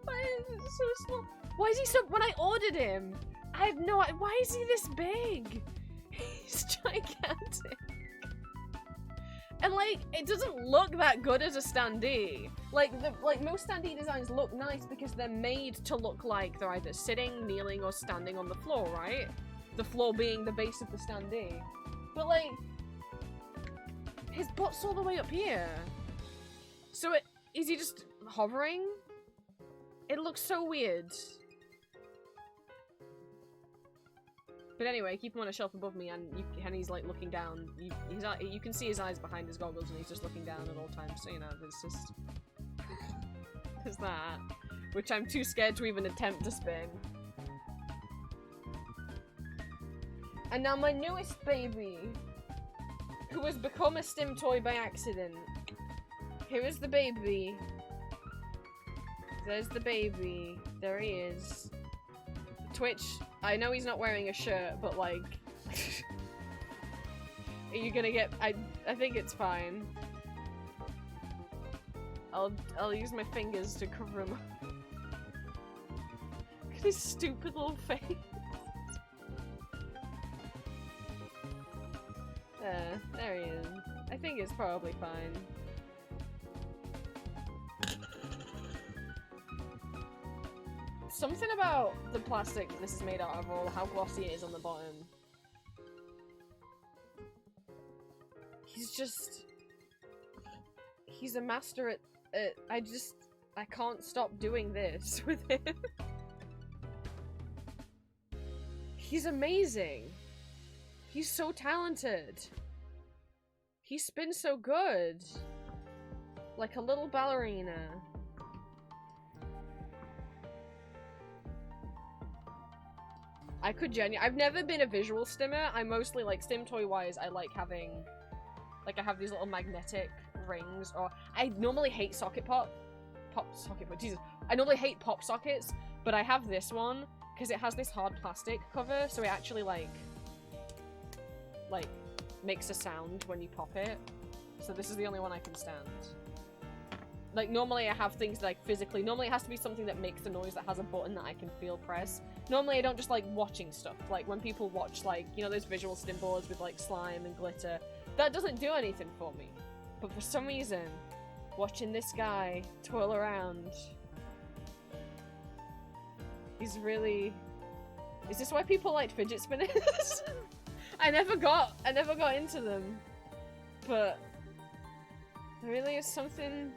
Why is it so small? Why is he so? When I ordered him, I have no idea. Why is he this big? He's gigantic. And like, it doesn't look that good as a standee. Like most standee designs look nice because they're made to look like they're either sitting, kneeling, or standing on the floor, right? The floor being the base of the standee. But like, his butt's all the way up here. So is he just hovering? It looks so weird. But anyway, keep him on a shelf above me, and he's like looking down. You can see his eyes behind his goggles, and he's just looking down at all times. So you know, there's just there's that, which I'm too scared to even attempt to spin. And now my newest baby, who has become a stim toy by accident. Here is the baby. There's the baby. There he is. Twitch, I know he's not wearing a shirt, but like... Are you gonna get... I think it's fine. I'll use my fingers to cover him up. Look at his stupid little face. There he is. I think it's probably fine. Something about the plastic that this is made out of, or how glossy it is on the bottom. He's a master at I can't stop doing this with him. He's amazing. He's so talented. He spins so good. Like a little ballerina. I could I've never been a visual stimmer. I mostly, like, stim toy wise, I like having, like, I have these little magnetic rings, or I normally hate socket pop. Jesus. I normally hate pop sockets, but I have this one because it has this hard plastic cover, so it actually, like, makes a sound when you pop it. So this is the only one I can stand. Like, normally I have things like physically, normally it has to be something that makes a noise that has a button that I can feel press. Normally I don't just like watching stuff. Like when people watch, like, you know, those visual stim boards with like slime and glitter, that doesn't do anything for me. But for some reason, watching this guy twirl around, he's really... Is this why people like fidget spinners? I never got into them, but there really is something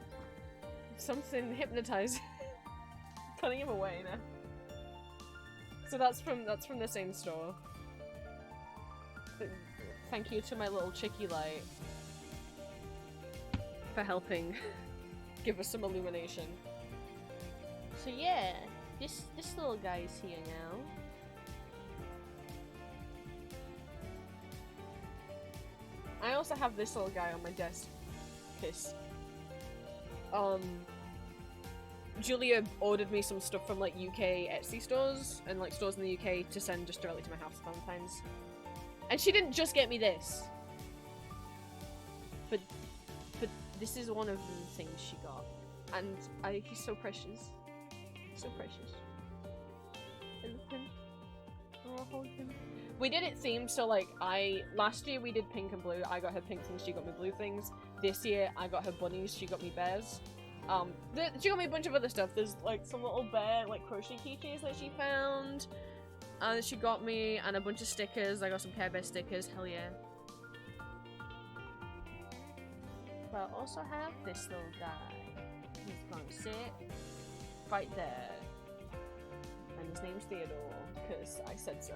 hypnotizing. Putting him away now. So that's from the same store. But thank you to my little chickie light for helping give us some illumination. So yeah, this little guy's here now. I also have this little guy on my desk. Kiss. Julia ordered me some stuff from like UK Etsy stores and like stores in the UK to send just directly to my house for Valentine's. And she didn't just get me this. But this is one of the things she got. And he's so precious. So precious. I love him. Oh, I'll hold him. We did it themed, so like last year we did pink and blue. I got her pink things, she got me blue things. This year I got her bunnies, she got me bears. She got me a bunch of other stuff. There's like some little bear like crochet keychains that she found. She got me, and a bunch of stickers. I got some Care Bear stickers, hell yeah. But I also have this little guy. He's gonna sit right there. And his name's Theodore, because I said so.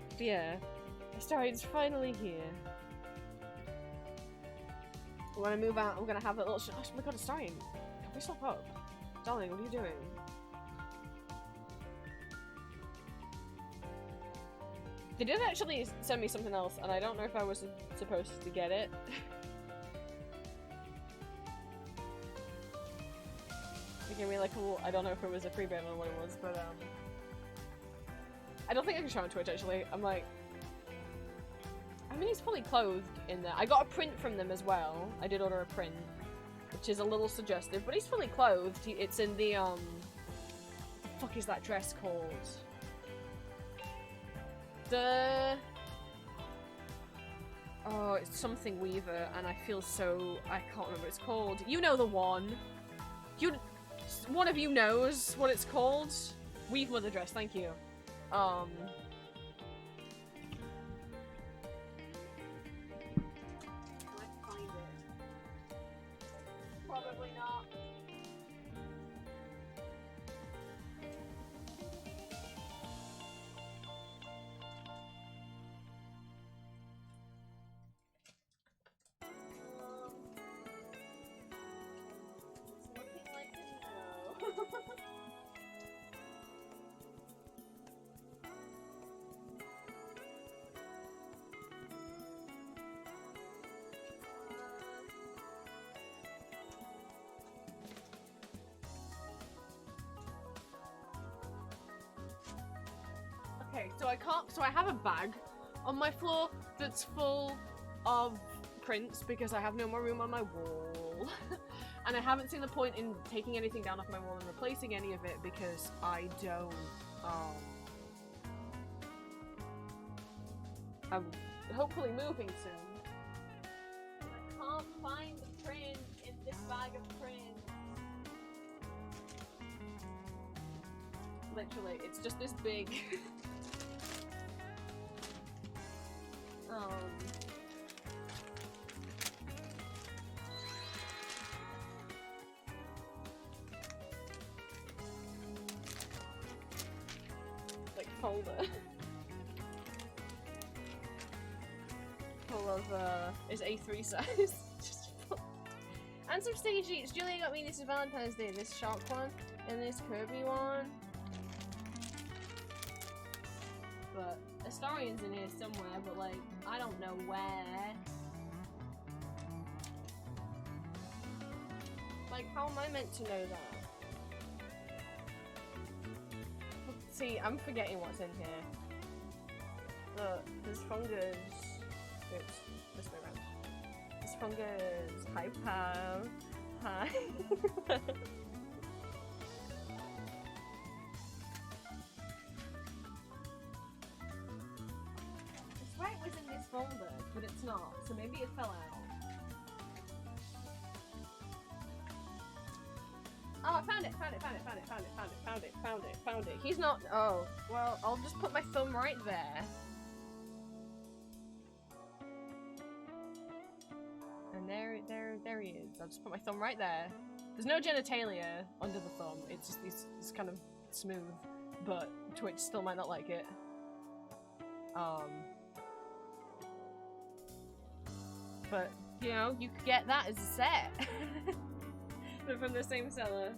But yeah, Astarian's finally here. When I move out, I'm gonna have that little oh my god, Astarian, can we stop up? Darling, what are you doing? They did actually send me something else, and I don't know if I was supposed to get it. They gave me like a little, I don't know if it was a freebie or what it was, but I don't think I can show on Twitch actually. I'm like, I mean, he's fully clothed in there. I got a print from them as well. I did order a print, which is a little suggestive, but he's fully clothed. It's in the, what the fuck is that dress called? Oh, it's something Weaver, and I feel so... I can't remember what it's called. You know the one. One of you knows what it's called. Weave mother dress, thank you. Can I find it? Probably not. It's looking like it, no. Okay, so I have a bag on my floor that's full of prints because I have no more room on my wall. And I haven't seen the point in taking anything down off my wall and replacing any of it because I don't, I'm hopefully moving soon. I can't find the print in this bag of prints. Literally, it's just this big like folder full of is A3 size. Just full. And some sticky sheets. Julia got me this is Valentine's Day, this shark one and this Kirby one. But Astarion's in here somewhere, but like, I don't know where. Like, how am I meant to know that? See, I'm forgetting what's in here. Look, there's fungus. Oops, this way around. There's fungus. Hi, Pam. Hi. It was in this folder, but it's not, so maybe it fell out. Oh, I found it, found it. He's not, oh, well, I'll just put my thumb right there. And there he is. I'll just put my thumb right there. There's no genitalia under the thumb, it's just, it's kind of smooth, but Twitch still might not like it. But, you know, you could get that as a set. But from the same seller.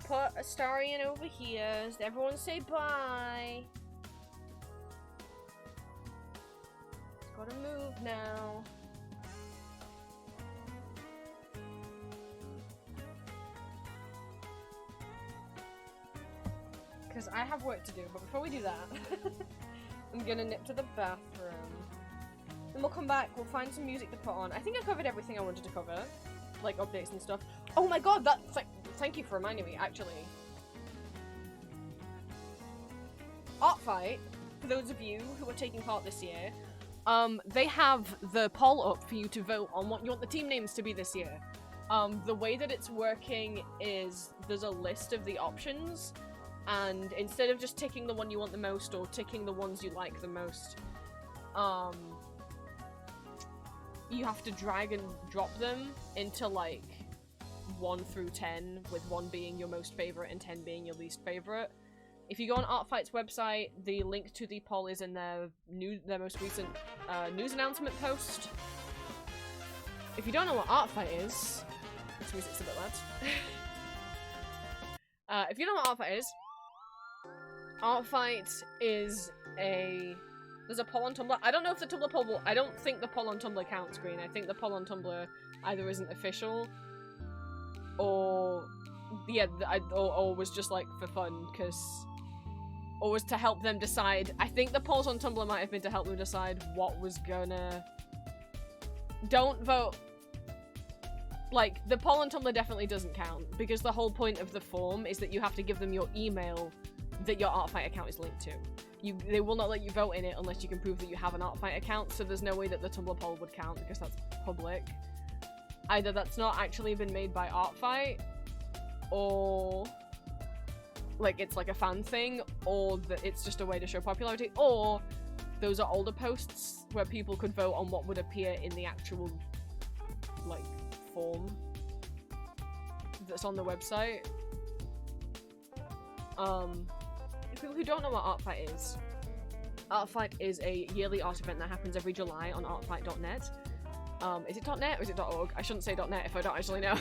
Put Astarion over here. Everyone say bye. It's gotta move now. Because I have work to do, but before we do that, I'm gonna nip to the bathroom. Then we'll come back, we'll find some music to put on. I think I covered everything I wanted to cover. Like updates and stuff. Oh my god, that's like, thank you for reminding me, actually. Art Fight, for those of you who are taking part this year, they have the poll up for you to vote on what you want the team names to be this year. The way that it's working is there's a list of the options, and instead of just ticking the one you want the most or ticking the ones you like the most, you have to drag and drop them into like 1 through 10, with 1 being your most favorite and 10 being your least favorite. If you go on Artfight's website, the link to the poll is in their most recent news announcement post. If you don't know what Artfight is, this music's a bit loud. If you know what Artfight is, Artfight is there's a poll on Tumblr. I don't know if the Tumblr poll will, I don't think the poll on Tumblr counts, Green. I think the poll on Tumblr either isn't official, or, yeah, or was just, like, for fun, or was to help them decide. I think the polls on Tumblr might have been to help them decide what was gonna... Don't vote... Like, the poll on Tumblr definitely doesn't count, because the whole point of the form is that you have to give them your email that your Artfight account is linked to. They will not let you vote in it unless you can prove that you have an Artfight account, so there's no way that the Tumblr poll would count, because that's public. Either that's not actually been made by Artfight, or... like, it's like a fan thing, or that it's just a way to show popularity, or those are older posts where people could vote on what would appear in the actual, like, form that's on the website. People who don't know what Artfight is a yearly art event that happens every July on artfight.net. Is it .net or is it .org? I shouldn't say .net if I don't actually know.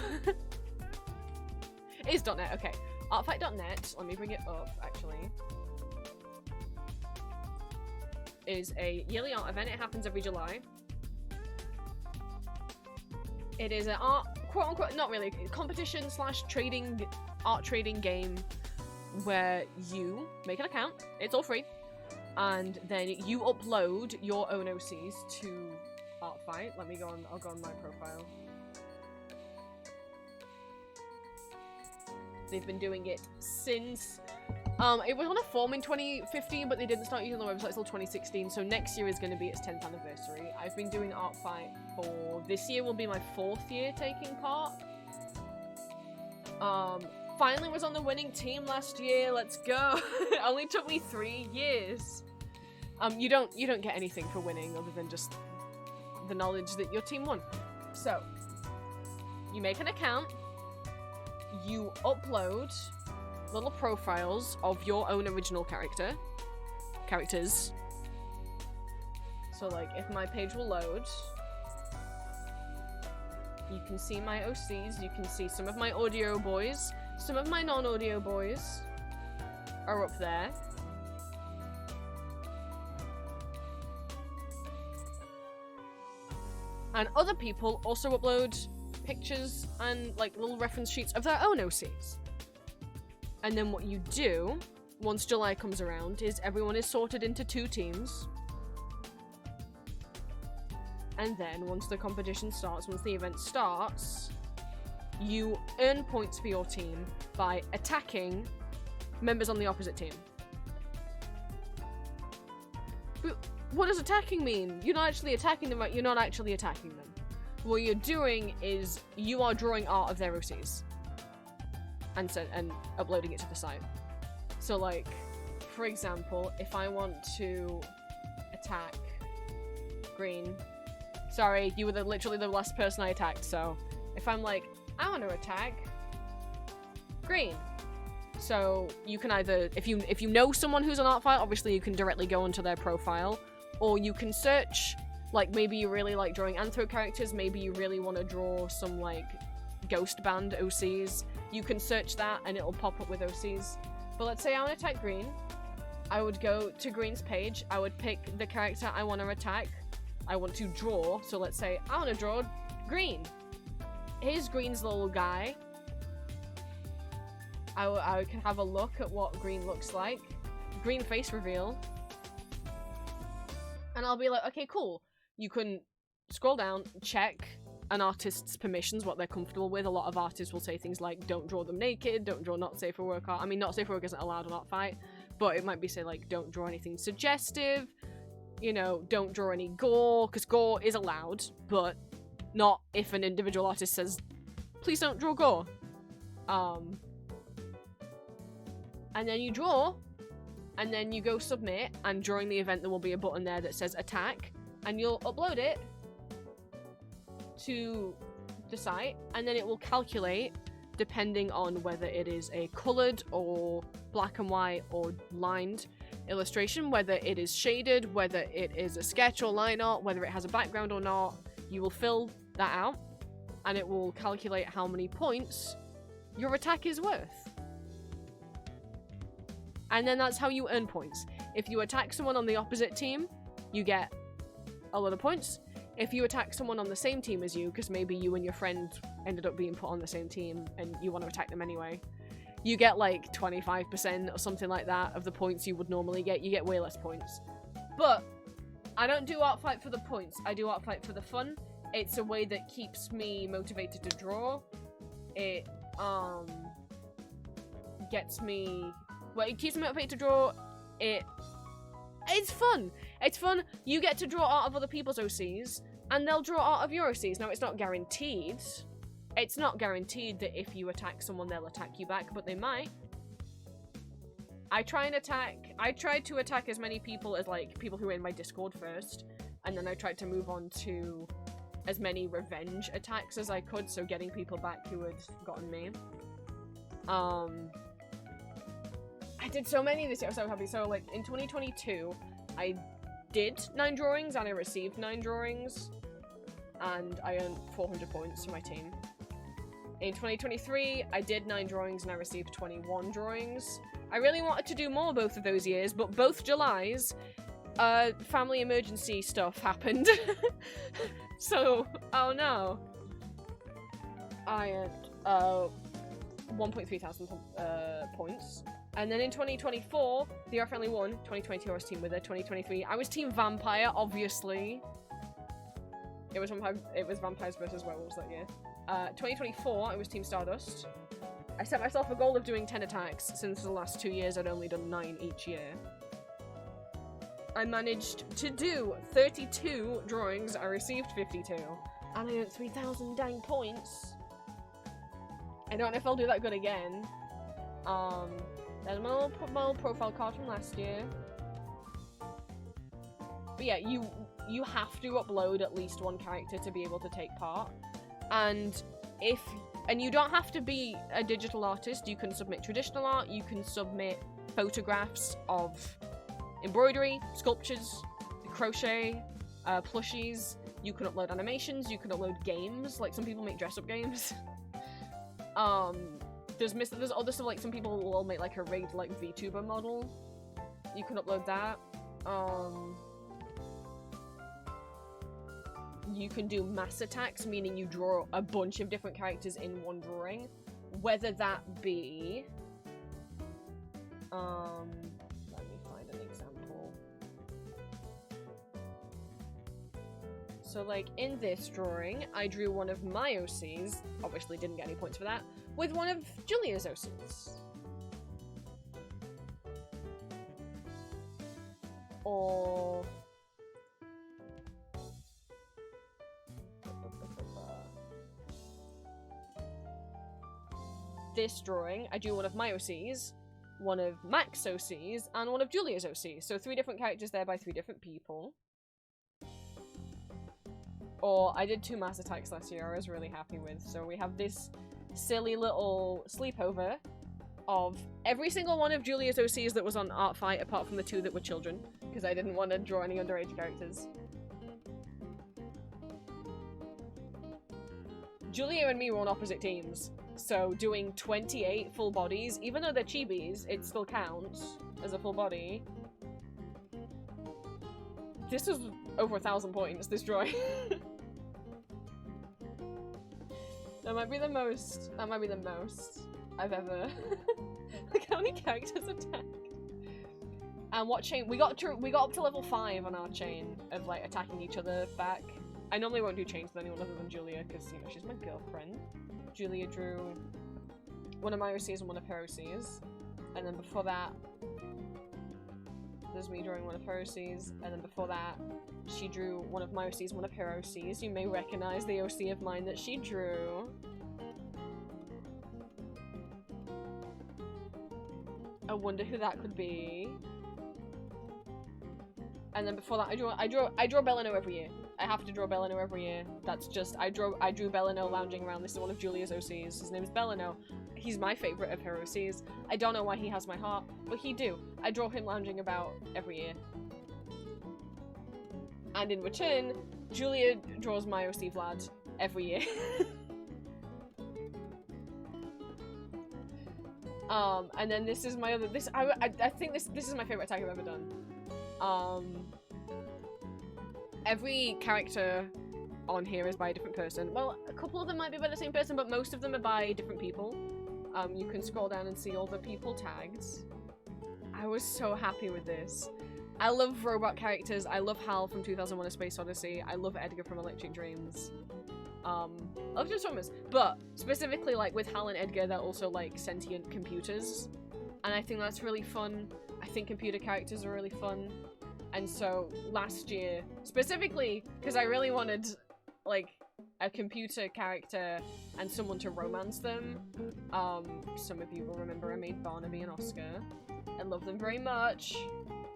It is .net, okay. Artfight.net, let me bring it up, actually, is a yearly art event. It happens every July. It is an art, quote-unquote, not really, competition slash art trading game where you make an account, it's all free, and then you upload your own OCs to Artfight. I'll go on my profile. They've been doing it since, it was on a form in 2015, but they didn't start using the website until 2016, so next year is going to be its 10th anniversary. I've been doing Artfight for, this year will be my 4th year taking part. Finally was on the winning team last year, let's go! It only took me 3 years. You don't get anything for winning other than just the knowledge that your team won. So, you make an account, you upload little profiles of your own original characters. So, like, if my page will load, you can see my OCs, you can see some of my audio boys, some of my non-audio boys are up there. And other people also upload pictures and, like, little reference sheets of their own OCs. And then what you do, once July comes around, is everyone is sorted into 2 teams. And then, once the competition starts, once the event starts, you earn points for your team by attacking members on the opposite team. But what does attacking mean? You're not actually attacking them, right? You're not actually attacking them. What you're doing is you are drawing art of their OCs and uploading it to the site. So, like, for example, if I want to attack Green, sorry, you were literally the last person I attacked, so if I'm like, I want to attack Green. So you can either, if you know someone who's on Artfight, obviously you can directly go onto their profile, or you can search, like, maybe you really like drawing anthro characters, maybe you really want to draw some, like, ghost band OCs. You can search that and it'll pop up with OCs. But let's say I want to attack Green. I would go to Green's page, I would pick the character I want to attack, I want to draw, so let's say I want to draw Green. Here's Green's little guy. I can have a look at what Green looks like. Green face reveal. And I'll be like, okay, cool. You can scroll down, check an artist's permissions, what they're comfortable with. A lot of artists will say things like, don't draw them naked, don't draw not safe for work art. I mean, not safe for work isn't allowed on Artfight, but it might be, say, like, don't draw anything suggestive, you know, don't draw any gore, because gore is allowed, but not if an individual artist says, please don't draw gore. And then you draw, and then you go submit, and during the event there will be a button there that says attack, and you'll upload it to the site, and then it will calculate, depending on whether it is a coloured or black and white or lined illustration, whether it is shaded, whether it is a sketch or line art, whether it has a background or not. You will fill that out, and it will calculate how many points your attack is worth. And then that's how you earn points. If you attack someone on the opposite team, you get a lot of points. If you attack someone on the same team as you, because maybe you and your friend ended up being put on the same team and you want to attack them anyway, you get like 25% or something like that of the points you would normally get. You get way less points. But I don't do art fight for the points. I do art fight for the fun. It's a way that keeps me motivated to draw. It gets me... Well, it keeps me motivated to draw. It's fun. It's fun. You get to draw art of other people's OCs, and they'll draw art of your OCs. Now, it's not guaranteed. It's not guaranteed that if you attack someone, they'll attack you back, but they might. I try to attack as many people as, like, people who are in my Discord first, and then I tried to move on to as many revenge attacks as I could, so getting people back who had gotten me. I did so many this year, I was so happy. So, like, in 2022, I did 9 drawings, and I received 9 drawings, and I earned 400 points for my team. In 2023, I did 9 drawings, and I received 21 drawings. I really wanted to do more both of those years, but both Julys, family emergency stuff happened. So, oh no. I earned, 1.3 thousand points. And then in 2024, the Art Friendly won. 2022 I was team with her. 2023 I was team Vampire, obviously. It was Vampires versus Werewolves that year. 2024 I was team Stardust. I set myself a goal of doing 10 attacks. Since the last 2 years I'd only done 9 each year. I managed to do 32 drawings. I received 52. And I earned 3,000 dang points. I don't know if I'll do that good again. There's my little profile card from last year. But yeah, you have to upload at least 1 character to be able to take part. And you don't have to be a digital artist. You can submit traditional art. You can submit photographs of embroidery, sculptures, crochet, plushies. You can upload animations. You can upload games. Like, some people make dress-up games. There's other stuff, like some people will make like a raid like VTuber model. You can upload that. You can do mass attacks, meaning you draw a bunch of different characters in one drawing. Whether that be... let me find an example. So like in this drawing, I drew one of my OCs, obviously didn't get any points for that, with one of Julia's OCs. Or... this drawing, I drew one of my OCs, one of Mac's OCs, and one of Julia's OCs. So 3 different characters there by 3 different people. Or I did 2 mass attacks last year I was really happy with. So we have this silly little sleepover of every single one of Julia's OCs that was on Art Fight, apart from the 2 that were children, because I didn't want to draw any underage characters. Julia and me were on opposite teams, so doing 28 full bodies, even though they're chibis, it still counts as a full body. This was over 1,000 points, this drawing. That might be the most I've ever... Look how many characters attacked. And what chain? We got up to level 5 on our chain of like attacking each other back. I normally won't do chains with anyone other than Julia, because, you know, she's my girlfriend. Julia drew one of my OCs and one of her OCs. And then before that, there's me drawing one of her OCs. And then before that, she drew one of my OCs and one of her OCs. You may recognize the OC of mine that she drew. I wonder who that could be. And then before that, I draw Bellino every year. I have to draw Bellino every year. That's just, I drew Bellino lounging around. This is one of Julia's OCs. His name is Bellino. He's my favorite of her OCs. I don't know why he has my heart, but he do. I draw him lounging about every year. And in return, Julia draws my OC Vlad every year. And then this is my other, I think this is my favorite attack I've ever done. Every character on here is by a different person. Well, a couple of them might be by the same person, but most of them are by different people. You can scroll down and see all the people tagged. I was so happy with this. I love robot characters. I love Hal from 2001: A Space Odyssey. I love Edgar from Electric Dreams. I love Transformers, but specifically like with Hal and Edgar, they're also like sentient computers, and I think that's really fun. I think computer characters are really fun, and so last year, specifically because I really wanted like a computer character and someone to romance them. Some of you will remember I made Barnaby and Oscar. I love them very much.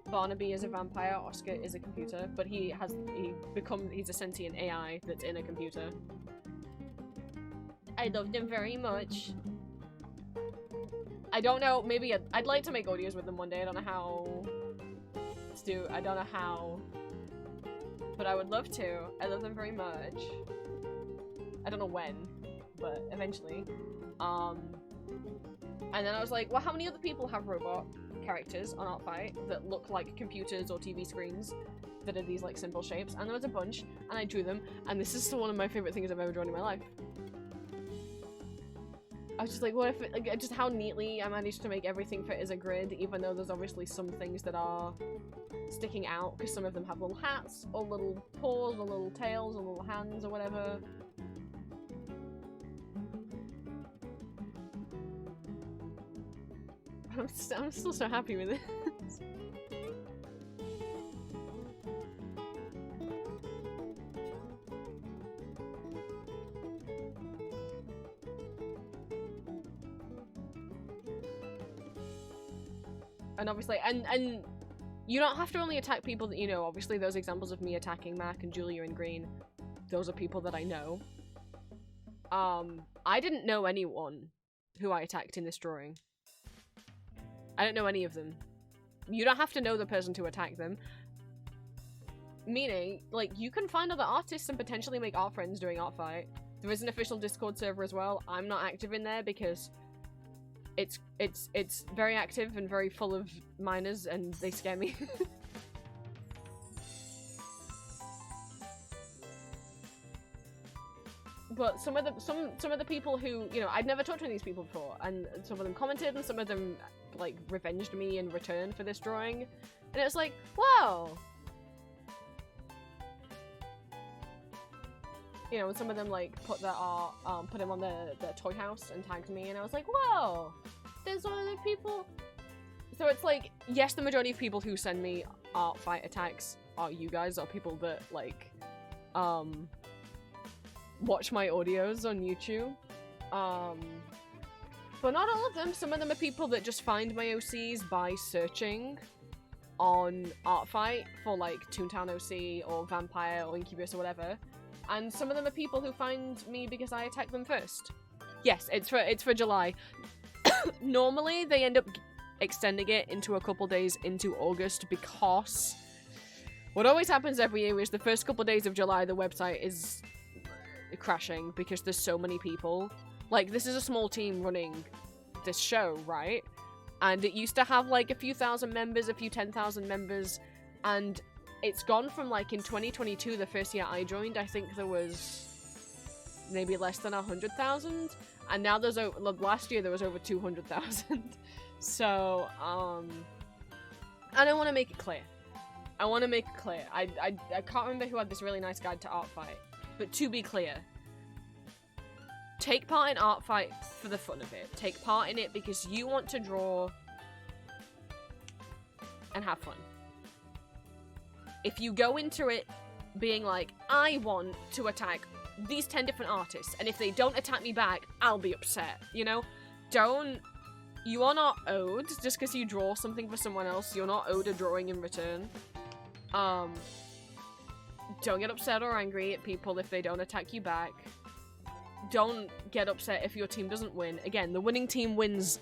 Barnaby is a vampire, Oscar is a computer, but he's a sentient AI that's in a computer. I love them very much. I don't know, maybe I'd like to make audios with them one day. I don't know how to do, I don't know how, but I would love to. I love them very much. I don't know when, but eventually. And then I was like, well, how many other people have robot characters on Artfight that look like computers or TV screens that are these like simple shapes? And there was a bunch, and I drew them, and this is still one of my favorite things I've ever drawn in my life. I was just like, what if it, like, just how neatly I managed to make everything fit as a grid, even though there's obviously some things that are sticking out, because some of them have little hats, or little paws, or little tails, or little hands, or whatever. I'm still so happy with it. And obviously, and you don't have to only attack people that you know. Obviously, those examples of me attacking Mac and Julia in green, those are people that I know. I didn't know anyone who I attacked in this drawing. I don't know any of them. You don't have to know the person to attack them. Meaning, like, you can find other artists and potentially make art friends during Artfight. There is an official Discord server as well. I'm not active in there because it's very active and very full of minors and they scare me. But some of the people who, you know, I'd never talked to these people before, and some of them commented and some of them like revenged me in return for this drawing, and it was like, wow. You know, and some of them like put their art, put him on their toy house and tagged me, and I was like, whoa, there's other people. So it's like, yes, the majority of people who send me Artfight attacks are you guys, are people that like watch my audios on YouTube. But not all of them. Some of them are people that just find my OCs by searching on Artfight for like Toontown OC or Vampire or Incubus or whatever. And some of them are people who find me because I attack them first. Yes, it's for July. Normally they end up extending it into a couple days into August because what always happens every year is the first couple days of July the website is crashing because there's so many people. Like, this is a small team running this show, right? And it used to have like a few thousand members, a few 10,000 members, and it's gone from like in 2022, the first year I joined, I think there was maybe less than 100,000, and now there's last year there was over 200,000. So and I want to make it clear. I can't remember who had this really nice guide to Artfight, but to be clear, take part in Artfight for the fun of it. Take part in it because you want to draw and have fun. If you go into it being like, I want to attack these 10 different artists, and if they don't attack me back, I'll be upset, you know? You are not owed, just because you draw something for someone else, you're not owed a drawing in return. Don't get upset or angry at people if they don't attack you back. Don't get upset if your team doesn't win. Again, the winning team wins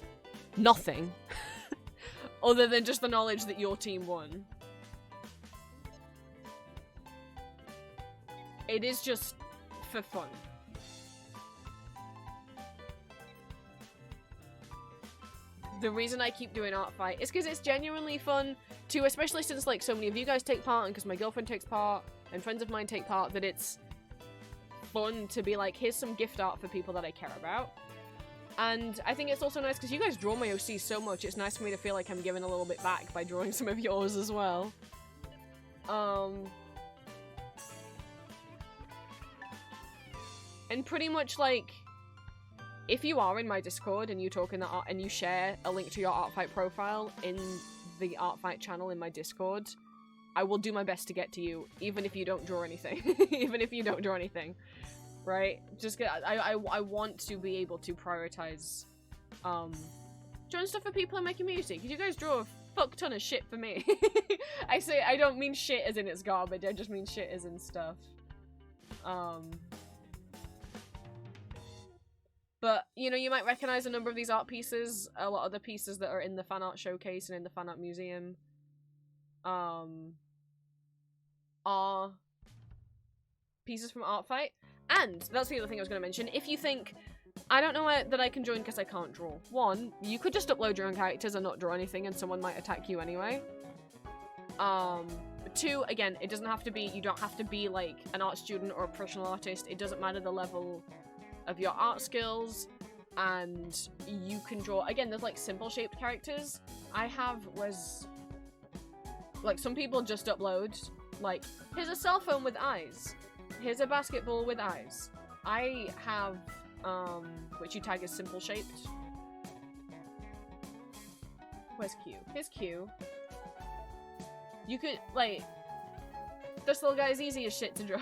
nothing other than just the knowledge that your team won. It is just for fun. the reason I keep doing Art Fight is because it's genuinely fun to, especially since like so many of you guys take part and because my girlfriend takes part and friends of mine take part, that it's fun to be like, here's some gift art for people that I care about. And I think it's also nice because you guys draw my OC so much, it's nice for me to feel like I'm giving a little bit back by drawing some of yours as well. And pretty much like, if you are in my Discord and you talk in the art and you share a link to your Art Fight profile in the Art Fight channel in my Discord, I will do my best to get to you, even if you don't draw anything. Even if you don't draw anything, right? Just I want to be able to prioritize drawing stuff for people in my community, because you guys draw a fuck ton of shit for me. I don't mean shit as in it's garbage. I just mean shit as in stuff. But, you know, you might recognize a number of these art pieces. A lot of the pieces that are in the fan art showcase and in the fan art museum are pieces from Art Fight. And that's the other thing I was going to mention. If you think, I don't know that I can join because I can't draw. One, you could just upload your own characters and not draw anything and someone might attack you anyway. Two, again, it doesn't have to be, you don't have to be like an art student or a professional artist. It doesn't matter the level of your art skills, and you can draw, again, there's like simple shaped characters. I have was like, some people just upload like, here's a cell phone with eyes, here's a basketball with eyes. I have which you tag as simple shaped. Where's Q? Here's Q. You could like, this little guy's easy as shit to draw.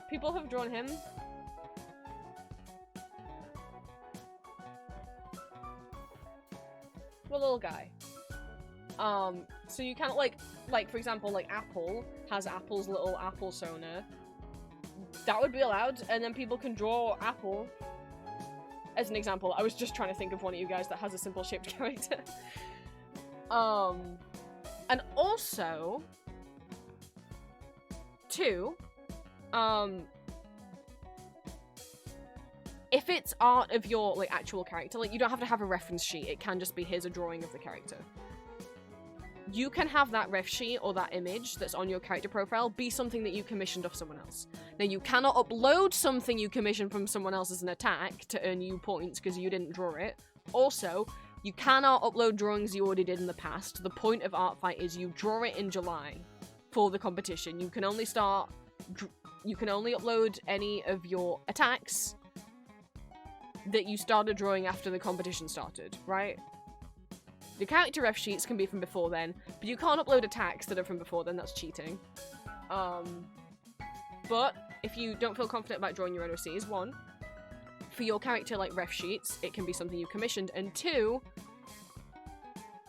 People have drawn him. The little guy. So you can't like for example, like Apple has Apple's little Apple Sona. That would be allowed, and then people can draw Apple. As an example, I was just trying to think of one of you guys that has a simple shaped character. And also, two, if it's art of your like actual character, like you don't have to have a reference sheet, it can just be here's a drawing of the character. You can have that ref sheet or that image that's on your character profile be something that you commissioned off someone else. Now you cannot upload something you commissioned from someone else as an attack to earn you points because you didn't draw it. Also, you cannot upload drawings you already did in the past. The point of Art Fight is you draw it in July for the competition. You can only upload any of your attacks that you started drawing after the competition started, right? The character ref sheets can be from before then, but you can't upload attacks that are from before then, that's cheating. But if you don't feel confident about drawing your own OCs, one, for your character like ref sheets, it can be something you commissioned, and two,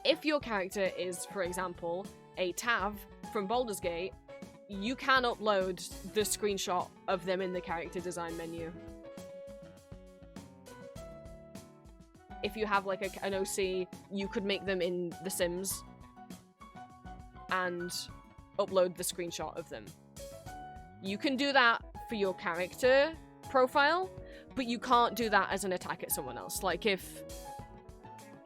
if your character is, for example, a Tav from Baldur's Gate, you can upload the screenshot of them in the character design menu. If you have like an OC, you could make them in The Sims and upload the screenshot of them. You can do that for your character profile, but you can't do that as an attack at someone else. Like if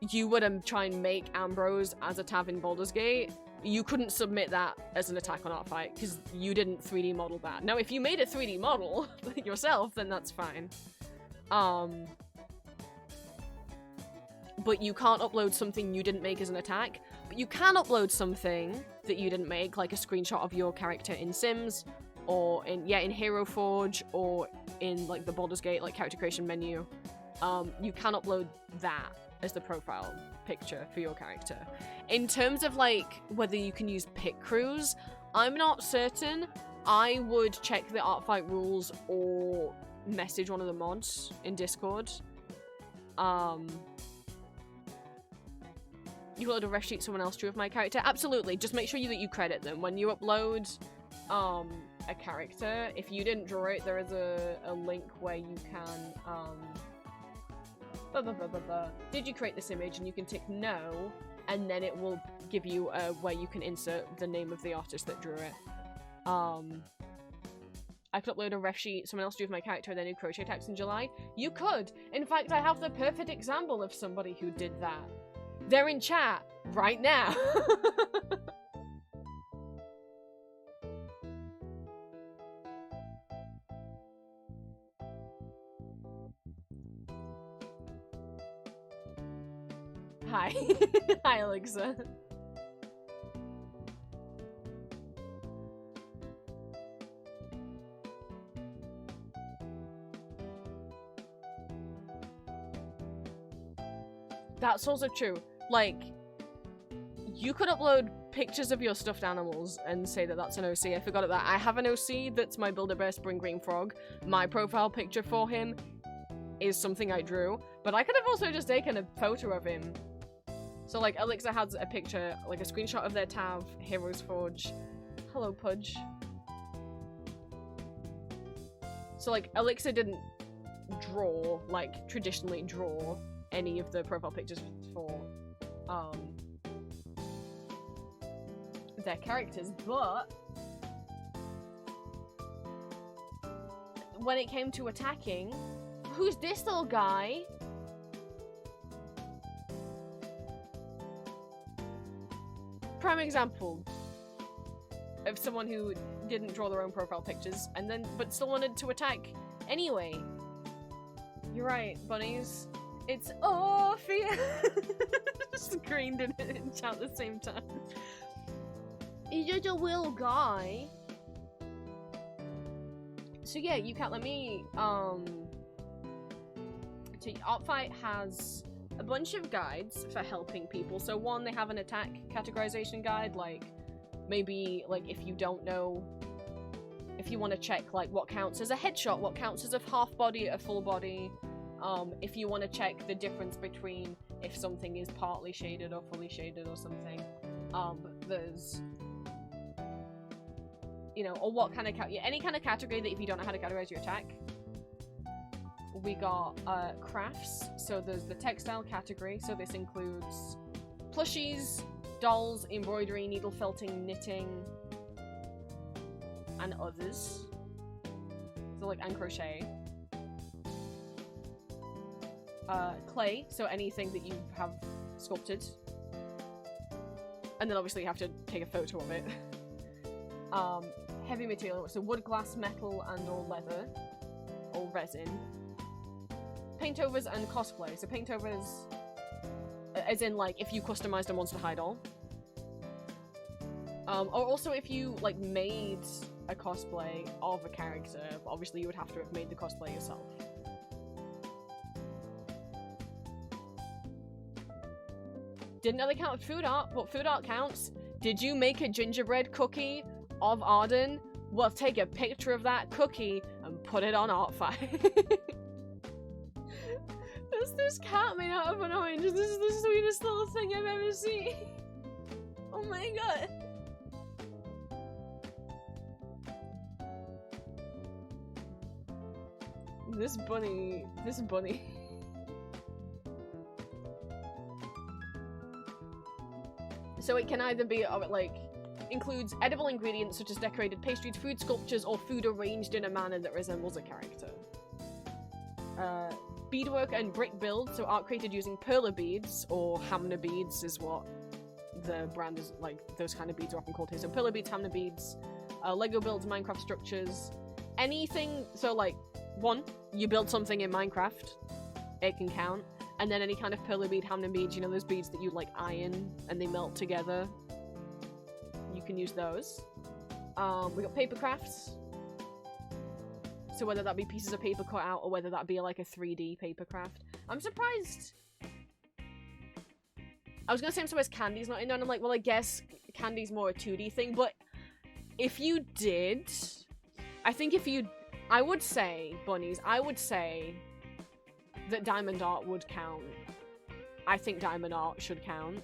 you were to try and make Ambrose as a Tav in Baldur's Gate, you couldn't submit that as an attack on Art Fight because you didn't 3D model that. Now if you made a 3D model yourself, then that's fine. But you can't upload something you didn't make as an attack. But you can upload something that you didn't make, like a screenshot of your character in Sims, or in Hero Forge, or in like the Baldur's Gate like character creation menu. You can upload that as the profile picture for your character. In terms of like whether you can use pit crews, I'm not certain. I would check the Art Fight rules or message one of the mods in Discord. You upload a ref sheet someone else drew of my character? Absolutely, just make sure that you credit them. When you upload a character, if you didn't draw it, there is a link where you can did you create this image, and you can tick no, and then it will give you where you can insert the name of the artist that drew it. I could upload a ref sheet, someone else do with my character, and then do crochet text in July. You could. In fact, I have the perfect example of somebody who did that. They're in chat right now. Hi. Hi, Alexa. That's also true. Like, you could upload pictures of your stuffed animals and say that that's an OC. I forgot about that. I have an OC that's my Build-A-Bear Spring Green Frog. My profile picture for him is something I drew, but I could have also just taken a photo of him. So, like, Alexa has a picture, like a screenshot of their Tav, Heroes Forge. Hello, Pudge. So, like, Alexa didn't draw, like, traditionally draw any of the profile pictures for their characters, but when it came to attacking, who's this little guy? Prime example of someone who didn't draw their own profile pictures and then but still wanted to attack anyway. You're right, bunnies. It's Orphea! Screamed in it in chat at the same time. He's just a little guy. So yeah, you can't let me, Artfight has a bunch of guides for helping people. So one, they have an attack categorization guide, like, maybe, like, if you don't know, if you want to check, like, what counts as a headshot, what counts as a half body, a full body, if you want to check the difference between if something is partly shaded or fully shaded or something, there's, you know, or what kind of any kind of category that if you don't know how to categorize your attack. We got crafts, so there's the textile category, so this includes plushies, dolls, embroidery, needle felting, knitting, and others. So like, and crochet. Clay, so anything that you have sculpted. And then obviously you have to take a photo of it. Heavy material, so wood, glass, metal, and or leather, or resin. Paintovers and cosplay, so paintovers, as in like if you customized a Monster High doll. Or also if you like made a cosplay of a character, obviously you would have to have made the cosplay yourself. Didn't know they counted food art, but food art counts. Did you make a gingerbread cookie of Arden? Well, take a picture of that cookie and put it on Artfight. There's this cat made out of an orange. This is the sweetest little thing I've ever seen. Oh my god. This bunny. So it can either be, like, includes edible ingredients such as decorated pastries, food sculptures, or food arranged in a manner that resembles a character. Beadwork and brick build, so art created using perler beads, or hamner beads is what the brand is, like, those kind of beads are often called here. So perler beads, hamner beads, Lego builds, Minecraft structures, anything, so like, one, you build something in Minecraft, it can count. And then any kind of perler bead, hamner beads, you know, those beads that you, like, iron and they melt together. You can use those. We got paper crafts. So whether that be pieces of paper cut out or whether that be, like, a 3D paper craft. I'm surprised. I was gonna say I'm surprised candy's not in there, and I'm like, well, I guess candy's more a 2D thing, but if you did... I think if you... I would say, bunnies, I would say... that diamond art would count. I think diamond art should count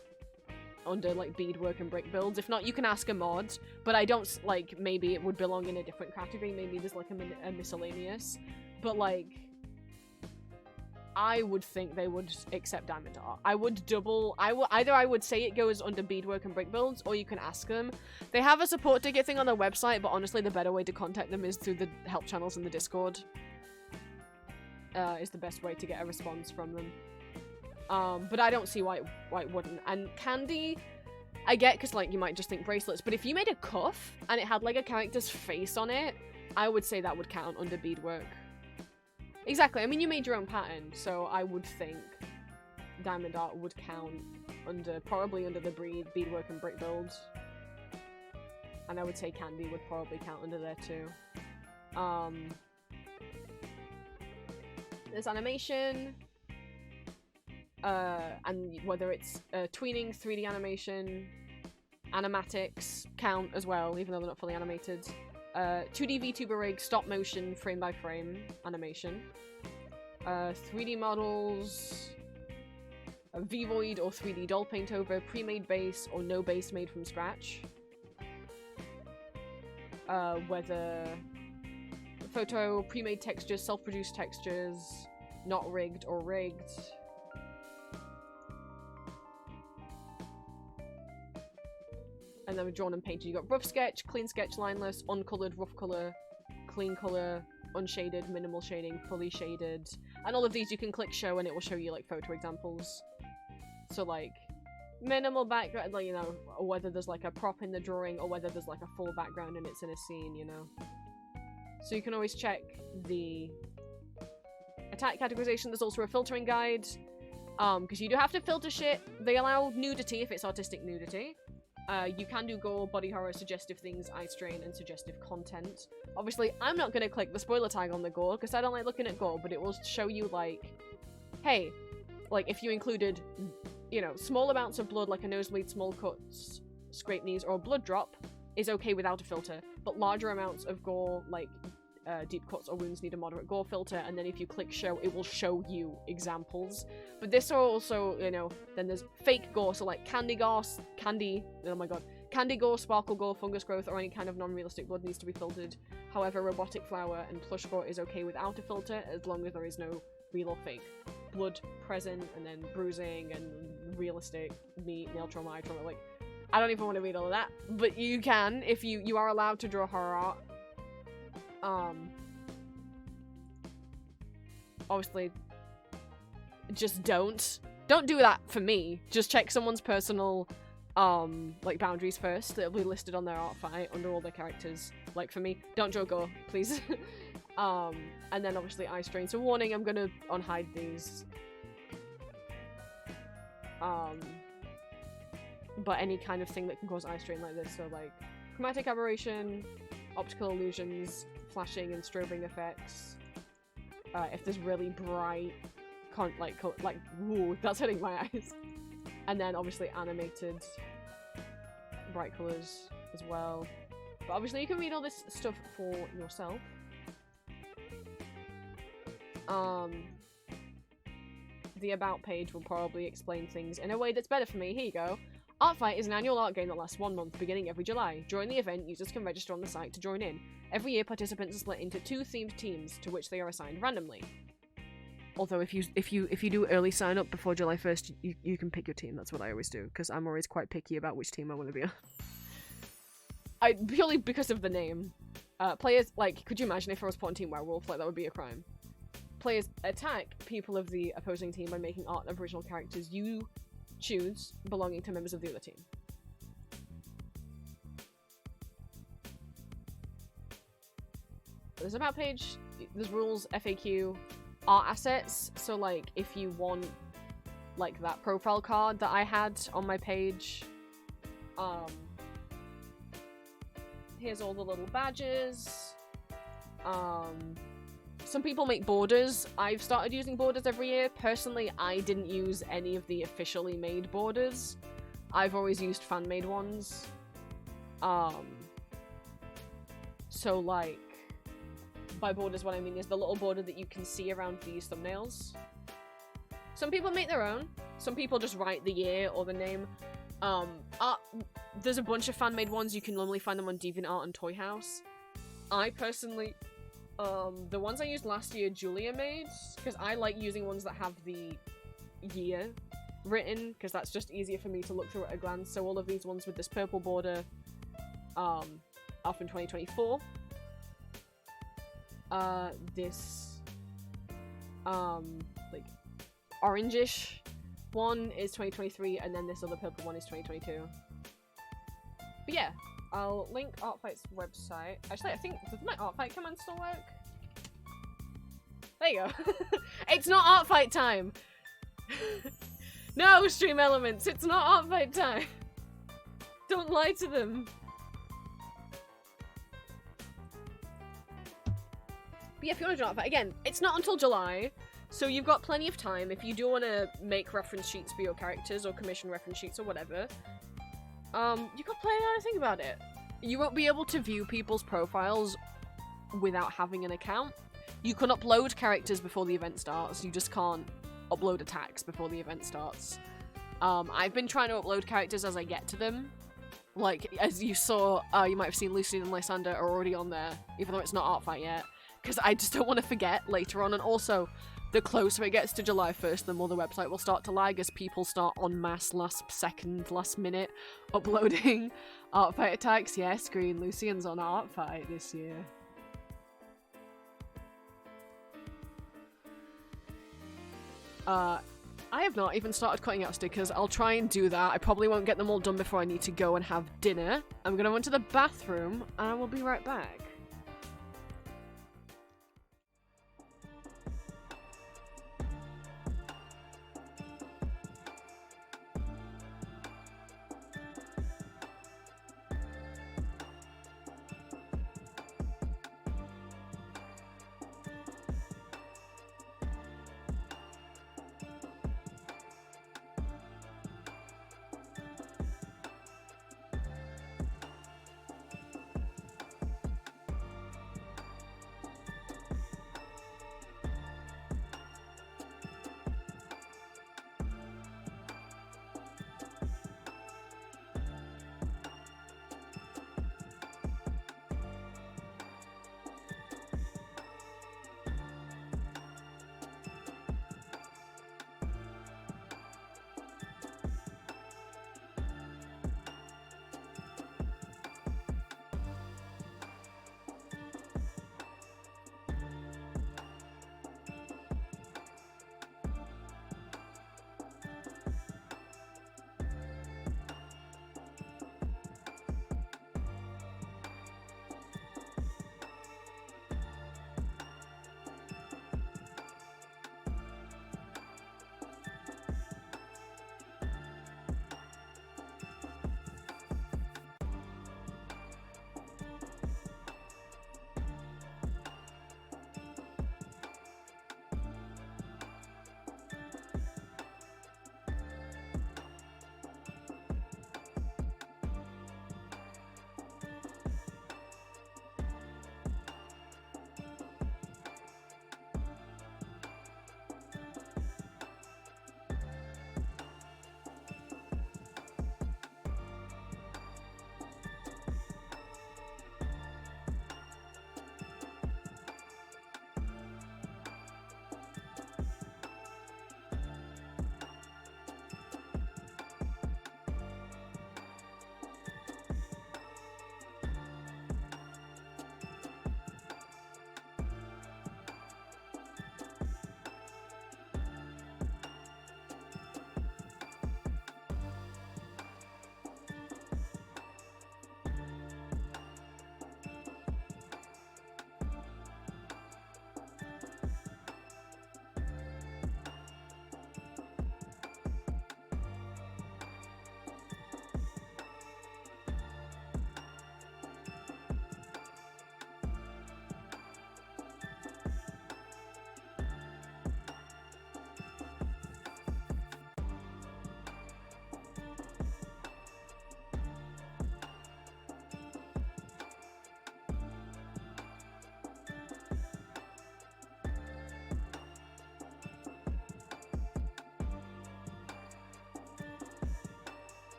under, like, beadwork and brick builds. If not, you can ask a mod, but I don't, like, maybe it would belong in a different category. Maybe there's, like, a miscellaneous. But, like, I would think they would accept diamond art. I would double, I would say it goes under beadwork and brick builds, or you can ask them. They have a support ticket thing on their website, but honestly the better way to contact them is through the help channels in the Discord. Is the best way to get a response from them. But I don't see why it wouldn't. And candy, I get, because like you might just think bracelets, but if you made a cuff and it had like a character's face on it, I would say that would count under beadwork. Exactly, I mean you made your own pattern, so I would think diamond art would count under, probably under the beadwork and brick builds. And I would say candy would probably count under there too. There's animation, and whether it's tweening, 3D animation, animatics count as well, even though they're not fully animated. 2D VTuber rig, stop motion, frame by frame animation. 3D models, Void or 3D doll paint over, pre-made base or no base made from scratch. Whether photo, pre-made textures, self-produced textures, not rigged or rigged. And then with drawn and painted, you got rough sketch, clean sketch, lineless, uncolored, rough color, clean color, unshaded, minimal shading, fully shaded. And all of these you can click show and it will show you like photo examples. So like minimal background, like, you know, or whether there's like a prop in the drawing or whether there's like a full background and it's in a scene, you know. So you can always check the attack categorization. There's also a filtering guide, because you do have to filter shit. They allow nudity if it's artistic nudity. You can do gore, body horror, suggestive things, eye strain, and suggestive content. Obviously, I'm not going to click the spoiler tag on the gore, because I don't like looking at gore, but it will show you, like, hey, like, if you included, you know, small amounts of blood, like a nosebleed, small cuts, scrape knees, or a blood drop, is okay without a filter, but larger amounts of gore, like, deep cuts or wounds need a moderate gore filter, and then if you click show, it will show you examples. But this are also, you know, then there's fake gore, so like candy gore, oh my god, candy gore, sparkle gore, fungus growth, or any kind of non-realistic blood needs to be filtered. However, robotic flower and plush gore is okay without a filter, as long as there is no real or fake blood present, and then bruising and realistic meat, nail trauma, eye trauma, like, I don't even want to read all of that, but you can, if you are allowed to draw horror art. Obviously, just don't do that for me. Just check someone's personal, like, boundaries first. It'll be listed on their art file under all their characters. Like, for me, don't draw gore, please. And then obviously eye strain. So warning, I'm gonna unhide these. But any kind of thing that can cause eye strain like this, so like chromatic aberration, optical illusions, flashing and strobing effects. If there's really bright, woo, that's hitting my eyes. And then obviously animated bright colors as well. But obviously you can read all this stuff for yourself. The about page will probably explain things in a way that's better for me. Here you go. Artfight is an annual art game that lasts 1 month, beginning every July. During the event, users can register on the site to join in. Every year, participants are split into 2 themed teams, to which they are assigned randomly. Although, if you do early sign up before July 1st, you can pick your team. That's what I always do, because I'm always quite picky about which team I want to be on. Purely because of the name. Players, like, could you imagine if I was put on Team Werewolf? Like, that would be a crime. Players attack people of the opposing team by making art of original characters you choose belonging to members of the other team. There's about page, there's rules, FAQ, art assets. So like if you want like that profile card that I had on my page, here's all the little badges. Some people make borders. I've started using borders every year. Personally, I didn't use any of the officially made borders. I've always used fan-made ones. So like, by borders what I mean is the little border that you can see around these thumbnails. Some people make their own. Some people just write the year or the name. There's a bunch of fan-made ones. You can normally find them on DeviantArt and Toy House. I personally The ones I used last year, Julia made, because I like using ones that have the year written, because that's just easier for me to look through at a glance. So all of these ones with this purple border are from 2024. This like orangish one is 2023, and then this other purple one is 2022. But yeah, I'll link Artfight's website. Actually, I think, does my Artfight command still work? There you go. It's not Artfight time! No, Stream Elements, it's not Artfight time! Don't lie to them! But yeah, if you want to do Artfight, again, it's not until July, so you've got plenty of time if you do want to make reference sheets for your characters or commission reference sheets or whatever. You can play and think about it. You won't be able to view people's profiles without having an account. You can upload characters before the event starts, you just can't upload attacks before the event starts. I've been trying to upload characters as I get to them. Like, as you saw, you might have seen Lucy and Lysander are already on there, even though it's not Artfight yet. Because I just don't want to forget later on, and also, the closer it gets to July 1st, the more the website will start to lag as people start en masse last second, last minute uploading Artfight attacks. Yeah, Screen, Lucian's on Artfight this year. I have not even started cutting out stickers. I'll try and do that. I probably won't get them all done before I need to go and have dinner. I'm gonna run to the bathroom, and I will be right back.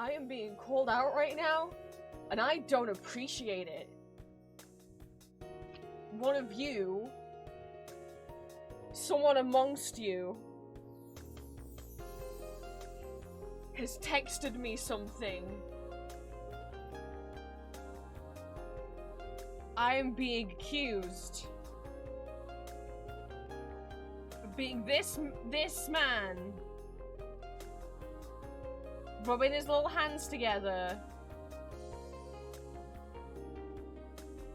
I am being called out right now, and I don't appreciate it. One of you, someone amongst you, has texted me something. I am being accused of being this man rubbing his little hands together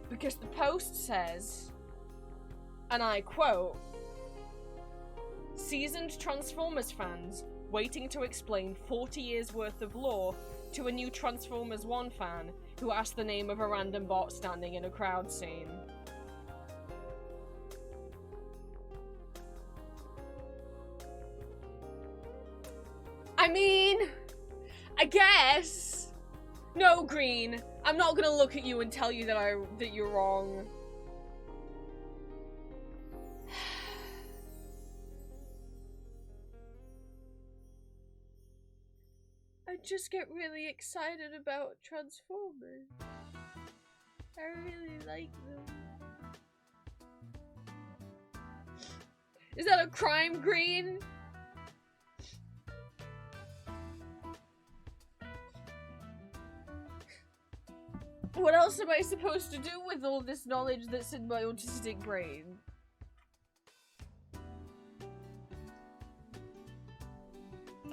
because the post says, and I quote, "Seasoned Transformers fans waiting to explain 40 years worth of lore to a new Transformers 1 fan who asked the name of a random bot standing in a crowd scene." I mean, I guess. No, Green. I'm not gonna look at you and tell you that you're wrong. I just get really excited about Transformers. I really like them. Is that a crime, Green? What else am I supposed to do with all this knowledge that's in my autistic brain?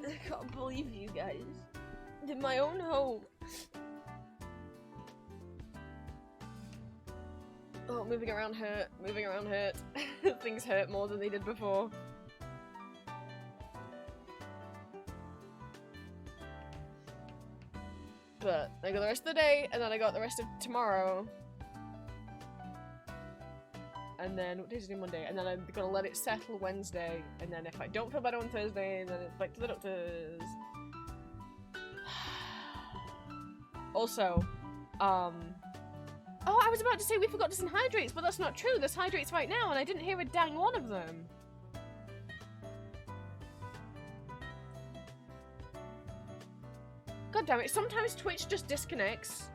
I can't believe you guys. In my own home. Oh, moving around hurt. Moving around hurt. Things hurt more than they did before. But I got the rest of the day, and then I got the rest of tomorrow. And then, what day is it, Monday? And then I'm gonna let it settle Wednesday. And then if I don't feel better on Thursday, then it's back to the doctors. Also, oh, I was about to say we forgot to send hydrates, but that's not true. There's hydrates right now, and I didn't hear a dang one of them. God damn it, sometimes Twitch just disconnects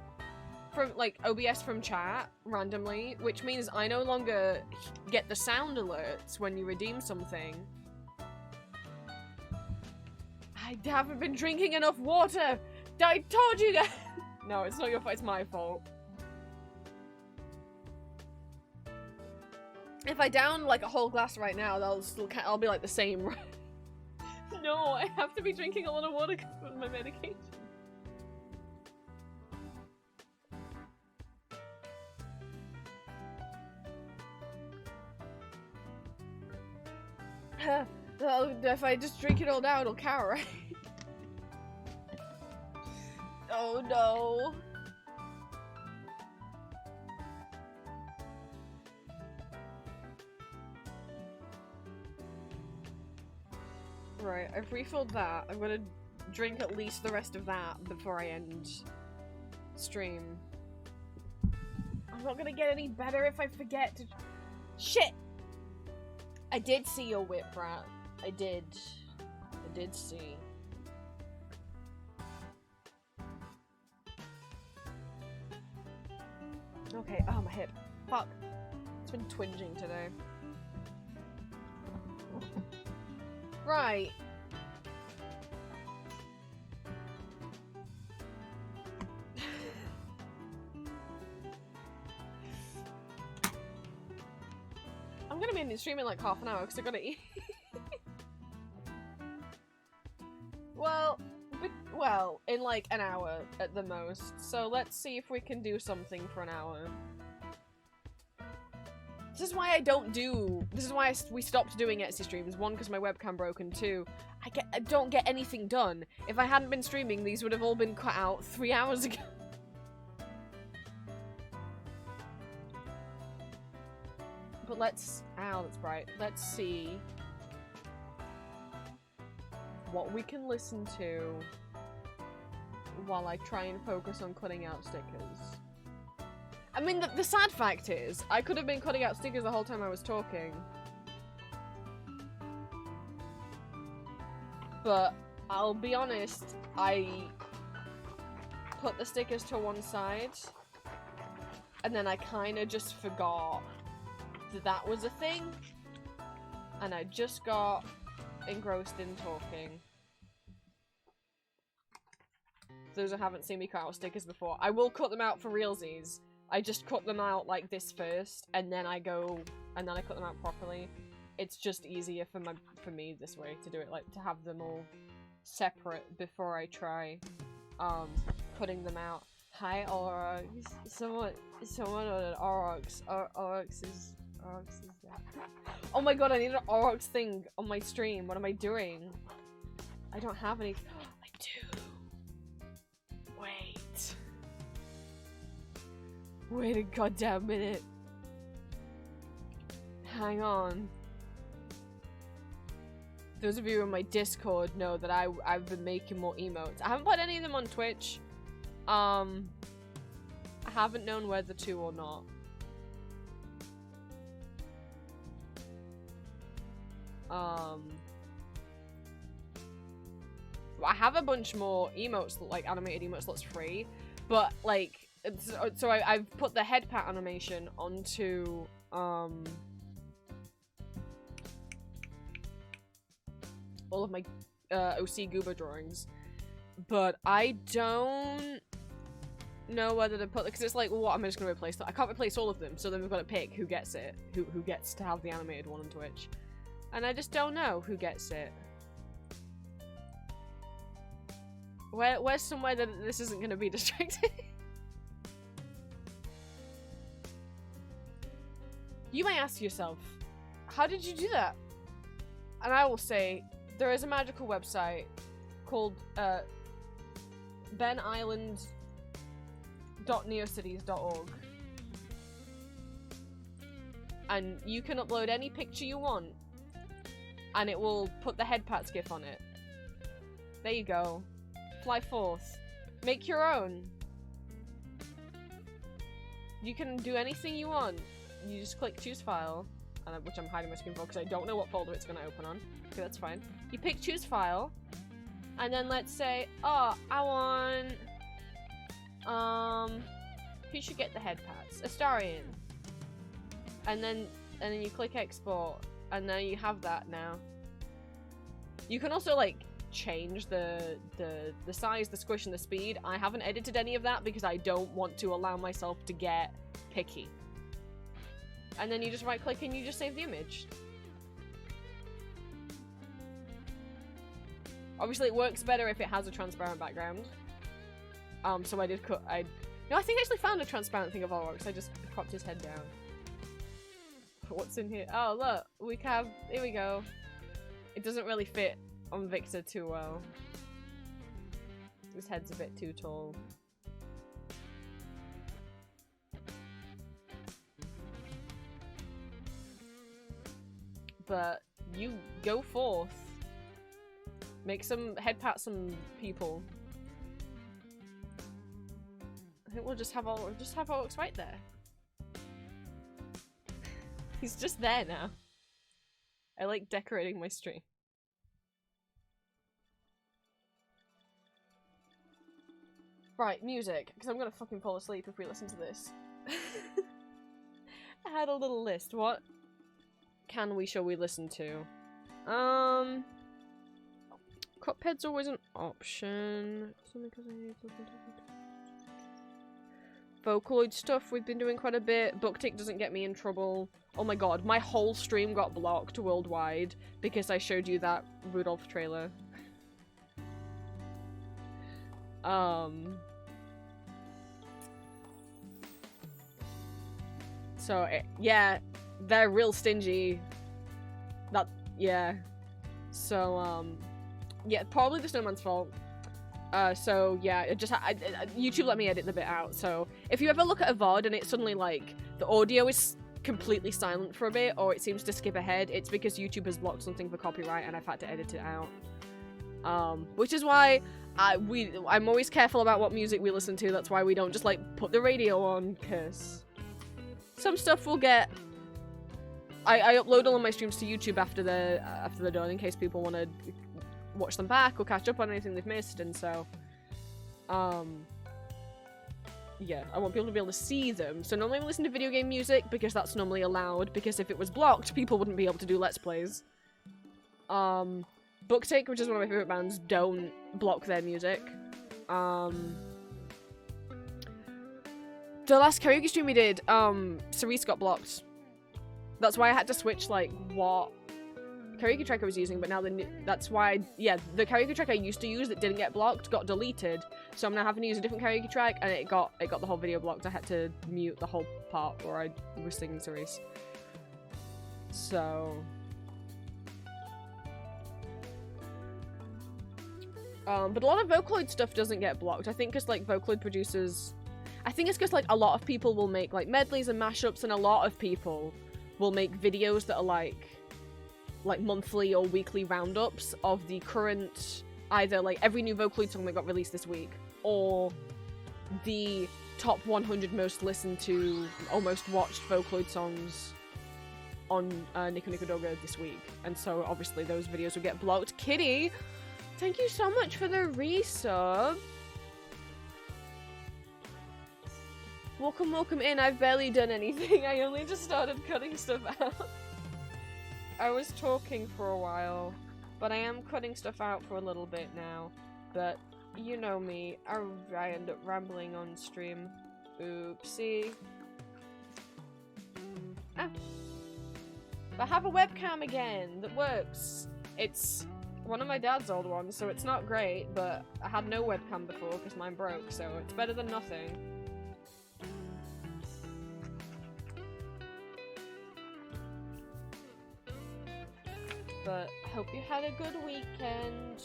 from, like, OBS from chat randomly, which means I no longer get the sound alerts when you redeem something. I haven't been drinking enough water! I told you guys! No, it's not your fault, it's my fault. If I down, like, a whole glass right now, I'll be, like, the same. No, I have to be drinking a lot of water because of my medication. If I just drink it all down, it'll count, right? Oh no. Right, I've refilled that. I'm gonna drink at least the rest of that before I end stream. I'm not gonna get any better if I forget to— Shit! I did see your whip, Rat. I did see. Okay, oh, my hip. Fuck. It's been twinging today. Right. I'm gonna be streaming like half an hour because I gotta eat. Well, in like an hour at the most. So let's see if we can do something for an hour. This is why I don't do— this is why we stopped doing Etsy streams. One, because my webcam broke, and two, I don't get anything done. If I hadn't been streaming, these would have all been cut out 3 hours ago. But let's— ow, that's bright. Let's see what we can listen to while I try and focus on cutting out stickers. I mean, the sad fact is, I could have been cutting out stickers the whole time I was talking. But I'll be honest, I put the stickers to one side, and then I kind of just forgot that that was a thing, and I just got engrossed in talking. Those who haven't seen me cut out stickers before, I will cut them out for realsies. I just cut them out like this first, and then I cut them out properly. It's just easier for me this way to do it, like to have them all separate before I try putting them out. Hi Aurochs. Someone on an Aurochs. Aurochs is there. Oh my god, I need an Aurochs thing on my stream. What am I doing? I don't have any. I do. Wait a goddamn minute. Hang on. Those of you in my Discord know that I've been making more emotes. I haven't put any of them on Twitch. I haven't known whether to or not. I have a bunch more emotes, like animated emotes that's free, but like so I've put the head pat animation onto all of my OC Goober drawings, but I don't know whether to put, because it's like, what am I just gonna replace that? I can't replace all of them, so then we've got to pick who gets it, who gets to have the animated one on Twitch, and I just don't know who gets it. Where's somewhere that this isn't gonna be distracting? You may ask yourself, how did you do that? And I will say, there is a magical website called benisland.neocities.org, and you can upload any picture you want, and it will put the head pats gif on it. There you go. Fly forth. Make your own. You can do anything you want. You just click choose file, which I'm hiding my screen for because I don't know what folder it's going to open on. Okay, that's fine. You pick choose file, and then let's say, oh, I want, who should get the head pats? Astarion. And then you click export, and then you have that now. You can also like change the size, the squish, and the speed. I haven't edited any of that because I don't want to allow myself to get picky. And then you just right click and you just save the image. Obviously it works better if it has a transparent background. So I did cut, no, I think I actually found a transparent thing of Aurochs. I just cropped his head down. What's in here? Oh look, we have, here we go. It doesn't really fit on Victor too well. His head's a bit too tall. But you go forth. Make some head pat some people. I think we'll just have Aurochs right there. He's just there now. I like decorating my stream. Right, music, because I'm gonna fucking fall asleep if we listen to this. I had a little list. What shall we listen to? Cuphead's always an option. Vocaloid stuff we've been doing quite a bit. Booktick doesn't get me in trouble. Oh my god, my whole stream got blocked worldwide because I showed you that Rudolph trailer. So, yeah, they're real stingy. Yeah. So, yeah, probably the Snowman's fault. So, yeah, YouTube let me edit the bit out, so if you ever look at a VOD and it's suddenly, like, the audio is completely silent for a bit, or it seems to skip ahead, it's because YouTube has blocked something for copyright and I've had to edit it out. Which is why I'm always careful about what music we listen to. That's why we don't just, like, put the radio on, because some stuff will get... I upload all of my streams to YouTube after they're done in case people want to watch them back or catch up on anything they've missed, and so yeah, I want people to be able to see them. So normally we listen to video game music because that's normally allowed, because if it was blocked, people wouldn't be able to do Let's Plays. Booktake, which is one of my favorite bands, don't block their music. The last karaoke stream we did, Cerise got blocked. That's why I had to switch, like, what karaoke track I was using, but now that's why, yeah, the karaoke track I used to use that didn't get blocked got deleted, so I'm now having to use a different karaoke track, and it got the whole video blocked. I had to mute the whole part where I was singing Cerise. So... but a lot of Vocaloid stuff doesn't get blocked. I think because, like, Vocaloid producers... I think it's because, like, a lot of people will make, like, medleys and mashups, and a lot of people will make videos that are, like monthly or weekly roundups of the current, either, like, every new Vocaloid song that got released this week, or the top 100 most listened to, or most watched Vocaloid songs on Nico Nico Doga this week. And so, obviously, those videos will get blocked. Kitty! Thank you so much for the resub. Welcome, welcome in. I've barely done anything. I only just started cutting stuff out. I was talking for a while, but I am cutting stuff out for a little bit now. But you know me, I end up rambling on stream. Oopsie. Ah. But I have a webcam again that works. It's one of my dad's old ones, so it's not great, but I had no webcam before because mine broke, so it's better than nothing. But I hope you had a good weekend.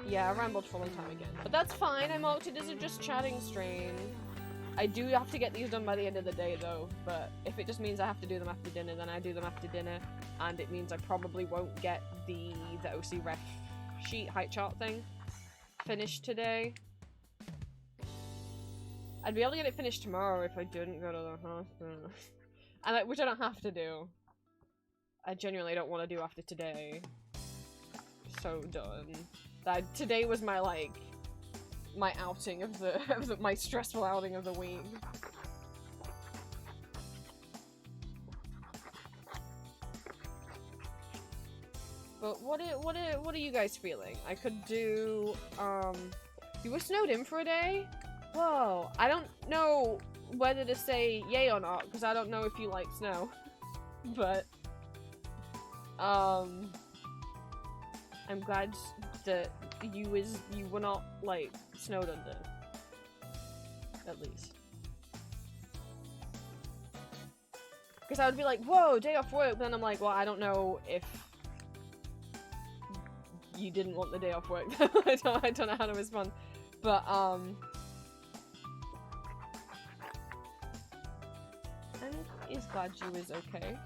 Yeah, I rambled for a long time again. But that's fine, I marked it as a just chatting stream. I do have to get these done by the end of the day though, but if it just means I have to do them after dinner, then I do them after dinner, and it means I probably won't get the OC ref sheet height chart thing finished today. I'd be able to get it finished tomorrow if I didn't go to the hospital. And which I don't have to do. I genuinely don't want to do after today. So done. Today was my, like, my outing of my stressful outing of the week. But what are you guys feeling? I could do, you were snowed in for a day? Whoa, I don't know whether to say yay or not, because I don't know if you like snow. But, I'm glad that you were not, like, snowed under. At least. Because I would be like, whoa, day off work, but then I'm like, well, I don't know if you didn't want the day off work. I don't know how to respond. But, I'm glad you was okay.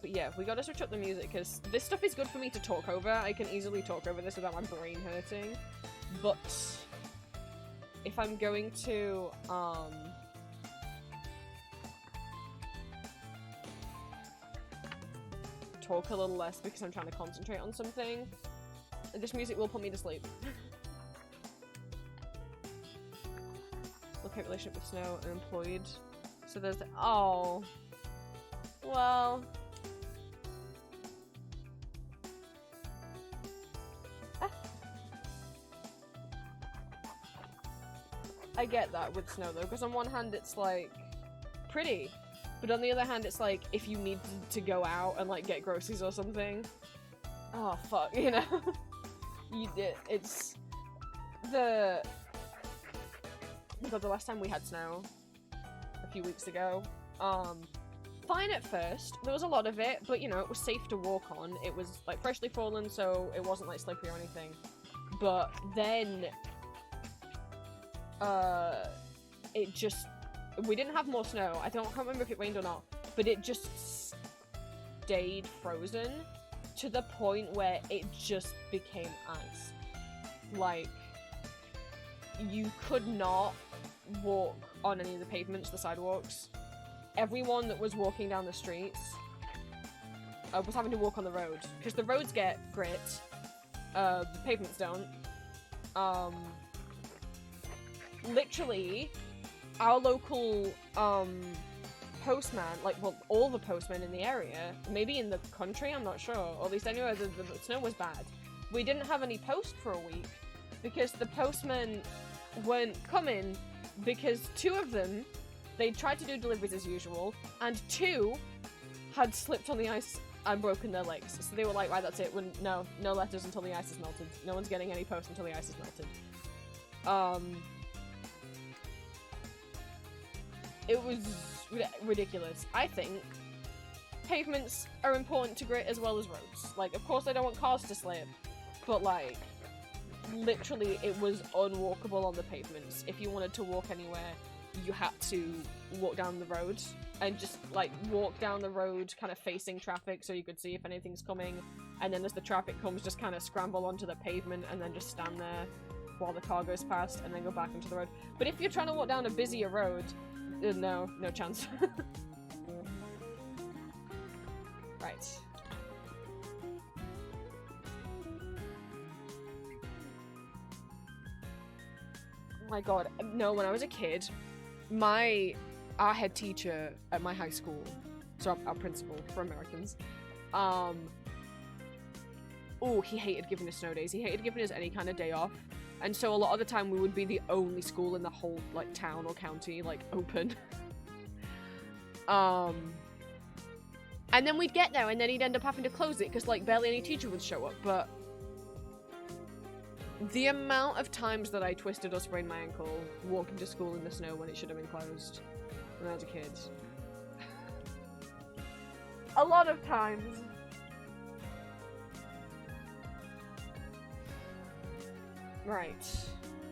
But yeah, we gotta switch up the music, because this stuff is good for me to talk over. I can easily talk over this without my brain hurting. But if I'm going to, talk a little less because I'm trying to concentrate on something, this music will put me to sleep. Love-hate relationship with Snow and employed. So there's oh. Well. Ah. I get that with Snow though, because on one hand it's like pretty, but on the other hand it's like if you need to go out and like get groceries or something. Oh fuck, you know. It's the God, the last time we had snow a few weeks ago, fine at first. There was a lot of it, but you know, it was safe to walk on. It was like freshly fallen, so it wasn't like slippery or anything. But then, it just, we didn't have more snow. I can't remember if it rained or not, but it just stayed frozen to the point where it just became ice. Like, you could not walk on any of the pavements, the sidewalks. Everyone that was walking down the streets was having to walk on the road because the roads get grit, the pavements don't. Literally, our local postman, like, well, all the postmen in the area, maybe in the country, I'm not sure, or at least anywhere the snow was bad. We didn't have any post for a week because the postmen weren't coming because 2 of them, they tried to do deliveries as usual, and 2 had slipped on the ice and broken their legs. So they were like, right, that's it. No letters until the ice is melted. No one's getting any post until the ice is melted. It was ridiculous. I think pavements are important to grit as well as roads. Like, of course I don't want cars to slip, but like, literally it was unwalkable on the pavements. If you wanted to walk anywhere, you had to walk down the road and just like walk down the road kind of facing traffic so you could see if anything's coming, and then as the traffic comes, just kind of scramble onto the pavement and then just stand there while the car goes past and then go back into the road. But if you're trying to walk down a busier road, no chance. Right. Oh my god, no, when I was a kid, our head teacher at my high school, so our principal for Americans, he hated giving us snow days. He hated giving us any kind of day off. And so a lot of the time we would be the only school in the whole, like, town or county, like, open. And then we'd get there and then he'd end up having to close it because, like, barely any teacher would show up. But the amount of times that I twisted or sprained my ankle walking to school in the snow when it should have been closed when I was a kid. A lot of times. Right.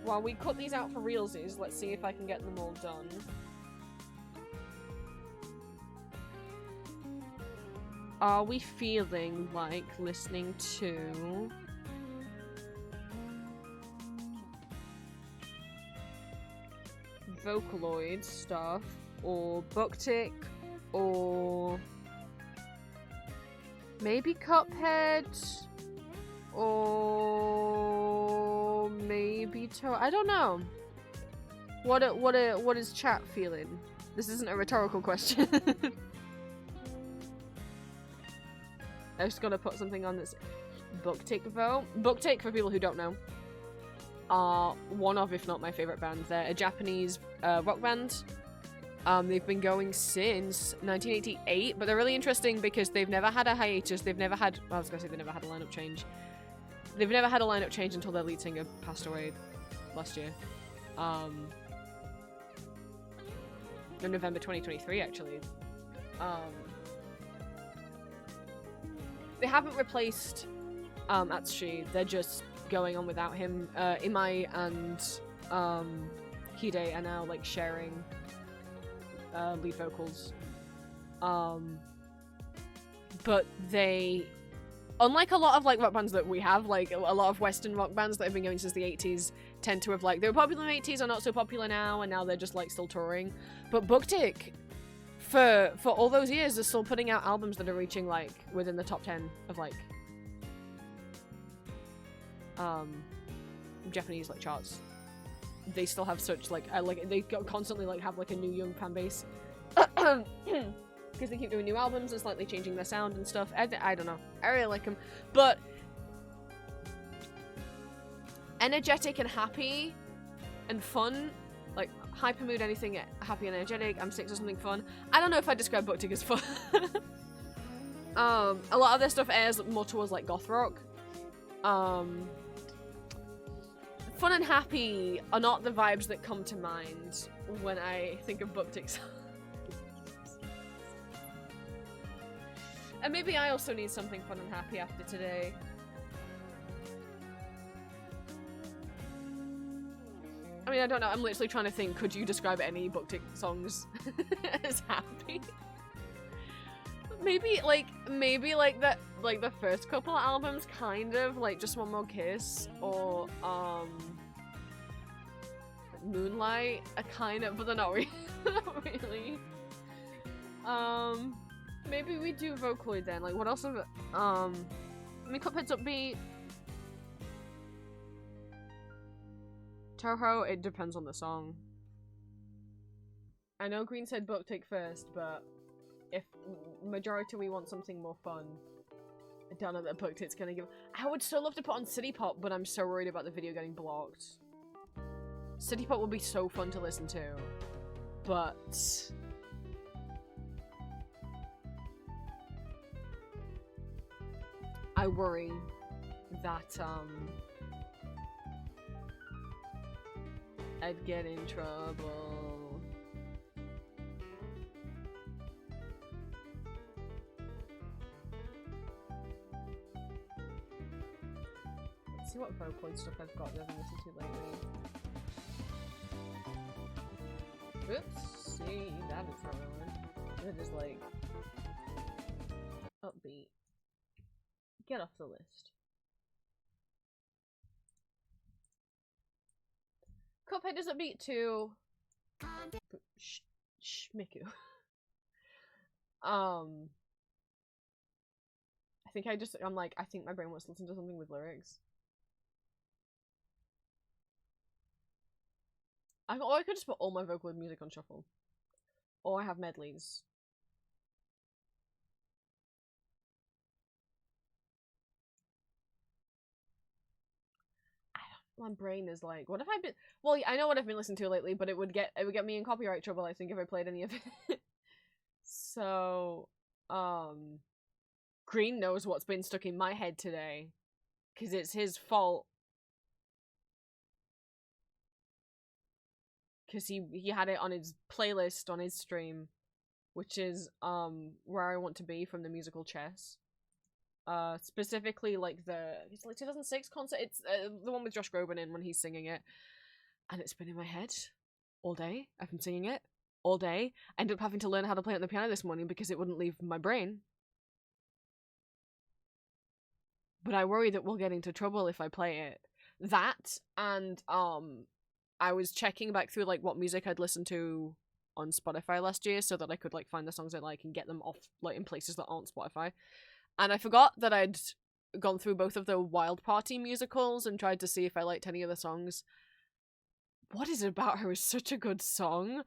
While we cut these out for realsies, let's see if I can get them all done. Are we feeling like listening to Vocaloid stuff, or Booktick, or maybe Cuphead, or maybe I don't know. What is chat feeling? This isn't a rhetorical question. I just gotta put something on this Booktick vote. Booktick, for people who don't know, are one of, if not my favorite band. They're a Japanese rock band. They've been going since 1988, but they're really interesting because they've never had a hiatus. They've never had, I was gonna say they never had a lineup change. They've never had a lineup change until their lead singer passed away last year. In November 2023, actually. They haven't replaced Atsushi. They're just going on without him. Imai and Hide are now like sharing lead vocals. But they, unlike a lot of like rock bands that we have, like a lot of Western rock bands that have been going since the 80s tend to have like, they were popular in the 80s, are not so popular now, and now they're just like still touring. But Booktick, for all those years, they're still putting out albums that are reaching like within the top 10 of like Japanese like charts. They still have such like they constantly like have like a new young fan base because they keep doing new albums and slightly changing their sound and stuff. I don't know, I really like them, but energetic and happy and fun, like hyper mood, anything happy and energetic. I'm sick of something fun. I don't know if I describe Booktick as fun. A lot of their stuff airs more towards like goth rock. Fun and happy are not the vibes that come to mind when I think of Booktick. And maybe I also need something fun and happy after today. I mean, I don't know. I'm literally trying to think, could you describe any Booktick songs as happy? Maybe like that, like the first couple albums, kind of like Just One More Kiss, or Moonlight, a kind of, but they're not really. Not really. Maybe we do Vocaloid then. Like, what else have I mean, Cuphead's upbeat. Toho, it depends on the song. I know Green said book take first, but if majority we want something more fun, I don't know that book take's gonna give. I would still love to put on City Pop, but I'm so worried about the video getting blocked. City Pop would be so fun to listen to, but I worry that I'd get in trouble. Let's see what Vocaloid stuff I've got that I haven't listened to lately. Oops, see, that is not one. It is like upbeat. Get off the list. Cuphead is upbeat too. Miku. I think I'm like, I think my brain wants to listen to something with lyrics. Or I could just put all my Vocaloid music on shuffle. Or I have medleys. My brain is like, what have I been? Well, I know what I've been listening to lately, but it would get me in copyright trouble, I think, if I played any of it. So, Green knows what's been stuck in my head today, because it's his fault. Because he had it on his playlist on his stream, which is Where I Want to Be from the musical Chess. Specifically like it's like 2006 concert. It's the one with Josh Groban in when he's singing it, and it's been in my head all day. I've been singing it all day. I ended up having to learn how to play it on the piano this morning because it wouldn't leave my brain. But I worry that we'll get into trouble if I play it. That and I was checking back through like what music I'd listened to on Spotify last year so that I could like find the songs I like and get them off like in places that aren't Spotify. And I forgot that I'd gone through both of the Wild Party musicals and tried to see if I liked any of the songs. What Is It About Her is such a good song.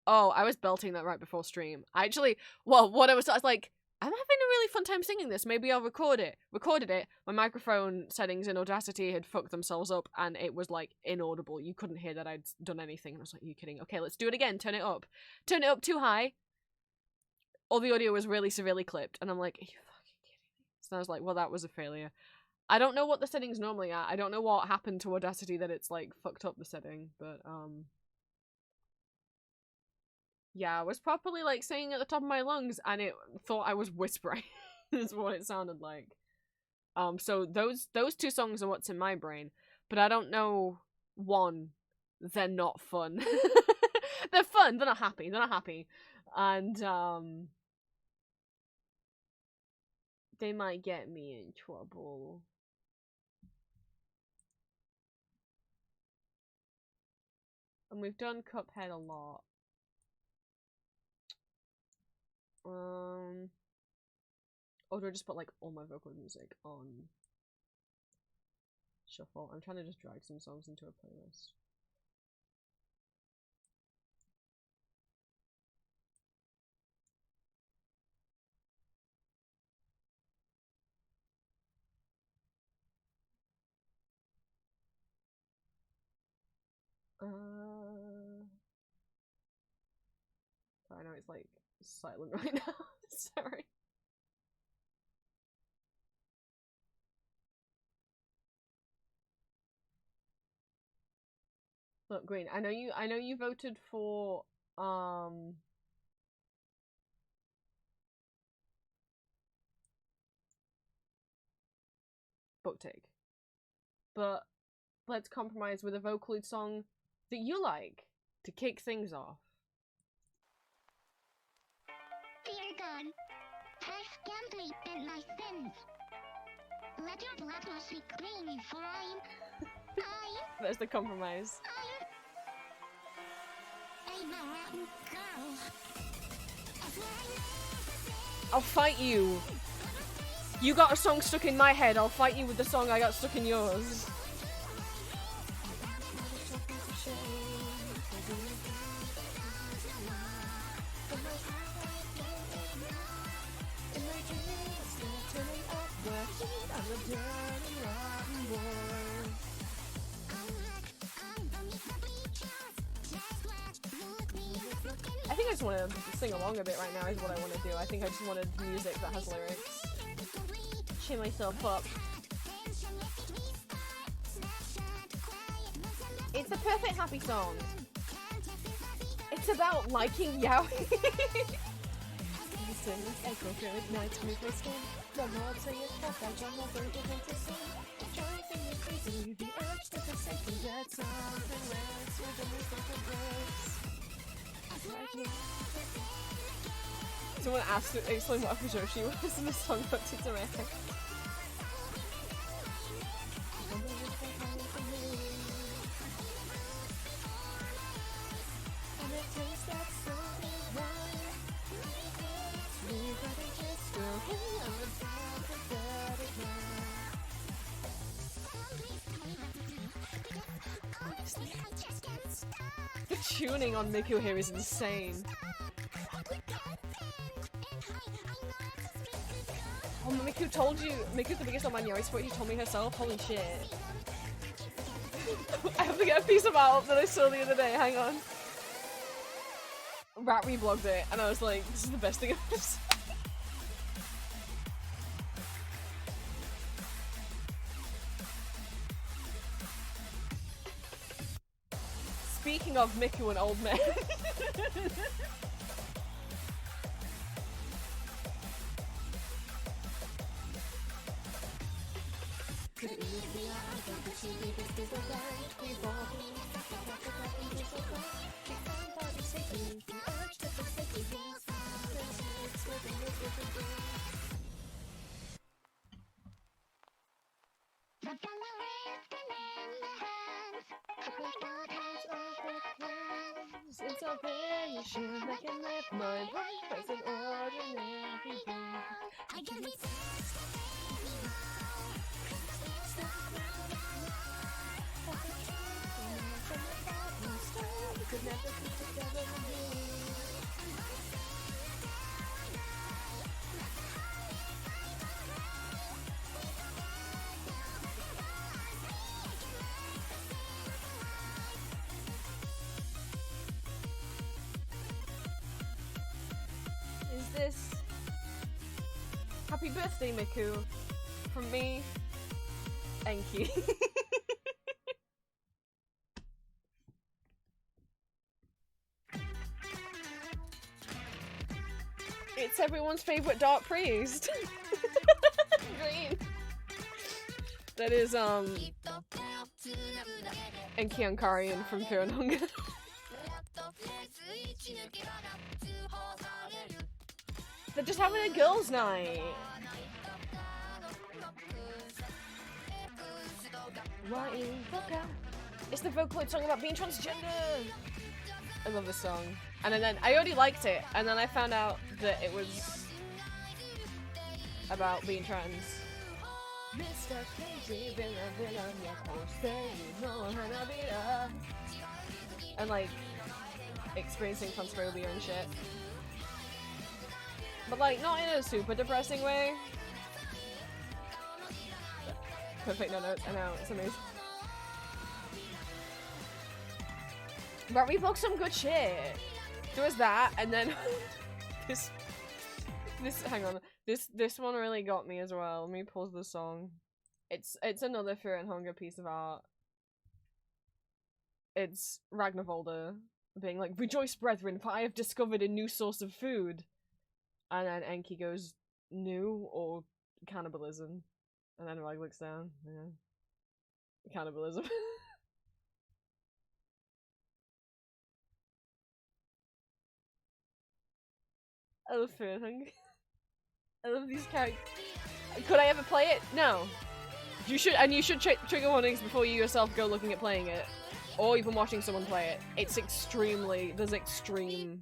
Oh, I was belting that right before stream. I was like, I'm having a really fun time singing this. Maybe I'll record it. Recorded it. My microphone settings in Audacity had fucked themselves up and it was like inaudible. You couldn't hear that I'd done anything. And I was like, are you kidding? Okay, let's do it again. Turn it up. Turn it up too high. All the audio was really severely clipped. And I'm like, are you fucking kidding me? So I was like, well, that was a failure. I don't know what the settings normally are. I don't know what happened to Audacity that it's like fucked up the setting, but yeah, I was properly like singing at the top of my lungs and it thought I was whispering. Is what it sounded like. So those two songs are what's in my brain, but I don't know. One, they're not fun. They're fun, they're not happy. And they might get me in trouble. And we've done Cuphead a lot. Or do I just put like all my vocal music on shuffle? I'm trying to just drag some songs into a playlist. I know it's like silent right now. Sorry. Look, Green, I know you voted for Book Take. But let's compromise with a Vocaloid song that you like to kick things off. Dear God, I scantily bent my sins. Let your blood wash me clean, for There's the compromise. I'm a rotten girl. I'll fight you. You got a song stuck in my head, I'll fight you with the song I got stuck in yours. I think I just want to sing along a bit right now is what I want to do. I think I just wanted music that has lyrics. Cheer myself up. It's a perfect happy song. It's about liking yaoi. Someone asked to explain what a fujoshi was in the song about Titsure. The tuning on Miku here is insane. Oh, Miku told you. Miku's the biggest on my Yori sport. She told me herself. Holy shit. I have to get a piece of art that I saw the other day. Hang on. Rat reblogged it, and I was like, this is the best thing I've ever seen. Speaking of Miku and old men. It's a vision that can lift my life as an ordinary day. I can be could never be together with me. Is this happy birthday, Miku, from me, Enki? It's everyone's favorite dark priest. Green. That is Enki Ankarian from Fear and Hunger. They're just having a girls' night. It's the Vocaloid song about being transgender. I love this song. And then I already liked it, and then I found out that it was about being trans. And like experiencing transphobia and shit. But like not in a super depressing way. Perfect, no notes, I know, it's amazing. But we vlogged some good shit. There was that, and then this hang on. This one really got me as well. Let me pause the song. It's another Fear and Hunger piece of art. It's Ragnarvolder being like, "Rejoice, brethren, for I have discovered a new source of food." And then Enki goes, "New or cannibalism?" And then Rag looks down. Yeah. Cannibalism. I love Fear and Hunger. I love these characters. Could I ever play it? No. You should, and you should trigger warnings before you yourself go looking at playing it, or even watching someone play it. It's extremely, there's extreme,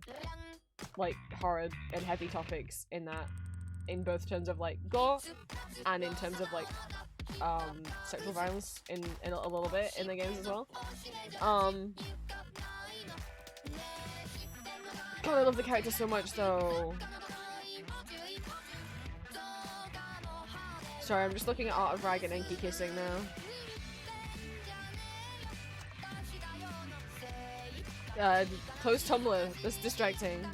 like, horror and heavy topics in that. in both terms of like gore and in terms of like sexual violence in a little bit in the games as well. God, I love the character so much though. Sorry, I'm just looking at art of Rag and Enki kissing now. Close Tumblr. That's distracting.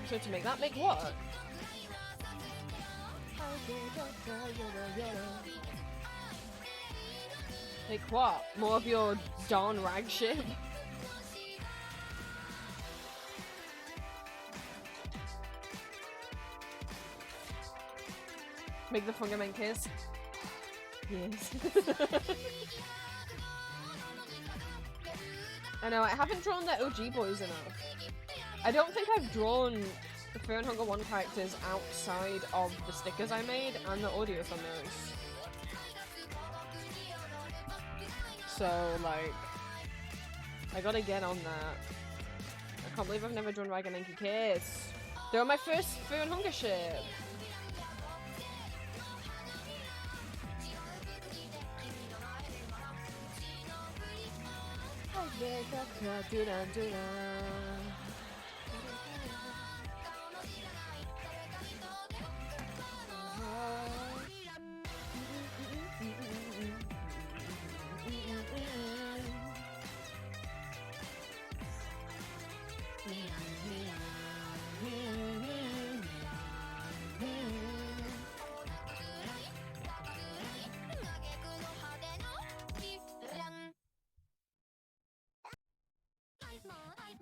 So to make that make what? Make what? More of your Dawn Rag shit? Make the Fungamen kiss? Yes. I know, I haven't drawn the OG boys enough. I don't think I've drawn the Fear and Hunger 1 characters outside of the stickers I made and the audio from those. So, like, I gotta get on that. I can't believe I've never drawn Rag and Enki kiss. They're on my first Fear and Hunger ship.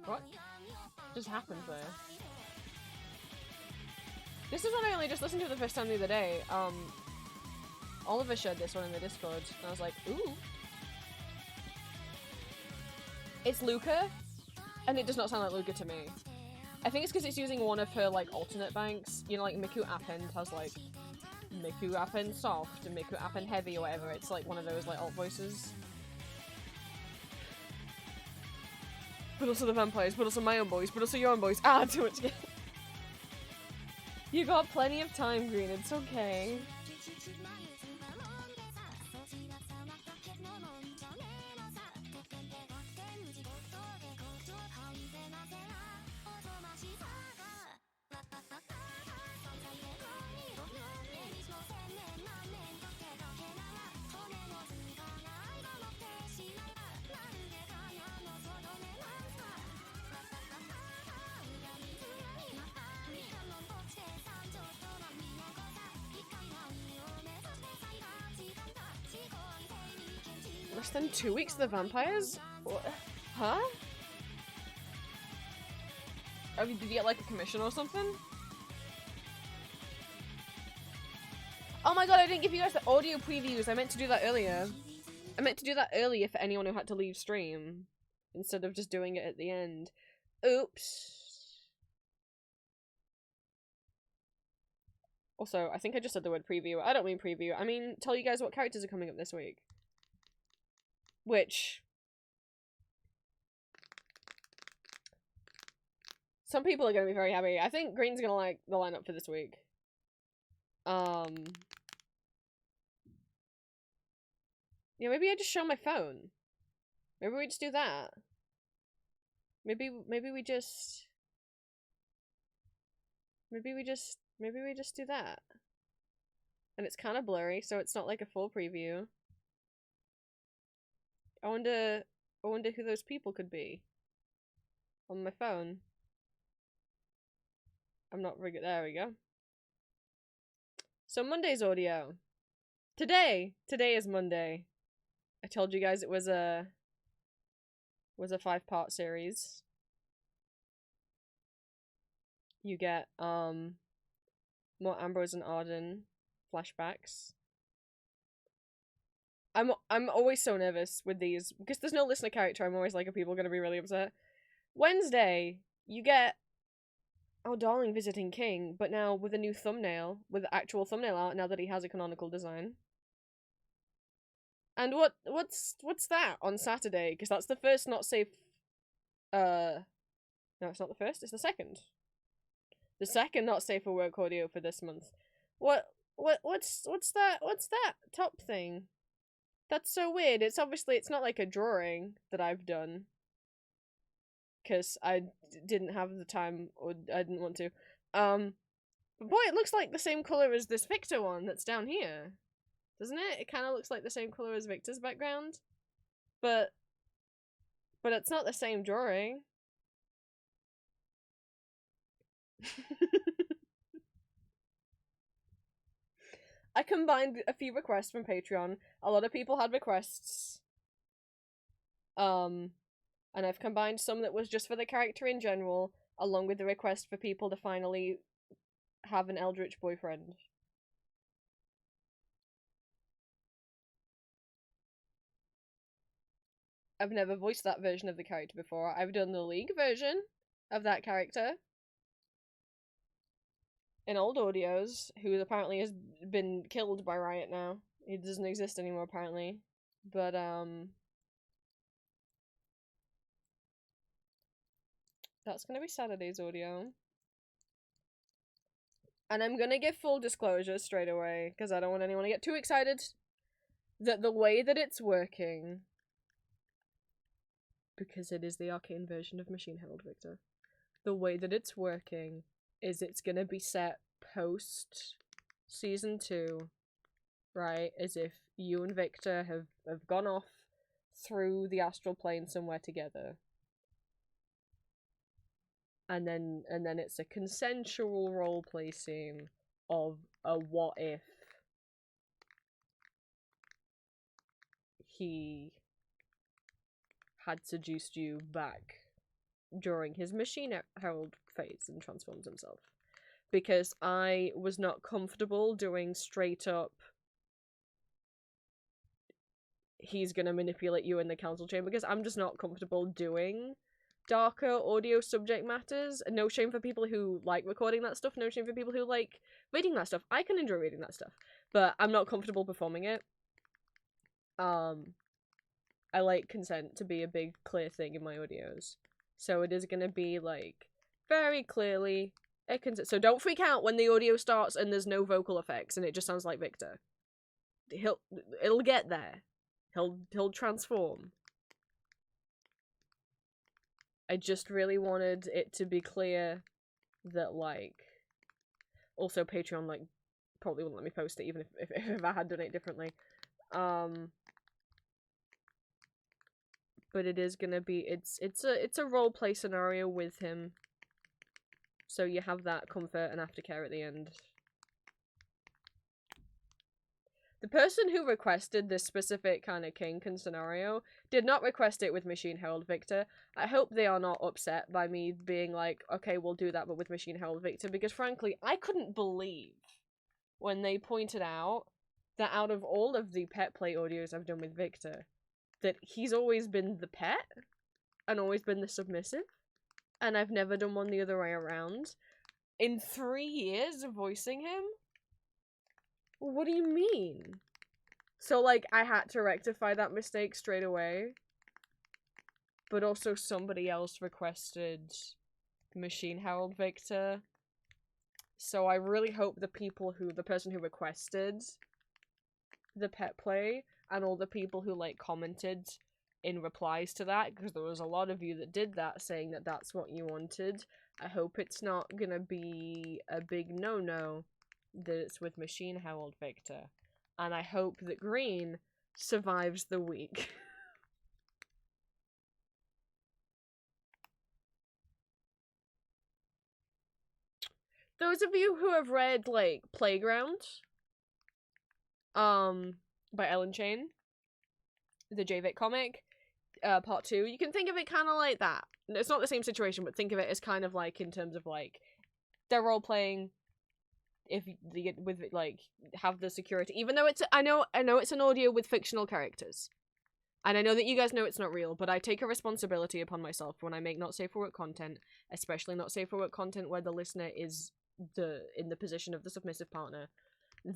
What just happened there? This is one I only just listened to the first time the other day. Oliver shared this one in the Discord, and I was like, ooh. It's Luca, and it does not sound like Luca to me. I think it's because it's using one of her, like, alternate banks. You know, like, Miku Append has, like, Miku Append Soft and Miku Append Heavy or whatever. It's, like, one of those, like, alt voices. But also the vampires, but also my own boys, but also your own boys. Ah, too much. You got plenty of time, Green. It's okay. Less than 2 weeks of the vampires? What? Huh? Oh, did you get like a commission or something? Oh my god, I didn't give you guys the audio previews. I meant to do that earlier. I meant to do that earlier for anyone who had to leave stream. Instead of just doing it at the end. Oops. Also, I think I just said the word preview. I don't mean preview. I mean tell you guys what characters are coming up this week. Which some people are going to be very happy. I think Green's going to like the lineup for this week. Yeah, maybe I just show my phone. Maybe we just do that. Maybe we just do that. And it's kind of blurry, so it's not like a full preview. I wonder who those people could be. On my phone. I'm not very good. There we go. So Monday's audio. Today is Monday. I told you guys it was a 5-part series. You get more Ambrose and Arden flashbacks. I'm always so nervous with these because there's no listener character. I'm always like, are people gonna be really upset? Wednesday, you get our darling visiting king, but now with a new thumbnail, with actual thumbnail art now that he has a canonical design. And what's that on Saturday? Because that's the first not safe. No, it's not the first. It's the second. The second not safe for work audio for this month. What's that? What's that top thing? That's so weird. It's not like a drawing that I've done. Because I didn't have the time, or I didn't want to. But boy, it looks like the same color as this Victor one that's down here. Doesn't it? It kind of looks like the same color as Victor's background. But it's not the same drawing. I combined a few requests from Patreon. A lot of people had requests. And I've combined some that was just for the character in general, along with the request for people to finally have an Eldritch boyfriend. I've never voiced that version of the character before. I've done the League version of that character in old audios, who apparently has been killed by Riot now. He doesn't exist anymore, apparently. But, that's gonna be Saturday's audio. And I'm gonna give full disclosure straight away, because I don't want anyone to get too excited. That the way that it's working, because it is the arcane version of Machine Herald Victor, the way that it's working is it's gonna be set post season 2, right? As if you and Victor have gone off through the astral plane somewhere together. And then it's a consensual roleplay scene of a what if he had seduced you back during his Machine Herald phase and transforms himself. Because I was not comfortable doing straight up he's gonna manipulate you in the council chamber, because I'm just not comfortable doing darker audio subject matters. No shame for people who like recording that stuff, no shame for people who like reading that stuff. I can enjoy reading that stuff, but I'm not comfortable performing it. I like consent to be a big clear thing in my audios, so it is gonna be like very clearly a consent. So don't freak out when the audio starts and there's no vocal effects and it just sounds like Victor. It'll get there. He'll transform. I just really wanted it to be clear that, like, also Patreon, like, probably wouldn't let me post it even if I had done it differently. But it is gonna be, it's a roleplay scenario with him. So you have that comfort and aftercare at the end. The person who requested this specific kind of kink and scenario did not request it with Machine Herald Victor. I hope they are not upset by me being like, okay, we'll do that, but with Machine Herald Victor, because frankly, I couldn't believe when they pointed out that out of all of the pet play audios I've done with Victor, that he's always been the pet and always been the submissive, and I've never done one the other way around. In 3 years of voicing him? What do you mean? So, like, I had to rectify that mistake straight away. But also somebody else requested Machine Herald Victor. So I really hope the person who requested the pet play, and all the people who, like, commented in replies to that, because there was a lot of you that did that, saying that that's what you wanted. I hope it's not gonna be a big no-no that it's with Machine Herald Victor. And I hope that Green survives the week. Those of you who have read, like, Playground, by Ellen Chain, the JVIC comic, part 2, you can think of it kind of like that. It's not the same situation, but think of it as kind of like, in terms of, like, they're role-playing, if they get with, like, have the security, even though it's, I know it's an audio with fictional characters, and I know that you guys know it's not real, but I take a responsibility upon myself when I make not safe for work content, especially not safe for work content where the listener is in the position of the submissive partner,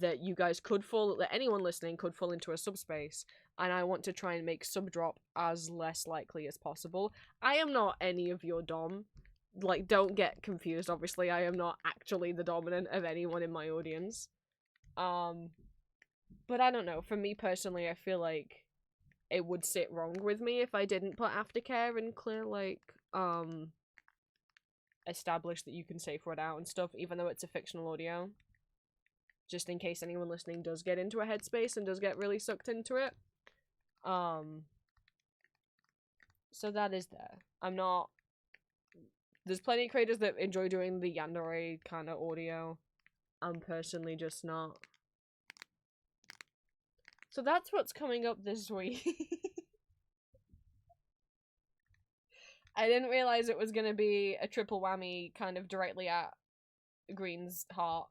that you guys could fall, that anyone listening could fall into a subspace, and I want to try and make sub drop as less likely as possible. I am not any of your dom. Like, don't get confused, obviously. I am not actually the dominant of anyone in my audience. But I don't know. For me personally, I feel like it would sit wrong with me if I didn't put aftercare and clear, like, establish that you can safe word out and stuff, even though it's a fictional audio. Just in case anyone listening does get into a headspace and does get really sucked into it. So that is there. I'm not... There's plenty of creators that enjoy doing the yandere kind of audio. I'm personally just not. So that's what's coming up this week. I didn't realize it was gonna be a triple whammy kind of directly at Green's heart.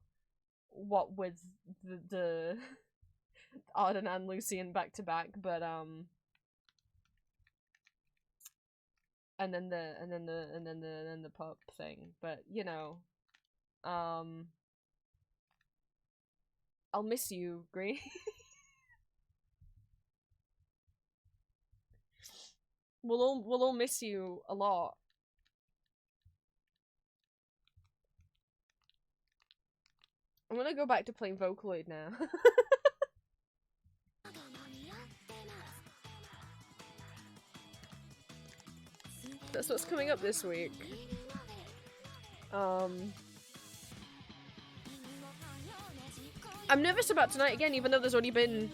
What with the Arden and Lucian back to back, but and then the pup thing. But you know, I'll miss you, Green. We'll all miss you a lot. I'm gonna go back to playing Vocaloid now. That's what's coming up this week. I'm nervous about tonight again, even though there's already been...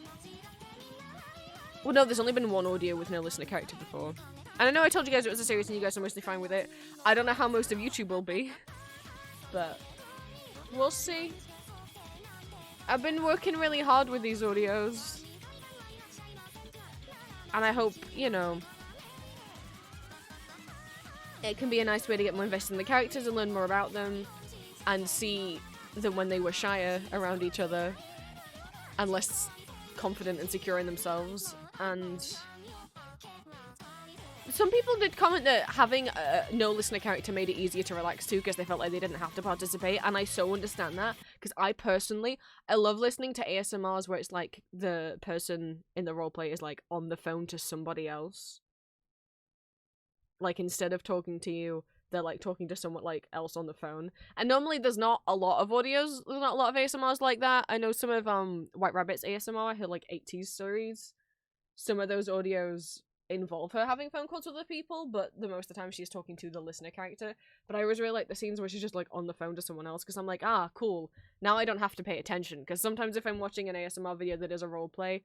Well, no, there's only been one audio with no listener character before. And I know I told you guys it was a series and you guys are mostly fine with it. I don't know how most of YouTube will be. But we'll see. I've been working really hard with these audios. And I hope, you know, it can be a nice way to get more invested in the characters and learn more about them. And see them when they were shyer around each other. And less confident and secure in themselves. And some people did comment that having no listener character made it easier to relax too, because they felt like they didn't have to participate, and I so understand that, because I love listening to ASMRs where it's like the person in the roleplay is like on the phone to somebody else. Like, instead of talking to you, they're like talking to someone like else on the phone. And normally there's not a lot of audios, there's not a lot of ASMRs like that. I know some of White Rabbit's ASMR, her like 80s series, some of those audios involve her having phone calls with other people, but the most of the time she's talking to the listener character. But I always really like the scenes where she's just like on the phone to someone else, because I'm like, ah, cool, now I don't have to pay attention. Because sometimes if I'm watching an ASMR video that is a roleplay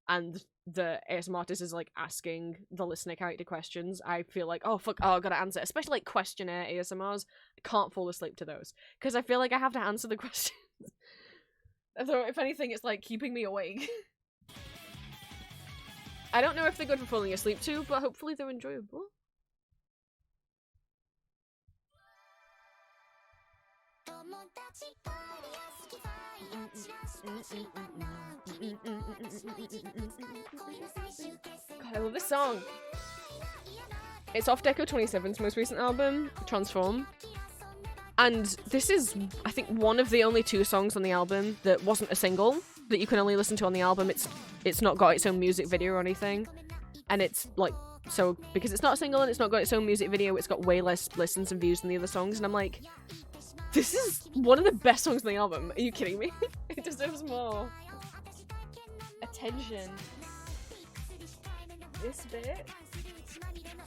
and the ASMR artist is like asking the listener character questions, I feel like, oh fuck, oh I gotta answer. Especially like questionnaire ASMRs, I can't fall asleep to those because I feel like I have to answer the questions. So if anything, it's like keeping me awake. I don't know if they're good for falling asleep too, but hopefully they're enjoyable. God, I love this song. It's off Deco 27's most recent album, Transform. And this is, I think, one of the only 2 songs on the album that wasn't a single, that you can only listen to on the album. It's not got its own music video or anything. And it's like, so because it's not a single and it's not got its own music video, it's got way less listens and views than the other songs. And I'm like, this is one of the best songs on the album. Are you kidding me? It deserves more attention. This bit?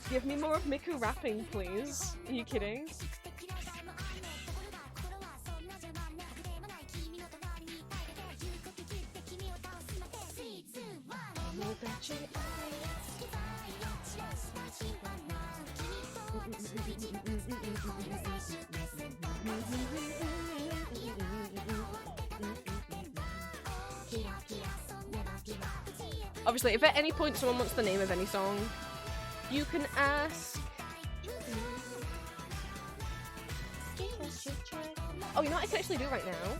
Give me more of Miku rapping, please. Are you kidding? Obviously, if at any point someone wants the name of any song, you can ask. Oh, you know what I can actually do right now?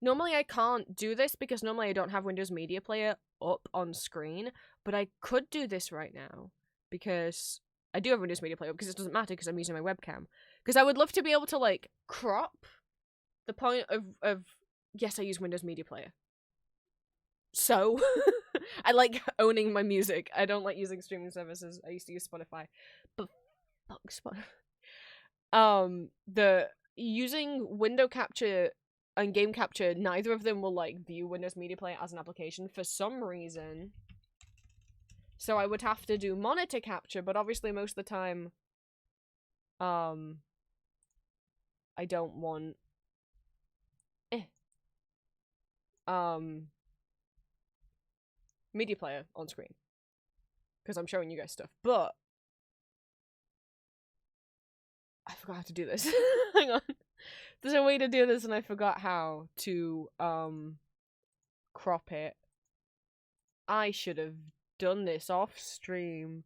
Normally I can't do this because normally I don't have Windows Media Player up on screen, but I could do this right now because I do have Windows Media Player up because it doesn't matter because I'm using my webcam. Because I would love to be able to like crop The point of yes, I use Windows Media Player. So I like owning my music. I don't like using streaming services. I used to use Spotify, but fuck Spotify. The using window capture and game capture, neither of them will like view Windows Media Player as an application for some reason. So I would have to do monitor capture, but obviously most of the time, I don't want media player on screen because I'm showing you guys stuff. But I forgot how to do this. Hang on. There's a way to do this and I forgot how to crop it. I should have done this off stream.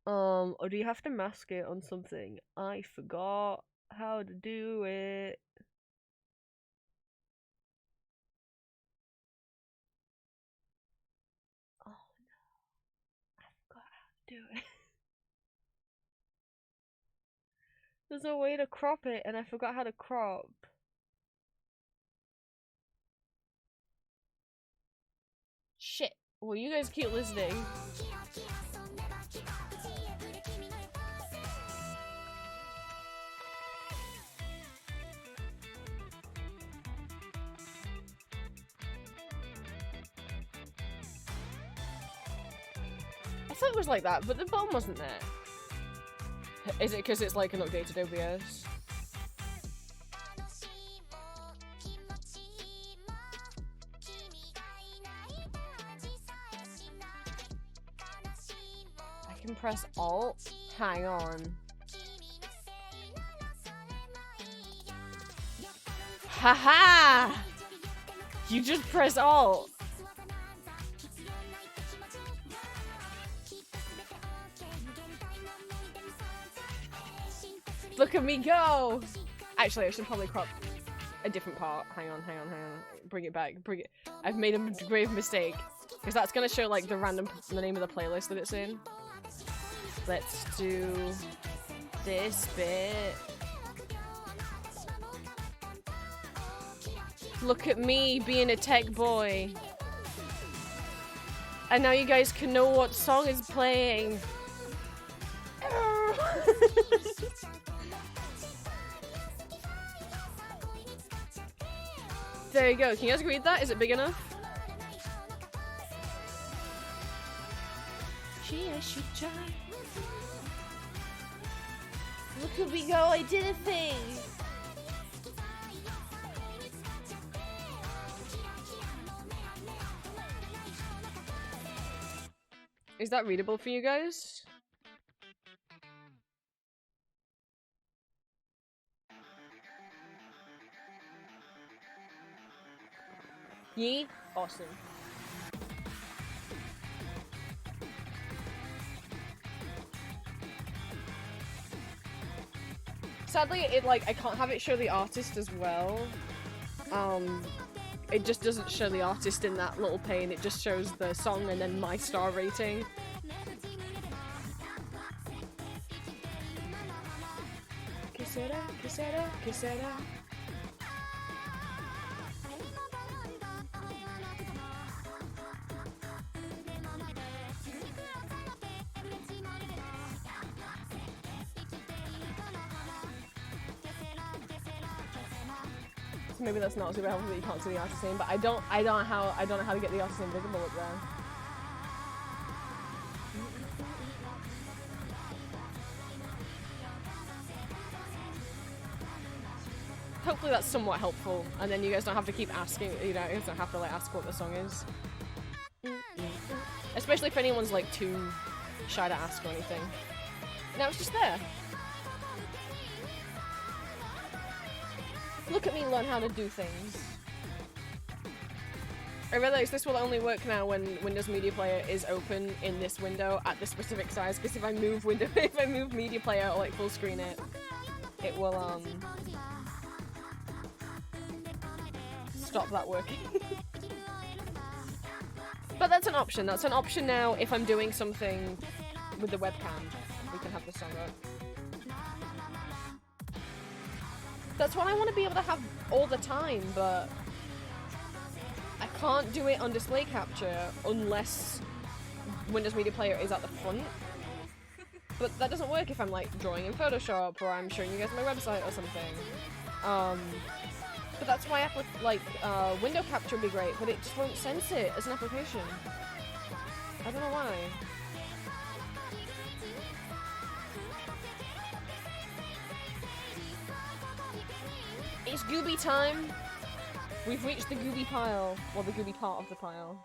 Or do you have to mask it on something? I forgot how to do it. Oh no. I forgot how to do it. There's a way to crop it and I forgot how to crop. Shit. Well, you guys keep listening. I thought it was like that, but the bottom wasn't there. Is it because it's like an updated OBS? I can press Alt. Hang on. Haha! You just press Alt. Look at me go! Actually, I should probably crop a different part. Hang on. Bring it back. Bring it. I've made a grave mistake. Because that's gonna show, like, the name of the playlist that it's in. Let's do this bit. Look at me being a tech boy. And now you guys can know what song is playing. There you go. Can you guys read that? Is it big enough? Gee, I should try. Look at me go, I did a thing! Is that readable for you guys? Yee? Awesome. Sadly, I can't have it show the artist as well. It just doesn't show the artist in that little pane, it just shows the song and then my star rating. Quisiera, quisiera, quisiera. So maybe that's not super helpful that you can't see the artist name, but I don't know how to get the artist name visible up there. Hopefully that's somewhat helpful, and then you guys don't have to keep asking, you know, you don't have to like ask what the song is. Especially if anyone's like too shy to ask or anything. Now it's just there. Look at me learn how to do things. I realize this will only work now when Windows Media Player is open in this window at the specific size, because if I move Media Player or like full screen it, it will stop that working. But that's an option. That's an option now if I'm doing something with the webcam. We can have the song up. That's what I want to be able to have all the time, but I can't do it on display capture unless Windows Media Player is at the front. But that doesn't work if I'm like drawing in Photoshop or I'm showing you guys my website or something. But that's why window capture would be great, but it just won't sense it as an application. I don't know why. It's Gooby time! We've reached the Gooby pile. Well, the Gooby part of the pile.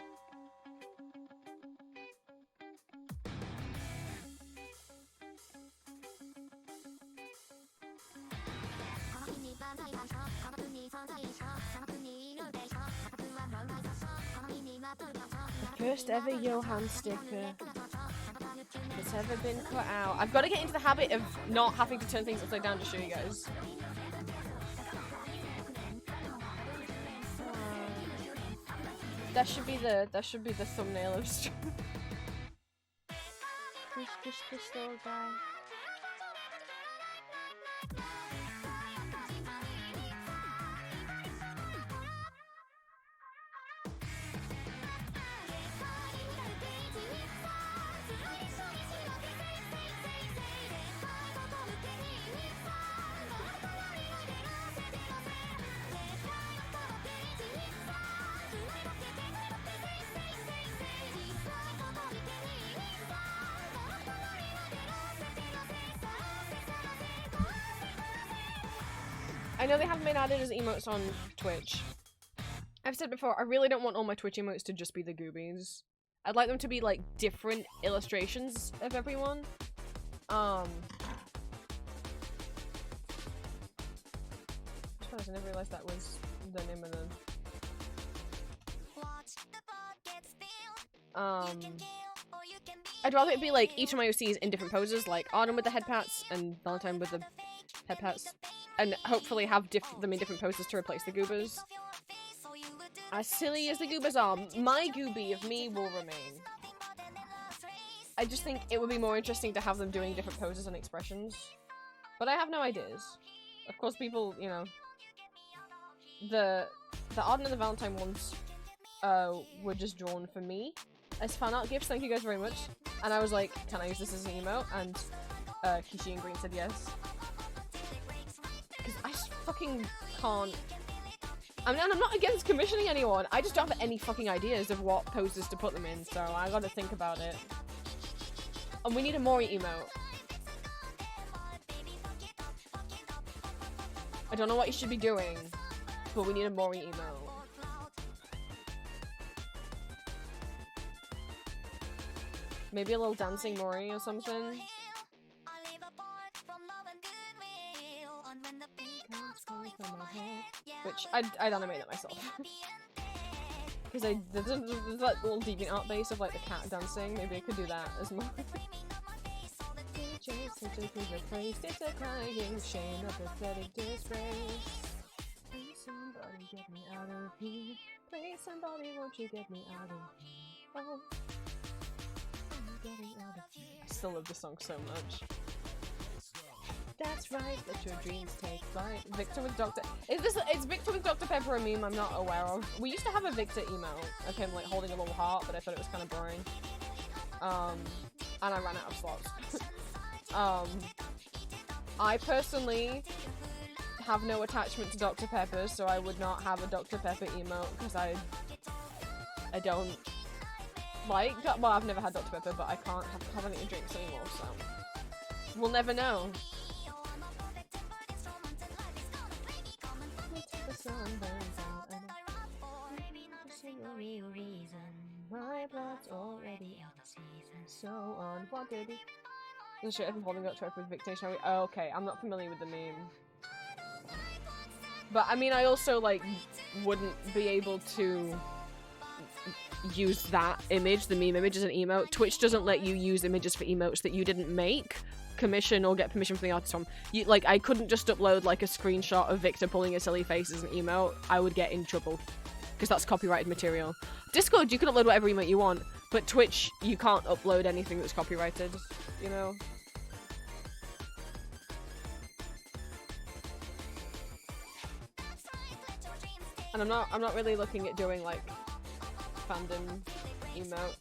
The first ever Johan sticker that's ever been cut out. I've got to get into the habit of not having to turn things upside down to show you guys. That should be the thumbnail of stream. Crystal guy. I know they haven't been added as emotes on Twitch. I've said before, I really don't want all my Twitch emotes to just be the goobies. I'd like them to be like different illustrations of everyone. I never realized that was the name of the... I'd rather it be like each of my OCs in different poses, like Arden with the head pats and Valentine with the head pats. And hopefully have them in different poses to replace the goobers. As silly as the goobers are, my gooby of me will remain. I just think it would be more interesting to have them doing different poses and expressions. But I have no ideas. Of course people, you know... The Arden and the Valentine ones were just drawn for me as fan art gifts, thank you guys very much. And I was like, can I use this as an emote? And Kishi and Green said yes. Because I just fucking can't... I mean, I'm not against commissioning anyone, I just don't have any fucking ideas of what poses to put them in, so I gotta think about it. And we need a Mori emote. I don't know what you should be doing, but we need a Mori emote. Maybe a little dancing Mori or something. Which I'd animate it myself. Because there's like little deviant art base of like the cat dancing. Maybe I could do that as well. It's a crying shame, a pathetic disgrace. Please somebody get me out of here. Please somebody, won't you get me out of here? Oh, I'm getting out of here. I still love this song so much. That's right, let your dreams take flight. Victor with Dr. It's Victor with Dr. Pepper a meme I'm not aware of. We used to have a Victor email of him like holding a little heart, but I thought it was kind of boring. And I ran out of slots. I personally have no attachment to Dr. Pepper, so I would not have a Dr. Pepper emote because I don't like. Well, I've never had Dr. Pepper, but I can't have any drinks anymore, so we'll never know. My blood's already out of season, so unwanted. The shit, I'm holding up to with Victor, shall we? Oh, okay, I'm not familiar with the meme. But I mean, I also like wouldn't be able to use that image, the meme image, as an emote. Twitch doesn't let you use images for emotes that you didn't make, commission, or get permission from the artist from. Like, I couldn't just upload like a screenshot of Victor pulling a silly face as an emote. I would get in trouble because that's copyrighted material. Discord, you can upload whatever emote you want, but Twitch, you can't upload anything that's copyrighted, you know? And I'm not really looking at doing like fandom emotes.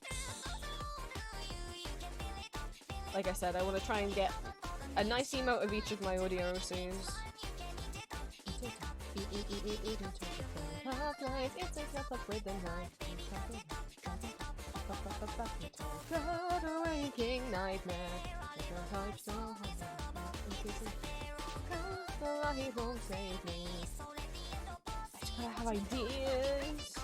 Like I said, I want to try and get a nice emote of each of my audio OCs. I just gotta have ideas.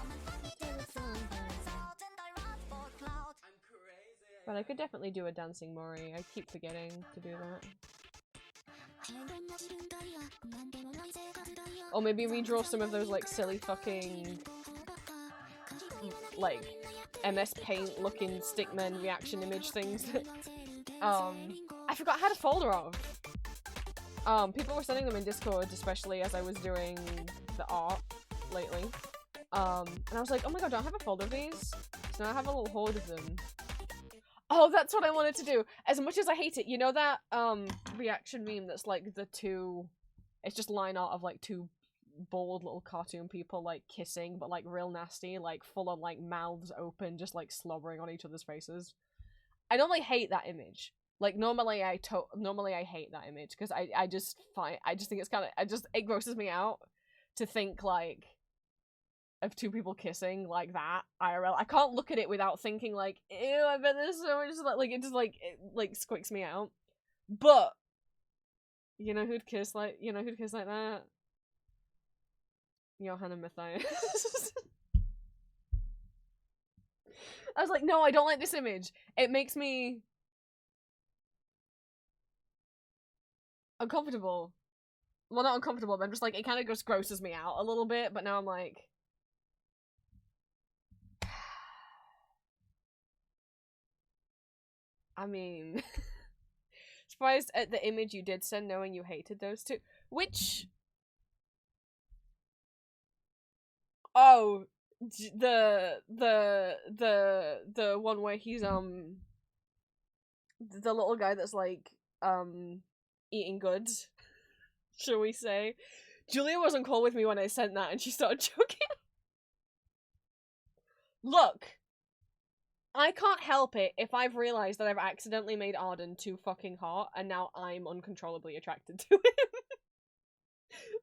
But I could definitely do a dancing Mori. I keep forgetting to do that. Or maybe redraw some of those like silly fucking like MS Paint looking stickman reaction image things that I forgot how to folder of. People were sending them in Discord, especially as I was doing the art lately. And I was like, oh my god, don't I have a folder of these? So now I have a little hoard of them. Oh, that's what I wanted to do. As much as I hate it, you know that reaction meme that's like the two, it's just line art of like two bold little cartoon people like kissing, but like real nasty, like full on like mouths open, just like slobbering on each other's faces. I normally hate that image. Like normally I hate that image because I just think it's kind of it grosses me out to think like of two people kissing like that IRL. I can't look at it without thinking like, ew, I bet there's so much like it just like squicks me out. But you know who'd kiss like that? Johann and Matthias. I was like, no, I don't like this image. It makes me uncomfortable. Well, not uncomfortable, but I'm just like, it kind of just grosses me out a little bit, but now I'm like, I mean, surprised at the image you did send knowing you hated those two. Which... Oh, the one where he's, the little guy that's like, eating good, shall we say. Julia was on call with me when I sent that and she started joking. Look, I can't help it if I've realised that I've accidentally made Arden too fucking hot and now I'm uncontrollably attracted to him.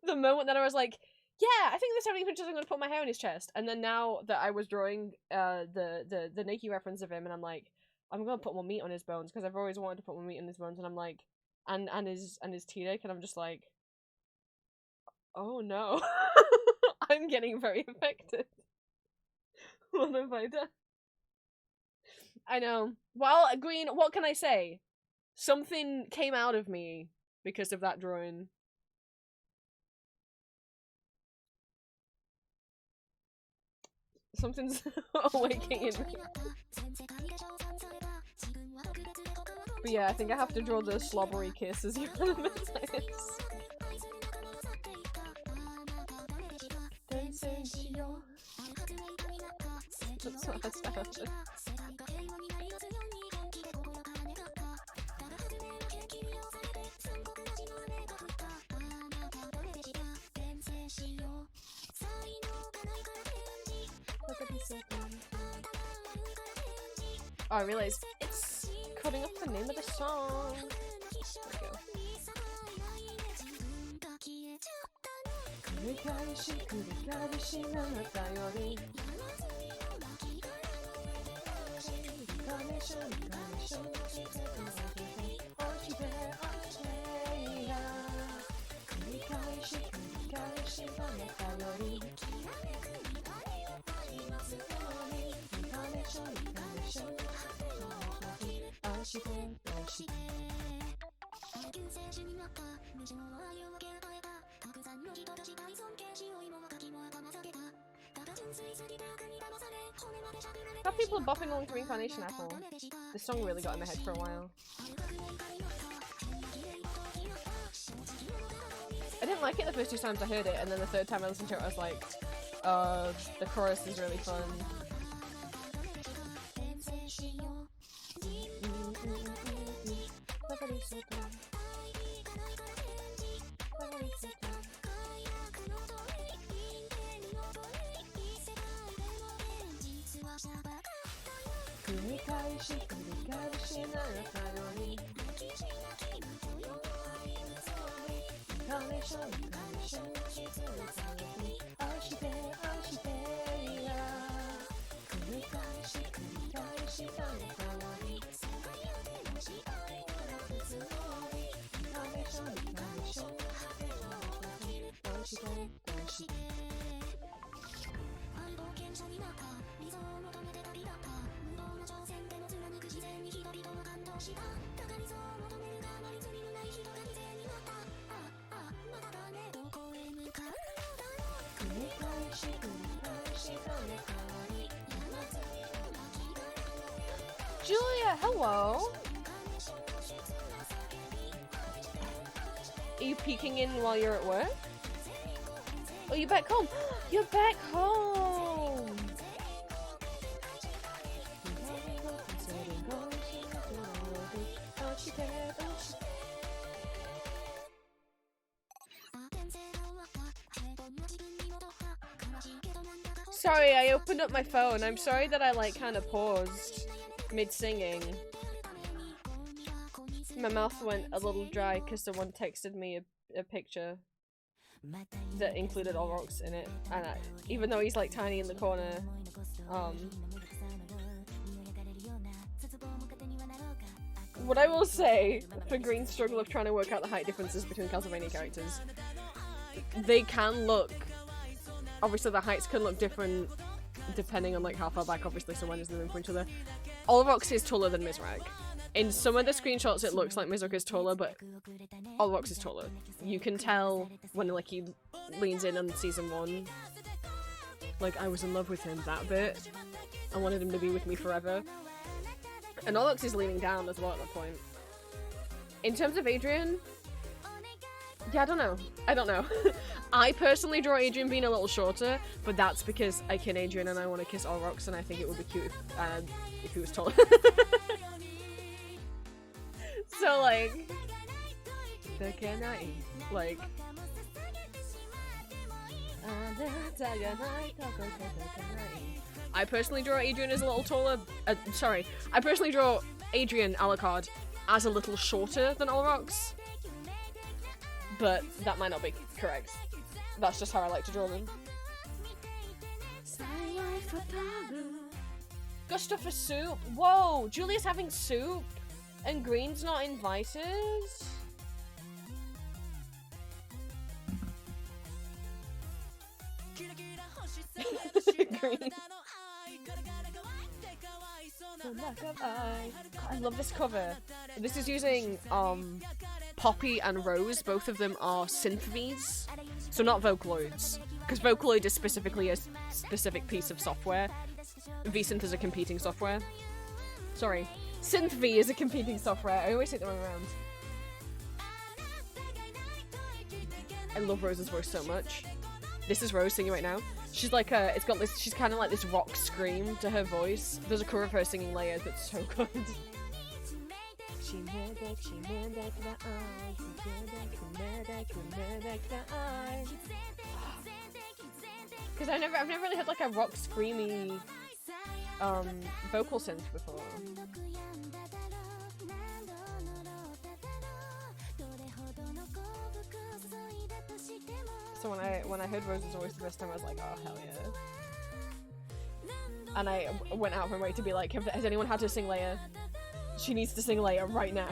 The moment that I was like, yeah, I think this time I'm just gonna put my hair on his chest, and then now that I was drawing the Nikki reference of him and I'm like, I'm gonna put more meat on his bones because I've always wanted to put more meat on his bones, and I'm like, and his T-deck, and I'm just like, oh no. I'm getting very affected. What have I done? I know. Well, Green, what can I say? Something came out of me because of that drawing. Something's awaking in me. But yeah, I think I have to draw the slobbery kiss as you That's what has to happen. Oh, I realized it's cutting off the name of the song. There we go. How people are bopping along to Reincarnation Apple. This song really got in my head for a while. I didn't like it the first two times I heard it, and then the third time I listened to it I was like, the chorus is really fun. Julia, hello. Are you peeking in while you're at work? Oh, you're back home. You're back home. Sorry, I opened up my phone. I'm sorry that I like kind of paused mid-singing. My mouth went a little dry because someone texted me a picture that included all rocks in it, and even though he's like tiny in the corner, what I will say for Green's struggle of trying to work out the height differences between Castlevania characters, they can look, obviously the heights can look different depending on like how far back obviously someone is moving from each other. Olrox is taller than Mizrag. In some of the screenshots it looks like Mizrag is taller, but Olrox is taller. You can tell when like he leans in on season 1. Like, I was in love with him that bit. I wanted him to be with me forever. And Olrox is leaning down as well at that point. In terms of Adrian, yeah, I don't know. I don't know. I personally draw Adrian being a little shorter, but that's because I kin Adrian and I want to kiss Olrox, and I think it would be cute if he was taller. So like, I personally draw Adrian as a little taller. I personally draw Adrian Alucard as a little shorter than Olrox, but that might not be correct. That's just how I like to draw them. Gusto for soup? Whoa, Julia's having soup? And Green's not invited? Green. I love this cover. This is using Poppy and Rose. Both of them are synth Vs, so not Vocaloids, because Vocaloid is specifically a specific piece of software. VSynth is a competing software. Sorry. Synth V is a competing software. I always say it the wrong around. I love Rose's voice so much. This is Rose singing right now. She's like it's got this, she's kind of like this rock scream to her voice. There's a cover of her singing Leia that's so good. Because I've never really had like a rock screamy vocal synth before. So when I heard Rose's voice the first time, I was like, oh hell yeah. And I went out of my way to be like, has anyone had to sing Leia? She needs to sing Leia right now.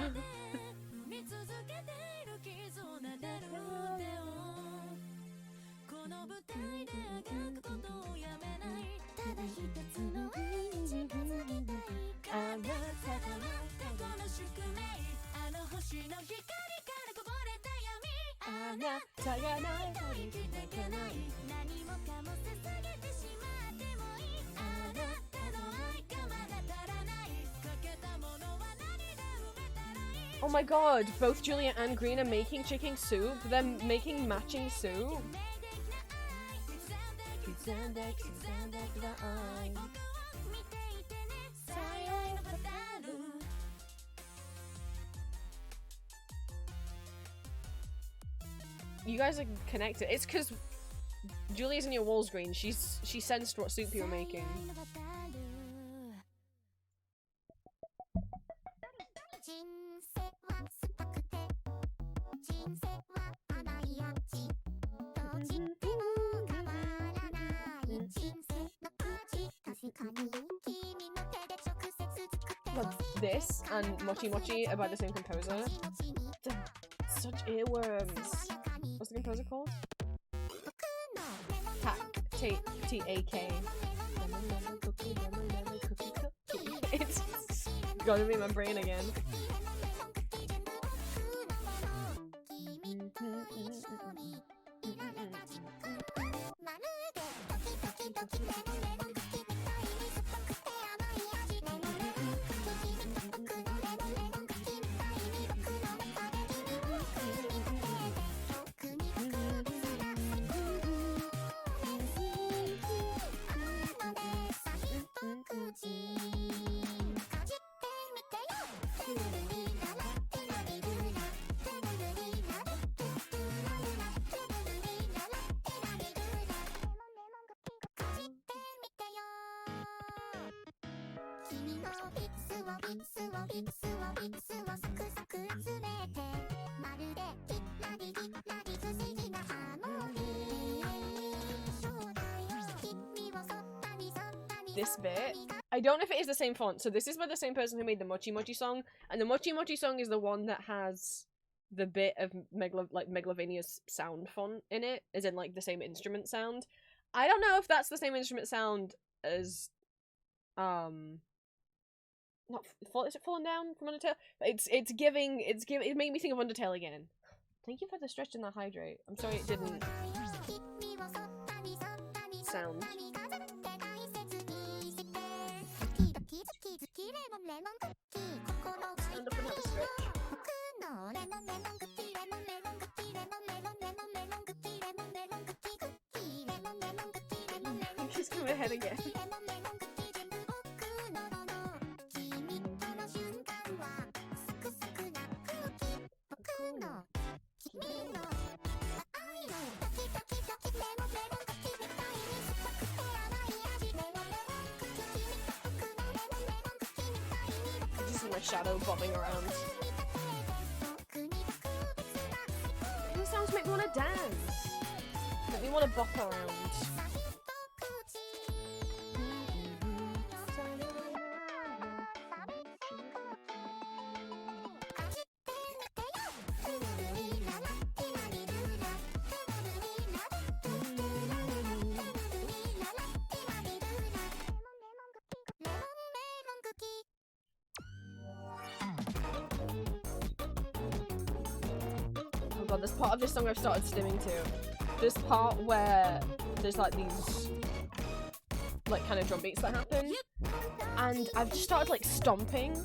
Oh my god, both Julia and Green are making chicken soup. They're making matching soup. You guys are connected. It's because Julia's in your walls, Green. She sensed what soup you were making. But this and Mochi Mochi are by the same composer. They're such earworms. What's the composer called? T-A-K. It's gotta be in my brain again. This bit, I don't know if it is the same font. So this is by the same person who made the Mochi Mochi song, and the Mochi Mochi song is the one that has the bit of Megalovania's sound font in it, as in like the same instrument sound. I don't know if that's the same instrument sound as not is it Fallen Down from Undertale? But it's giving it made me think of Undertale again. Thank you for the stretch and the hydrate. I'm sorry it didn't sound. Stand up and have a stretch. She's coming ahead again. Just my shadow bobbing around. These sounds make me want to dance. Make me want to bop around. Oh god, this part of this song I've started stimming to. This part where there's like these like kind of drum beats that happen, and I've just started like stomping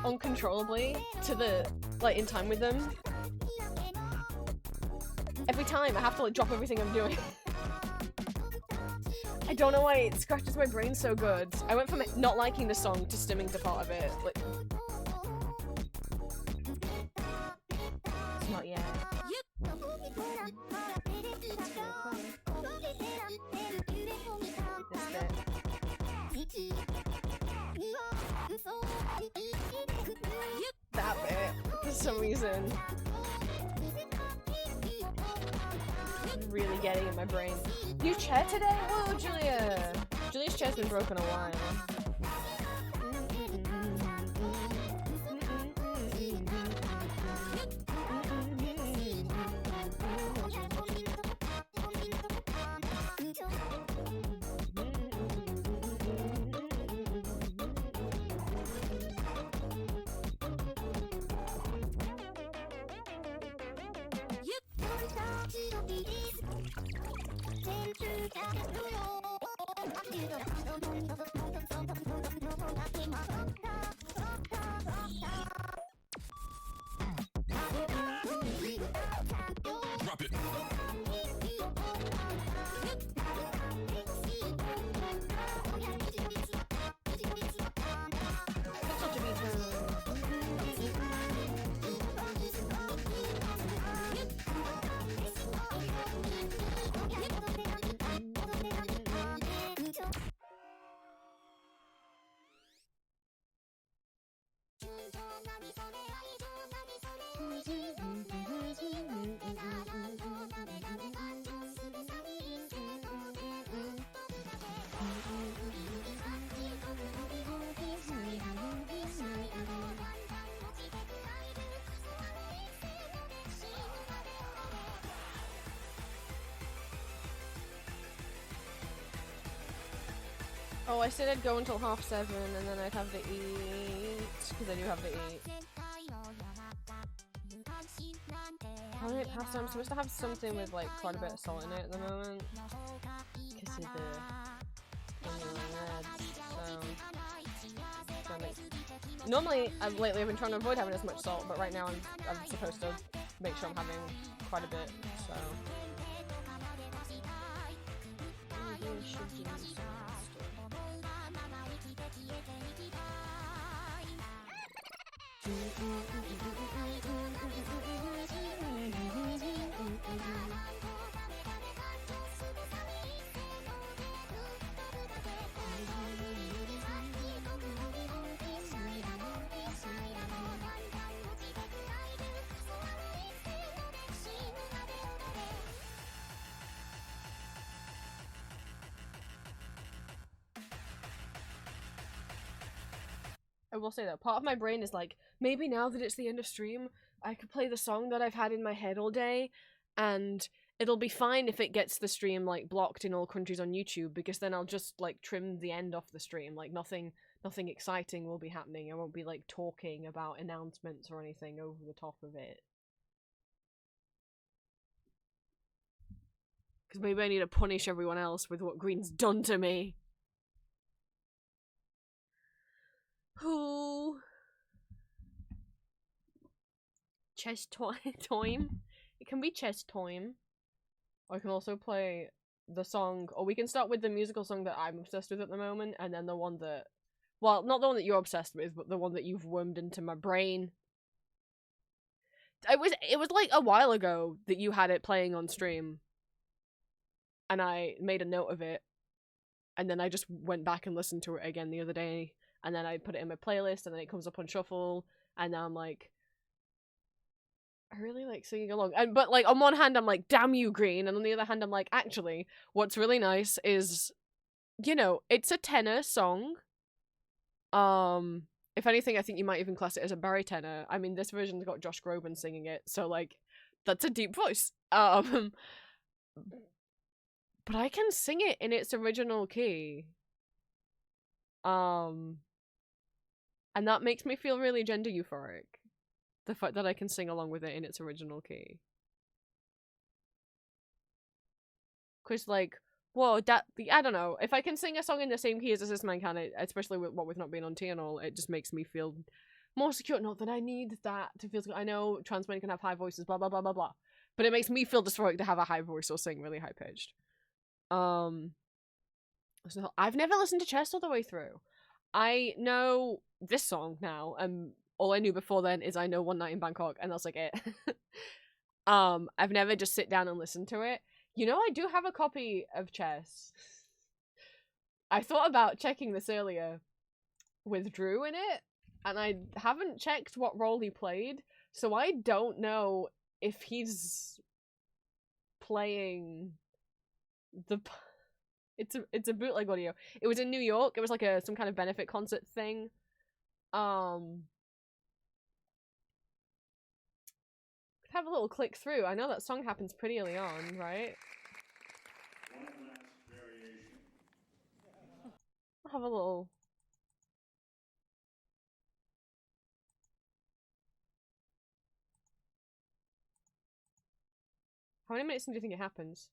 uncontrollably to the like in time with them. Every time I have to like drop everything I'm doing. I don't know why it scratches my brain so good. I went from not liking the song to stimming to part of it. Like, it's not yet. That bit, for some reason. Really getting in my brain. New chair today? Whoa, Julia! Julia's chair's been broken a while. Oh, I said I'd go until 7:30 and then I'd have to eat, because I do have to eat. How many pasta? I'm supposed to have something with like quite a bit of salt in it at the moment. Because of the so normally lately I've been trying to avoid having as much salt, but right now I'm supposed to make sure I'm having quite a bit, so maybe I should do some stuff. I will say that part of my brain is like, maybe now that it's the end of stream, I could play the song that I've had in my head all day, and it'll be fine if it gets the stream like blocked in all countries on YouTube, because then I'll just like trim the end off the stream. Like nothing exciting will be happening. I won't be like talking about announcements or anything over the top of it. Because maybe I need to punish everyone else with what Green's done to me. Who? Chess time. It can be chess time. Or I can also play the song, or we can start with the musical song that I'm obsessed with at the moment, and then the one that, well, not the one that you're obsessed with, but the one that you've wormed into my brain. It was like a while ago that you had it playing on stream, and I made a note of it, and then I just went back and listened to it again the other day, and then I put it in my playlist, and then it comes up on shuffle, and now I'm like, I really like singing along. But like on one hand I'm like, damn you, Green, and on the other hand I'm like, actually, what's really nice is, you know, it's a tenor song. If anything, I think you might even class it as a baritone. I mean, this version's got Josh Groban singing it, so like, that's a deep voice. But I can sing it in its original key. And that makes me feel really gender euphoric. The fact that I can sing along with it in its original key. Cause like, whoa, I don't know. If I can sing a song in the same key as a cis man can, especially with what with not being on T and all, it just makes me feel more secure. Not that I need that to feel secure. I know trans men can have high voices, blah blah blah blah blah. But it makes me feel dysphoric to have a high voice or sing really high pitched. So I've never listened to Chess all the way through. I know this song now, and all I knew before then is I know One Night in Bangkok, and that's like it. I've never just sit down and listened to it. You know, I do have a copy of Chess. I thought about checking this earlier with Drew in it, and I haven't checked what role he played, so I don't know if he's playing the... It's a bootleg audio. It was in New York. It was like some kind of benefit concert thing. Have a little click through. I know that song happens pretty early on, right? I'll have a little... How many minutes do you think it happens?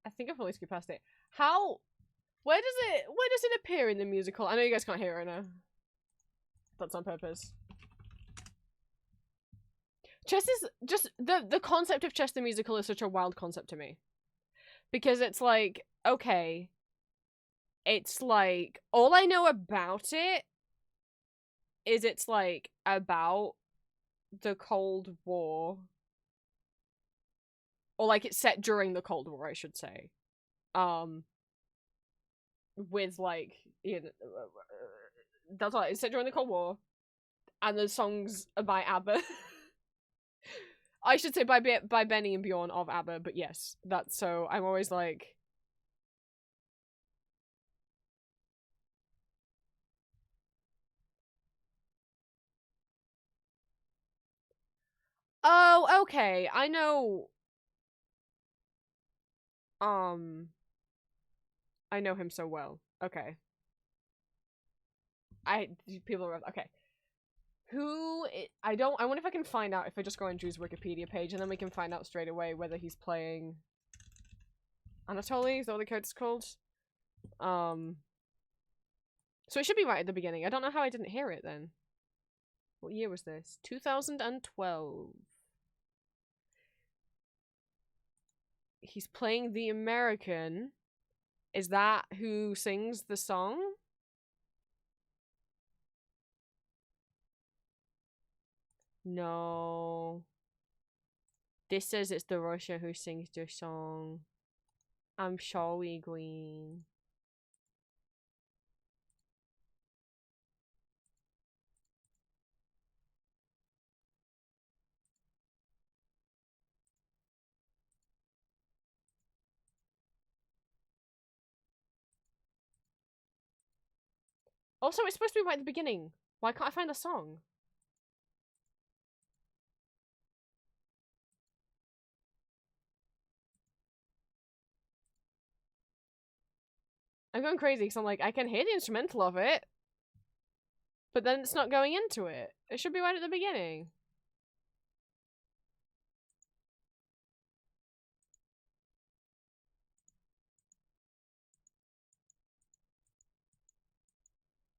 I think I've probably skipped past it. How? Where does it appear in the musical? I know you guys can't hear it right now. That's on purpose. Chess is just the concept of Chess the musical is such a wild concept to me. Because it's like, okay, it's like all I know about it is it's like about the Cold War. Or like it's set during the Cold War, I should say. With like, you know, that's right, it's set during the Cold War, and the songs are by ABBA. I should say by Benny and Bjorn of ABBA, but yes, that's so. I'm always like. Oh, okay. I know. Um, I know him so well. Okay. People are okay. I don't. I wonder if I can find out if I just go on Drew's Wikipedia page, and then we can find out straight away whether he's playing Anatoly. Is that what the character's called? So it should be right at the beginning. I don't know how I didn't hear it then. What year was this? 2012. He's playing the American. Is that who sings the song? No. This says it's the Russia who sings the song. I'm sorry, Green. Also, it's supposed to be right at the beginning. Why can't I find the song? I'm going crazy because I'm like, I can hear the instrumental of it, but then it's not going into it. It should be right at the beginning.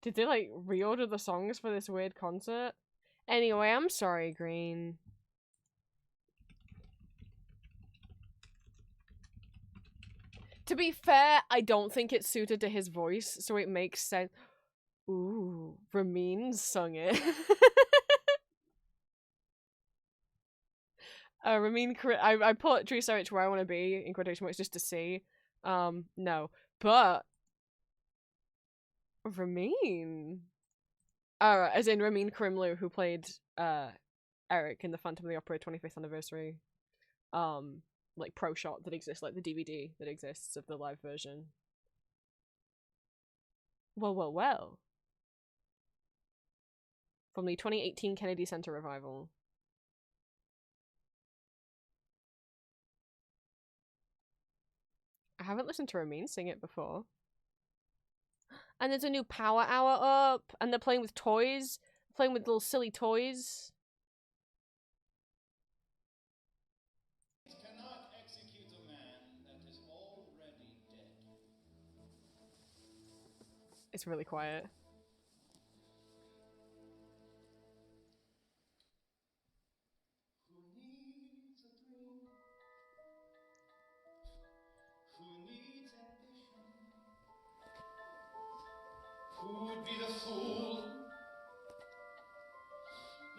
Did they, like, reorder the songs for this weird concert? Anyway, I'm sorry, Green. To be fair, I don't think it's suited to his voice, so it makes sense. Ooh, Ramin sung it. Ramin, I put True Search where I want to be in quotation marks just to see. No, but Ramin. As in Ramin Karimloo, who played Eric in the Phantom of the Opera 25th anniversary like pro shot that exists, like the DVD that exists of the live version. Well. From the 2018 Kennedy Center revival. I haven't listened to Ramin sing it before. And there's a new Power Hour up, and they're playing with toys, playing with little silly toys. Cannot execute a man that is already dead. It's really quiet. Who needs a dream? Who needs ambition? Who'd be the fool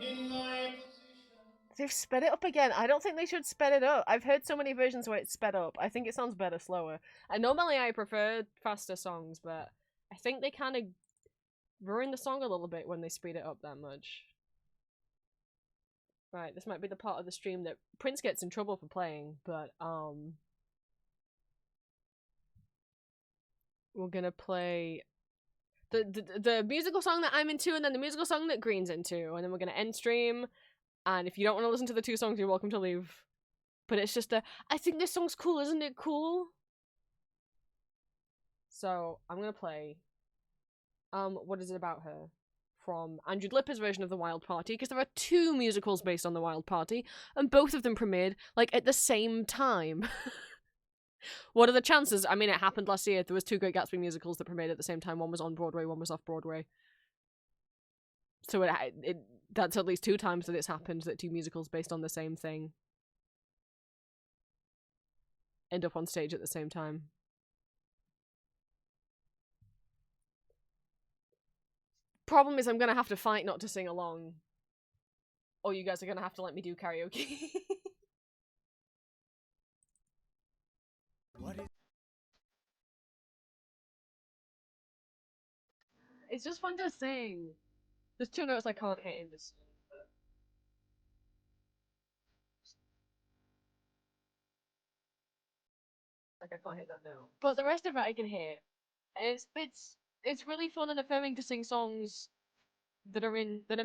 in my position? They've sped it up again. I don't think they should sped it up. I've heard so many versions where it's sped up. I think it sounds better slower. And normally I prefer faster songs, but I think they kind of ruin the song a little bit when they speed it up that much. Right, this might be the part of the stream that Prince gets in trouble for playing, but we're gonna play the musical song that I'm into, and then the musical song that Green's into, and then we're gonna end stream. And if you don't want to listen to the two songs, you're welcome to leave. But it's just I think this song's cool, isn't it cool? So I'm gonna play What Is It About Her from Andrew Lipper's version of The Wild Party, because there are two musicals based on The Wild Party, and both of them premiered like at the same time. What are the chances? I mean, it happened last year. There was two Great Gatsby musicals that premiered at the same time. One was on Broadway, one was off Broadway. So that's at least two times that it's happened that two musicals based on the same thing end up on stage at the same time. Problem is I'm gonna have to fight not to sing along, or you guys are gonna have to let me do karaoke. What is It's just fun to sing. There's two notes I can't hit in this. Like I can't hear that now. But the rest of it I can hear. It's really fun and affirming to sing songs that are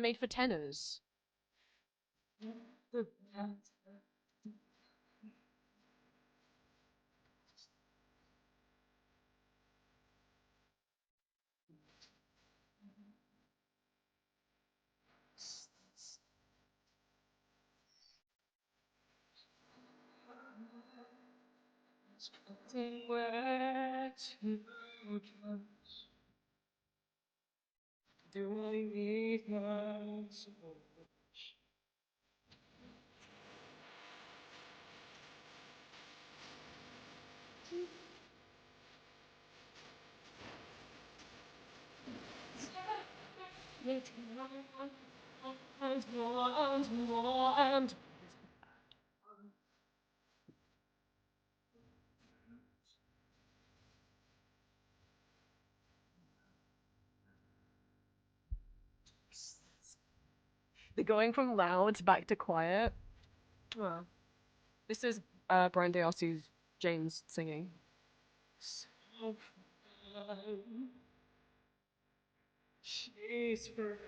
made for tenors. Do I need my support? And they're going from loud back to quiet. Well, this is Brian D'Arcy's James singing. So fun. She's for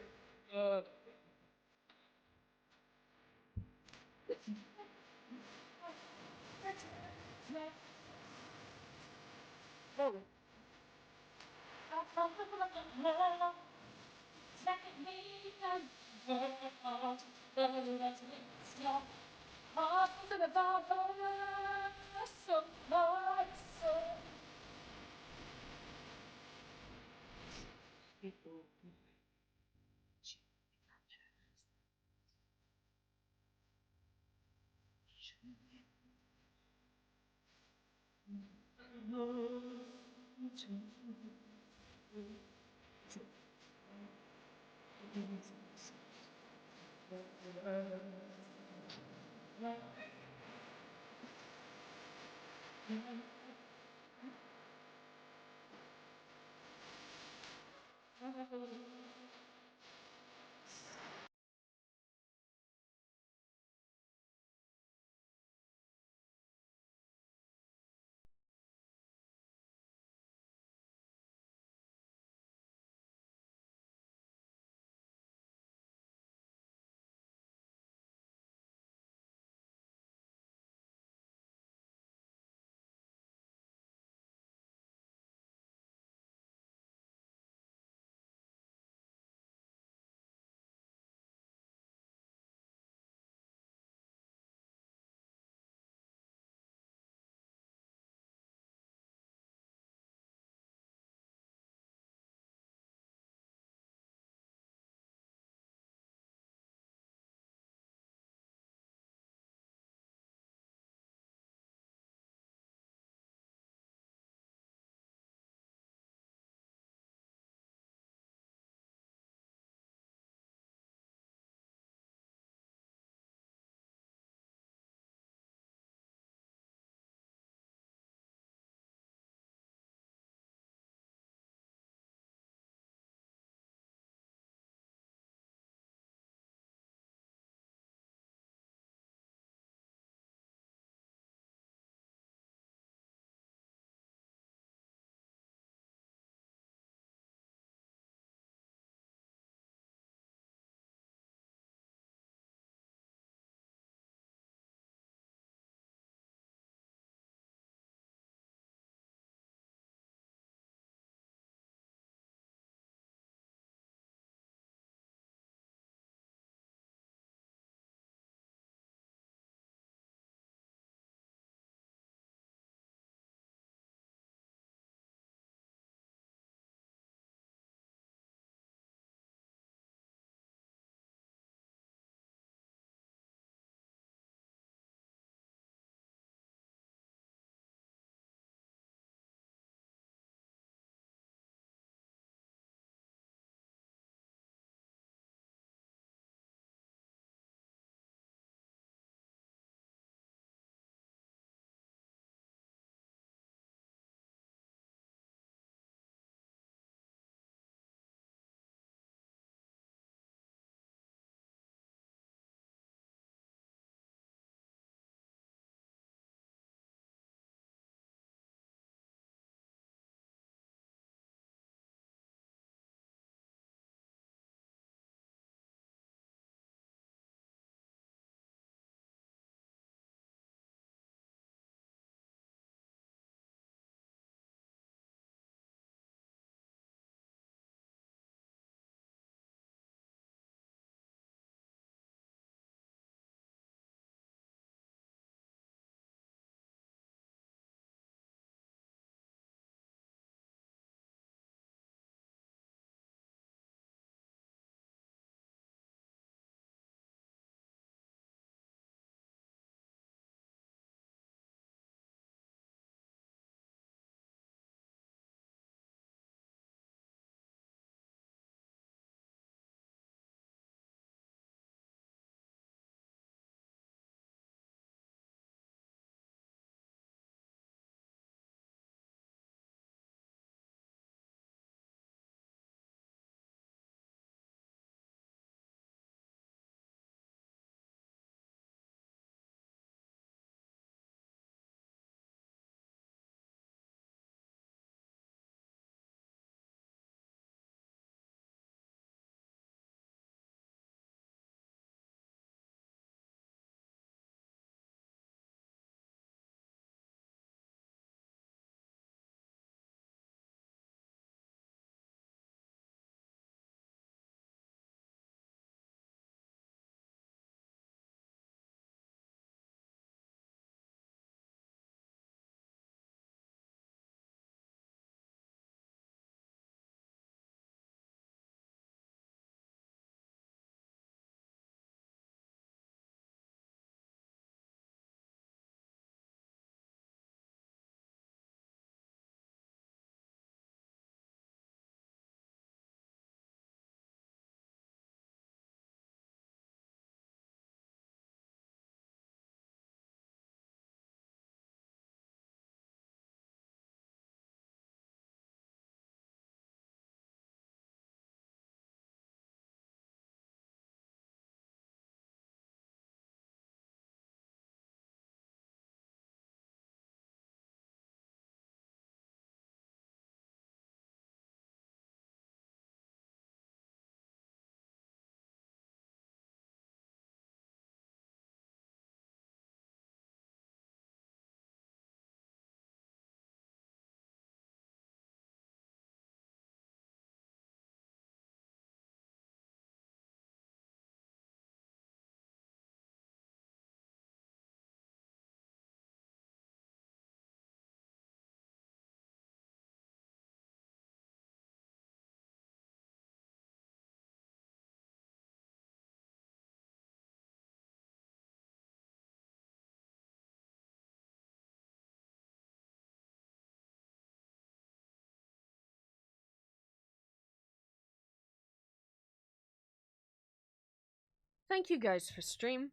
thank you guys for stream.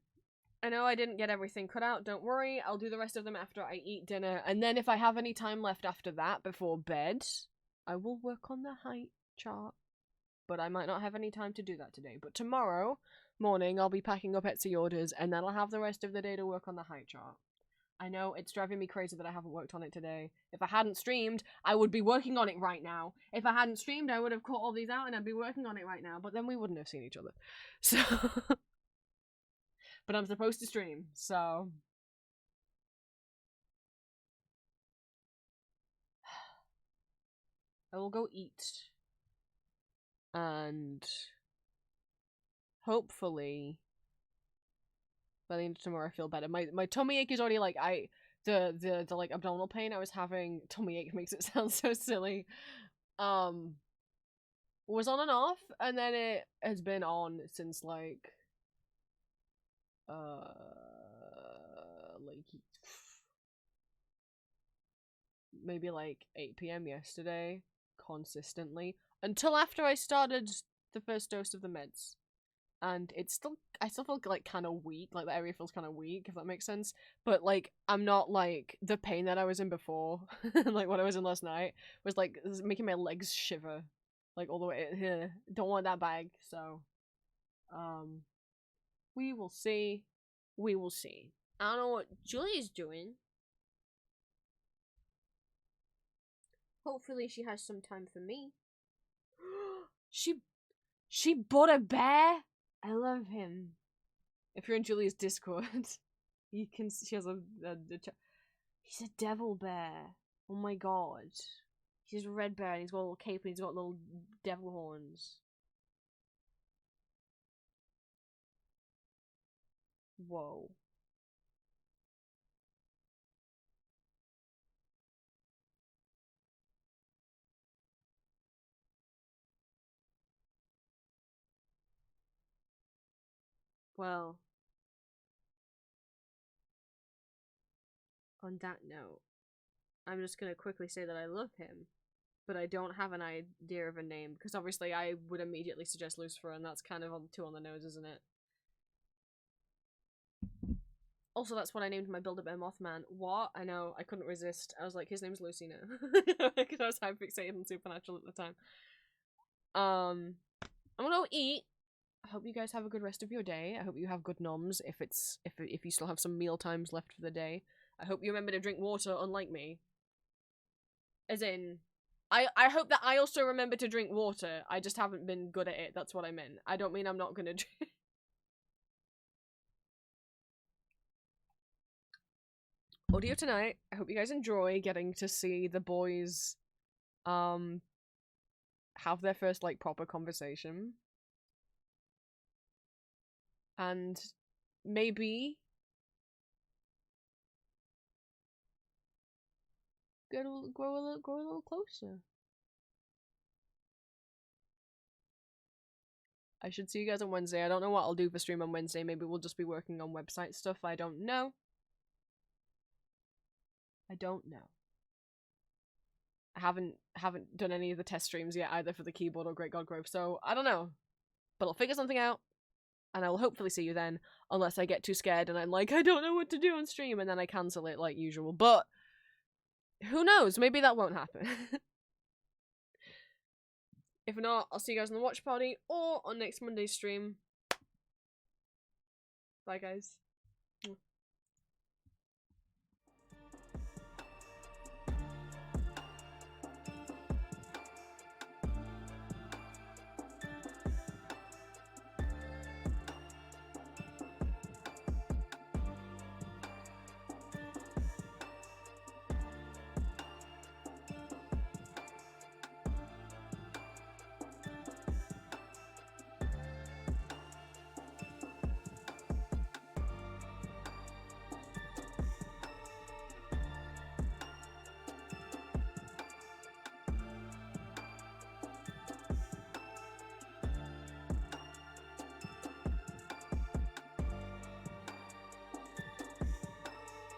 I know I didn't get everything cut out, don't worry, I'll do the rest of them after I eat dinner, and then if I have any time left after that before bed, I will work on the height chart. But I might not have any time to do that today. But tomorrow morning, I'll be packing up Etsy orders, and then I'll have the rest of the day to work on the height chart. I know it's driving me crazy that I haven't worked on it today. If I hadn't streamed, I would be working on it right now. If I hadn't streamed, I would have cut all these out and I'd be working on it right now, but then we wouldn't have seen each other. So... But I'm supposed to stream, so... I will go eat. And... hopefully... by the end of tomorrow I feel better. My tummy ache is already like, the like abdominal pain I was having, tummy ache makes it sound so silly, was on and off, and then it has been on since like maybe like 8 PM yesterday, consistently, until after I started the first dose of the meds. And it's still, I still feel like kind of weak, like the area feels kind of weak, if that makes sense. But like, I'm not like the pain that I was in before, like what I was in last night, was like making my legs shiver, like all the way here. Don't want that bag, so we will see. We will see. I don't know what Julia's doing. Hopefully she has some time for me. She bought a bear? I love him. If you're in Julia's Discord, you can. She has he's a devil bear. Oh my god. He's a red bear and he's got a little cape and he's got little devil horns. Whoa. Well, on that note, I'm just gonna quickly say that I love him, but I don't have an idea of a name, because obviously I would immediately suggest Lucifer, and that's kind of too on the nose, isn't it? Also, that's what I named my Build-A-Bear Mothman. What? I know, I couldn't resist. I was like, his name's Lucy now. Because I was hyper-fixated on Supernatural at the time. I'm gonna go eat. I hope you guys have a good rest of your day. I hope you have good noms if you still have some meal times left for the day. I hope you remember to drink water, unlike me. As in, I hope that I also remember to drink water. I just haven't been good at it. That's what I meant. I don't mean I'm not gonna drink. Audio tonight. I hope you guys enjoy getting to see the boys have their first like proper conversation. And maybe grow a little closer. I should see you guys on Wednesday. I don't know what I'll do for stream on Wednesday. Maybe we'll just be working on website stuff. I don't know. I don't know. I haven't done any of the test streams yet, either for the keyboard or Great God Grove, so I don't know. But I'll figure something out, and I will hopefully see you then, unless I get too scared and I'm like, I don't know what to do on stream, and then I cancel it like usual. But who knows? Maybe that won't happen. If not, I'll see you guys on the watch party or on next Monday's stream. Bye, guys.